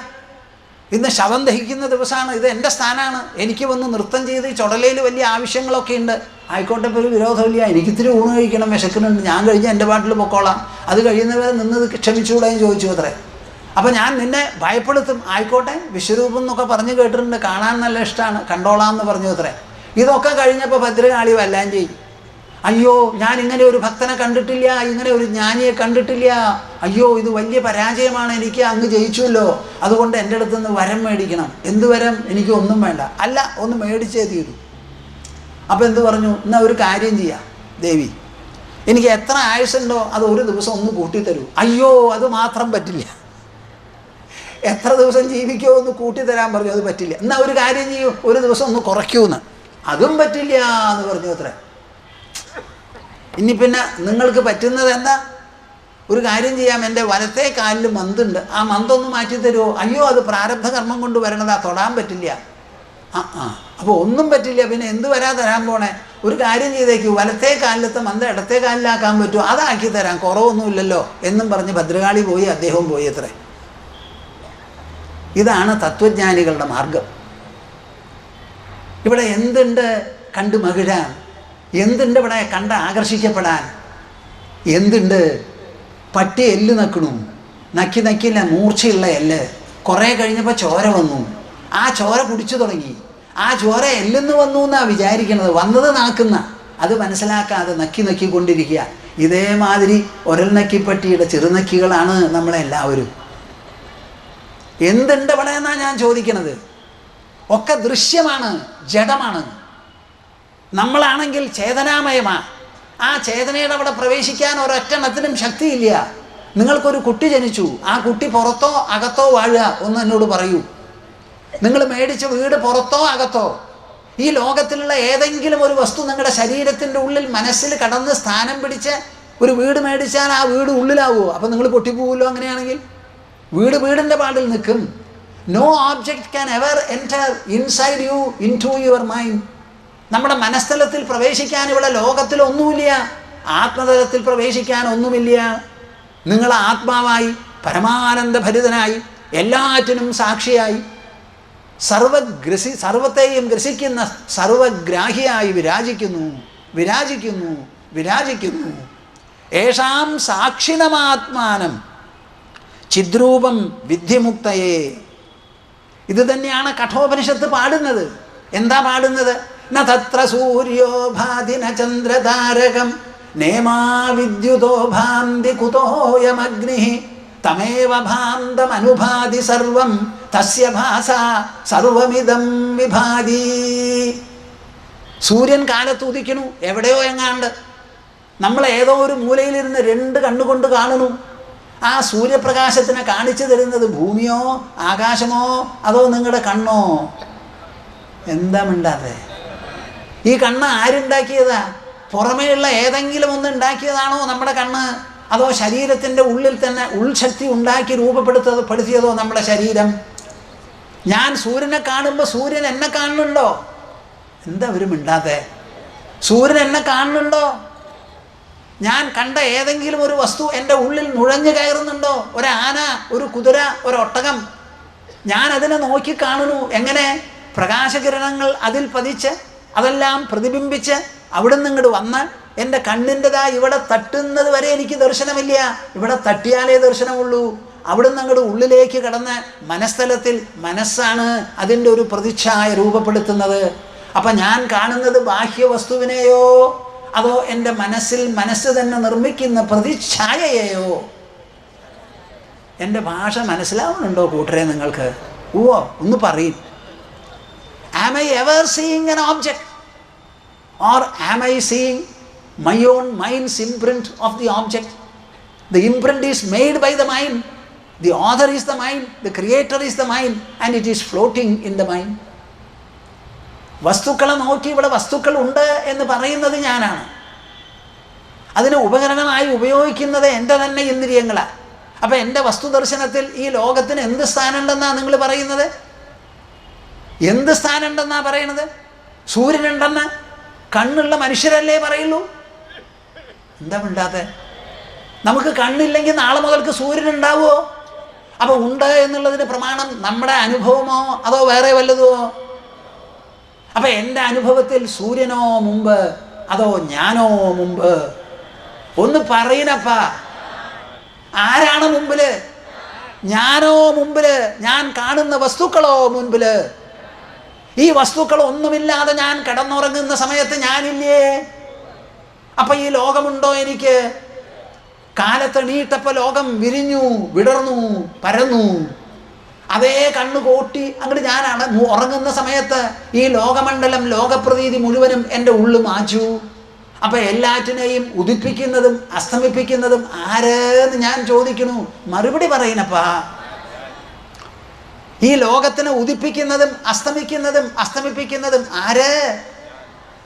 ഇന്ന് ശവം ദഹിക്കുന്ന ദിവസമാണ്, ഇത് എൻ്റെ സ്ഥാനമാണ്. എനിക്ക് വന്ന് നൃത്തം ചെയ്ത് ഈ ചുടലയിൽ വലിയ ആവശ്യങ്ങളൊക്കെ ഉണ്ട്. ആയിക്കോട്ടെ, ഇപ്പോൾ ഒരു വിരോധമില്ല. എനിക്കിത്തിരി ഊണ് കഴിക്കണം, വിശക്കുന്നുണ്ട്. ഞാൻ കഴിഞ്ഞ് എൻ്റെ പാട്ടിൽ പൊക്കോളാം. അത് കഴിയുന്നവരെ നിന്നത് ക്ഷമിച്ചുകൂടാൻ ചോദിച്ചു അത്രേ. അപ്പോൾ ഞാൻ നിന്നെ ഭയപ്പെടുത്തും. ആയിക്കോട്ടെ, വിശ്വരൂപം എന്നൊക്കെ പറഞ്ഞ് കേട്ടിട്ടുണ്ട്, കാണാൻ നല്ല ഇഷ്ടമാണ്, കണ്ടോളാം എന്ന് പറഞ്ഞു അത്രേ. ഇതൊക്കെ കഴിഞ്ഞപ്പോൾ ഭദ്രകാളി വല്ലാൻ ചെയ്യും. അയ്യോ, ഞാൻ ഇങ്ങനെ ഒരു ഭക്തനെ കണ്ടിട്ടില്ല, ഇങ്ങനെ ഒരു ജ്ഞാനിയെ കണ്ടിട്ടില്ല. അയ്യോ, ഇത് വലിയ പരാജയമാണ്. എനിക്ക് അങ്ങ് ജയിച്ചുവല്ലോ, അതുകൊണ്ട് എൻ്റെ അടുത്ത് നിന്ന് വരം മേടിക്കണം. എന്ത് വരം? എനിക്ക് ഒന്നും വേണ്ട. അല്ല, ഒന്ന് മേടിച്ചേ തീരൂ. അപ്പോൾ എന്ത് പറഞ്ഞു? എന്നാൽ ഒരു കാര്യം ചെയ്യാം ദേവി, എനിക്ക് എത്ര ആയുസ്സുണ്ടോ അത് ഒരു ദിവസം ഒന്ന് കൂട്ടിത്തരൂ. അയ്യോ, അത് മാത്രം പറ്റില്ല. എത്ര ദിവസം ജീവിക്കുമോ ഒന്ന് കൂട്ടിത്തരാൻ പറഞ്ഞു. അത് പറ്റില്ല. എന്നാൽ ഒരു കാര്യം ചെയ്യൂ, ഒരു ദിവസം ഒന്ന് കുറയ്ക്കൂന്ന്. അതും പറ്റില്ല എന്ന് പറഞ്ഞു അത്രേ. ഇനി പിന്നെ നിങ്ങൾക്ക് പറ്റുന്നത് എന്താ? ഒരു കാര്യം ചെയ്യാം, എൻ്റെ വലത്തെ കാലിൽ മന്തുണ്ട്, ആ മന്തൊന്ന് മാറ്റി തരുമോ? അയ്യോ, അത് പ്രാരബ്ധ കർമ്മം കൊണ്ട് വരണതാ, തൊടാൻ പറ്റില്ല. അപ്പോൾ ഒന്നും പറ്റില്ല, പിന്നെ എന്ത് തരാൻ പോണേ? ഒരു കാര്യം ചെയ്തേക്കൂ, വലത്തെ കാലിലത്തെ മന്ത് ഇടത്തെ കാലിലാക്കാൻ പറ്റുമോ? അതാക്കി തരാം, കുറവൊന്നുമില്ലല്ലോ എന്നും പറഞ്ഞ് ഭദ്രകാളി പോയി, അദ്ദേഹവും പോയി അത്രേ. ഇതാണ് തത്വജ്ഞാനികളുടെ മാർഗം. ഇവിടെ എന്തുണ്ട് കണ്ട് മകിഴാൻ? എന്തുണ്ട് ഇവിടെ കണ്ട് ആകർഷിക്കപ്പെടാൻ? എന്തുണ്ട്? പട്ടി എല്ല് നക്കണു, നക്കില്ല, മൂർച്ചയുള്ള എല്ല്. കുറേ കഴിഞ്ഞപ്പോൾ ചോര വന്നു, ആ ചോര കുടിച്ചു തുടങ്ങി. ആ ചോര എല്ലെന്ന് വന്നു എന്നാണ് വിചാരിക്കുന്നത്, വന്നത് നാക്കുന്ന. അത് മനസ്സിലാക്കാതെ നക്കിക്കൊണ്ടിരിക്കുക. ഇതേമാതിരി ഒരൽ നക്കിപ്പട്ടിയുടെ ചെറുനക്കികളാണ് നമ്മളെല്ലാവരും. എന്തുണ്ട് ഇവിടെ എന്നാണ് ഞാൻ ചോദിക്കുന്നത്? ഒക്കെ ദൃശ്യമാണ്, ജഡമാണ്. നമ്മളാണെങ്കിൽ ചേതനാമയമാണ്. ആ ചേതനയുടെ അവിടെ പ്രവേശിക്കാൻ ഒരൊറ്റെണ്ണത്തിനും ശക്തിയില്ല. നിങ്ങൾക്കൊരു കുട്ടി ജനിച്ചു, ആ കുട്ടി പുറത്തോ അകത്തോ വാഴുക? ഒന്ന് എന്നോട് പറയൂ. നിങ്ങൾ മേടിച്ച വീട് പുറത്തോ അകത്തോ? ഈ ലോകത്തിലുള്ള ഏതെങ്കിലും ഒരു വസ്തു നിങ്ങളുടെ ശരീരത്തിൻ്റെ ഉള്ളിൽ മനസ്സിൽ കടന്ന് സ്ഥാനം പിടിച്ച് ഒരു വീട് മേടിച്ചാൽ ആ വീട് ഉള്ളിലാവുമോ? അപ്പം നിങ്ങൾ പൊട്ടിപ്പോവുമല്ലോ. അങ്ങനെയാണെങ്കിൽ വീടിൻ്റെ പാടിൽ നിൽക്കും. No object can ever enter inside you into your mind. നമ്മുടെ മനസ്ഥലത്തിൽ പ്രവേശിക്കാൻ ഇവിടെ ലോകത്തിലൊന്നുമില്ല, ആത്മതലത്തിൽ പ്രവേശിക്കാൻ ഒന്നുമില്ല. നിങ്ങൾ ആത്മാവായി പരമാനന്ദഭരിതനായി എല്ലാറ്റിനും സാക്ഷിയായി സർവത്തെയും ഗ്രസിക്കുന്ന സർവഗ്രാഹിയായി വിരാജിക്കുന്നു. ഏഷാം സാക്ഷിണമാത്മാനം ചിദ്രൂപം വിദ്ധിമുക്തയേ. ഇത് തന്നെയാണ് കഠോപനിഷത്ത് പാടുന്നത്. എന്താ പാടുന്നത്? ന തത്ര സൂര്യോ ഭാതി ന ചന്ദ്രതാരകം നേമാ വിദ്യുതോ ഭാന്തി കുതോയമഗ്നിഃ തമേവ ഭാന്തമനുഭാതി സർവം തസ്യ ഭാസ സർവമിദം വിഭാതി. സൂര്യൻ കാലത്ത് ഉദിക്കണു, എവിടെയോ എങ്ങാണ്ട്. നമ്മൾ ഏതോ ഒരു മൂലയിലിരുന്ന് രണ്ട് കണ്ണുകൊണ്ട് കാണുന്നു. ആ സൂര്യപ്രകാശത്തിനെ കാണിച്ചു തരുന്നത് ഭൂമിയോ ആകാശമോ അതോ നിങ്ങളുടെ കണ്ണോ? എന്താ മിണ്ടാതെ? ഈ കണ്ണ് ആരുണ്ടാക്കിയതാ? പുറമേയുള്ള ഏതെങ്കിലും ഒന്ന് ഉണ്ടാക്കിയതാണോ നമ്മുടെ കണ്ണ്? അതോ ശരീരത്തിൻ്റെ ഉള്ളിൽ തന്നെ ഉൾശക്തി ഉണ്ടാക്കി രൂപപ്പെടുത്തിയതോ നമ്മുടെ ശരീരം? ഞാൻ സൂര്യനെ കാണുമ്പോൾ സൂര്യൻ എന്നെ കാണുന്നുണ്ടോ? എന്താ ഒരു മിണ്ടാതെ? സൂര്യൻ എന്നെ കാണുന്നുണ്ടോ? ഞാൻ കണ്ട ഏതെങ്കിലും ഒരു വസ്തു എൻ്റെ ഉള്ളിൽ നുഴഞ്ഞു കയറുന്നുണ്ടോ? ഒരാന, ഒരു കുതിര, ഒരൊട്ടകം. ഞാൻ അതിനെ നോക്കി കാണുന്നു. എങ്ങനെ? പ്രകാശകിരണങ്ങൾ അതിൽ പതിച്ച് അതെല്ലാം പ്രതിബിംബിച്ച് അവിടെ നിന്ന് ഇങ്ങോട്ട് വന്ന് എൻ്റെ കണ്ണിൻ്റെതാ ഇവിടെ തട്ടുന്നത് വരെ എനിക്ക് ദർശനമില്ല. ഇവിടെ തട്ടിയാലേ ദർശനമുള്ളൂ. അവിടെ നിന്ന് അങ്ങോട്ട് ഉള്ളിലേക്ക് കടന്ന് മനസ്ഥലത്തിൽ മനസ്സാണ് അതിൻ്റെ ഒരു പ്രതിച്ഛായ രൂപപ്പെടുത്തുന്നത്. അപ്പം ഞാൻ കാണുന്നത് ബാഹ്യവസ്തുവിനെയോ അതോ എൻ്റെ മനസ്സ് തന്നെ നിർമ്മിക്കുന്ന പ്രതിച്ഛായയെയോ? എൻ്റെ ഭാഷ മനസ്സിലാവുന്നുണ്ടോ കൂട്ടരെ നിങ്ങൾക്ക്? ഒന്ന് പറയും. Am I ever seeing an object? Or am I seeing my own mind's imprint of the object? The imprint is made by the mind. The author is the mind. The creator is the mind. And it is floating in the mind. വസ്തുക്കളെ നോക്കി ഇവിടെ വസ്തുക്കൾ ഉണ്ട് എന്ന് പറയുന്നത് ഞാനാണ്. അതിന് ഉപകരണമായി ഉപയോഗിക്കുന്നത് എൻ്റെ തന്നെ ഇന്ദ്രിയങ്ങളാണ്. അപ്പം എൻ്റെ വസ്തുദർശനത്തിൽ ഈ ലോകത്തിന് എന്ത് സ്ഥാനമുണ്ടെന്നാണ് നിങ്ങൾ പറയുന്നത്? എന്ത് സ്ഥാനമുണ്ടെന്നാണ് പറയുന്നത്? സൂര്യനുണ്ടെന്ന് കണ്ണുള്ള മനുഷ്യരല്ലേ പറയുള്ളൂ? എന്താ മിണ്ടാത്തെ? നമുക്ക് കണ്ണില്ലെങ്കിൽ നാളെ മുതൽക്ക് സൂര്യൻ ഉണ്ടാവുമോ? അപ്പോൾ ഉണ്ട് എന്നുള്ളതിന് പ്രമാണം നമ്മുടെ അനുഭവമോ അതോ വേറെ വല്ലതോ? അപ്പം എൻ്റെ അനുഭവത്തിൽ സൂര്യനോ മുമ്പ് അതോ ഞാനോ മുമ്പ്? ഒന്ന് പറയണപ്പാ, ആരാണ് മുമ്പില്? ഞാനോ മുമ്പില്? ഞാൻ കാണുന്ന വസ്തുക്കളോ മുൻപില്? ഈ വസ്തുക്കൾ ഒന്നുമില്ലാതെ ഞാൻ കിടന്നുറങ്ങുന്ന സമയത്ത് ഞാനില്ലേ? അപ്പം ഈ ലോകമുണ്ടോ എനിക്ക്? കാലത്തെണീട്ടപ്പോൾ ലോകം വിരിഞ്ഞു, വിടർന്നു, പരന്നു. അതേ കണ്ണു കോട്ടി അങ്ങോട്ട് ഞാനാണ് ഉറങ്ങുന്ന സമയത്ത് ഈ ലോകമണ്ഡലം ലോകപ്രതീതി മുഴുവനും എൻ്റെ ഉള്ളു മാച്ചു. അപ്പം എല്ലാറ്റിനെയും ഉദിപ്പിക്കുന്നതും അസ്തമിപ്പിക്കുന്നതും ആരെന്ന് ഞാൻ ചോദിക്കണു. മറുപടി പറയുന്നപ്പാ. ഈ ലോകത്തിനെ ഉദിപ്പിക്കുന്നതും അസ്തമിപ്പിക്കുന്നതും ആര്?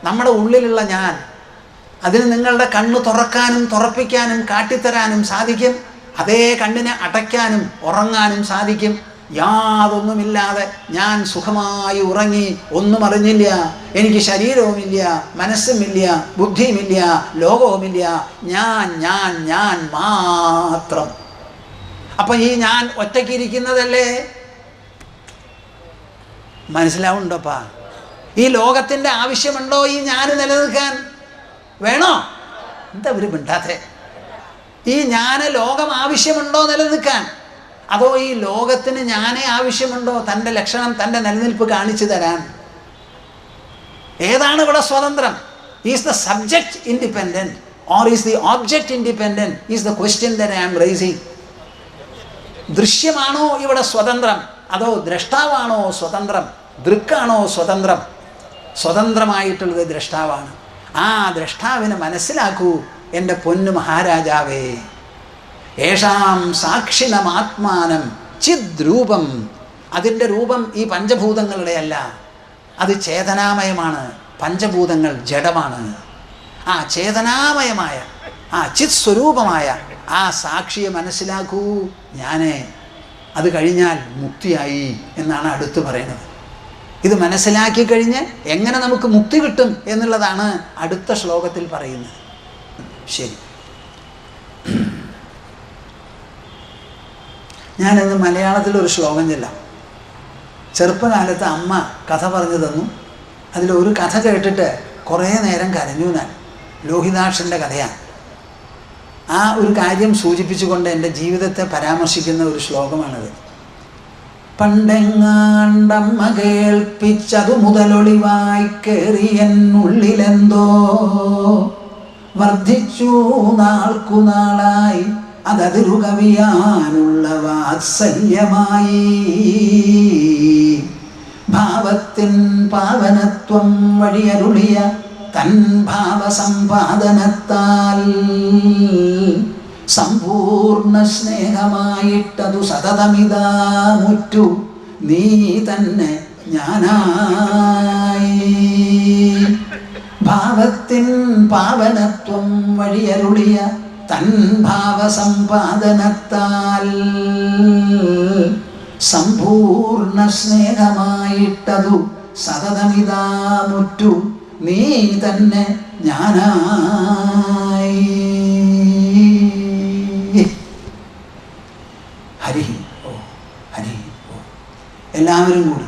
നമ്മുടെ ഉള്ളിലുള്ള ഞാൻ. അതിന് നിങ്ങളുടെ കണ്ണ് തുറക്കാനും തുറപ്പിക്കാനും കാട്ടിത്തരാനും സാധിക്കും. അതേ കണ്ണിനെ അടയ്ക്കാനും ഉറങ്ങാനും സാധിക്കും. യാതൊന്നുമില്ലാതെ ഞാൻ സുഖമായി ഉറങ്ങി, ഒന്നും അറിഞ്ഞില്ല, എനിക്ക് ശരീരവുമില്ല, മനസ്സുമില്ല, ബുദ്ധിയുമില്ല, ലോകവുമില്ല, ഞാൻ ഞാൻ ഞാൻ മാത്രം. അപ്പം ഈ ഞാൻ ഒറ്റയ്ക്കിരിക്കുന്നതല്ലേ? മനസ്സിലാവുന്നുണ്ടോപ്പാ? ഈ ലോകത്തിൻ്റെ ആവശ്യമുണ്ടോ ഈ ഞാൻ നിലനിൽക്കാൻ? വേണോ? എന്താ ഒരു മിണ്ടാത്തെ? ഈ ഞാന് ലോകം ആവശ്യമുണ്ടോ നിലനിൽക്കാൻ? അതോ ഈ ലോകത്തിന് ഞാനേ ആവശ്യമുണ്ടോ തൻ്റെ ലക്ഷണം, തൻ്റെ നിലനിൽപ്പ് കാണിച്ചു തരാൻ? ഏതാണ് ഇവിടെ സ്വതന്ത്രം? Is the subject independent or is the object independent? Is the question that I am raising. ദൃശ്യമാണോ ഇവിടെ സ്വതന്ത്രം, അതോ ദ്രഷ്ടാവാണോ സ്വതന്ത്രം? ദൃക്കാണോ സ്വതന്ത്രം? സ്വതന്ത്രമായിട്ടുള്ളത് ദ്രഷ്ടാവാണ്. ആ ദ്രഷ്ടാവിനെ മനസ്സിലാക്കൂ എൻ്റെ പൊന്നു മഹാരാജാവേ. യേഷാം സാക്ഷിണമാത്മാനം ചിദ്രൂപം. അതിൻ്റെ രൂപം ഈ പഞ്ചഭൂതങ്ങളുടെ അല്ല, അത് ചേതനാമയമാണ്. പഞ്ചഭൂതങ്ങൾ ജഡമാണ്. ആ ചേതനാമയമായ ആ ചിത് സ്വരൂപമായ ആ സാക്ഷിയെ മനസ്സിലാക്കൂ. ഞാനേ, അത് കഴിഞ്ഞാൽ മുക്തിയായി എന്നാണ് അടുത്ത് പറയുന്നത്. ഇത് മനസ്സിലാക്കി കഴിഞ്ഞ് എങ്ങനെ നമുക്ക് മുക്തി കിട്ടും എന്നുള്ളതാണ് അടുത്ത ശ്ലോകത്തിൽ പറയുന്നത്. ശരി, ഞാനിന്ന് മലയാളത്തിലൊരു ശ്ലോകം ചൊല്ലാം. ചെറുപ്പകാലത്ത് അമ്മ കഥ പറഞ്ഞു തന്നു. അതിലൊരു കഥ കേട്ടിട്ട് കുറേ നേരം കരഞ്ഞു ഞാൻ. ലോഹിതാക്ഷൻ്റെ കഥയാണ്. ആ ഒരു കാര്യം സൂചിപ്പിച്ചുകൊണ്ട് എൻ്റെ ജീവിതത്തെ പരാമർശിക്കുന്ന ഒരു ശ്ലോകമാണത്. പണ്ടെങ്ങാണ്ടമ്മ കേൾപ്പിച്ചതു മുതലൊളിവായി കേറിയെന്നുള്ളിലെന്തോ വർദ്ധിച്ചു നാൾക്കുനാളായി അതതിരു കവിയാനുള്ള വാത്സല്യമായി. ഭാവത്തിൻ പാവനത്വം വഴിയരുളിയ തൻ ഭാവസമ്പാദനത്താൽ സമ്പൂർണ്ണ സ്നേഹമായിട്ടതു സതതമിതാ മുറ്റു നീ തന്നെ ഞാനായി. ഭാവത്തിൻ പാവനത്വം വഴിയരുളിയ തൻ ഭാവസമ്പാദനത്താൽ സമ്പൂർണ്ണ സ്നേഹമായിട്ടതു സതതമിതാ മുറ്റു നീ തന്നെ ഞാനായി. ഹരി ഓ, ഹരി ഓ. എല്ലാവരും കൂടി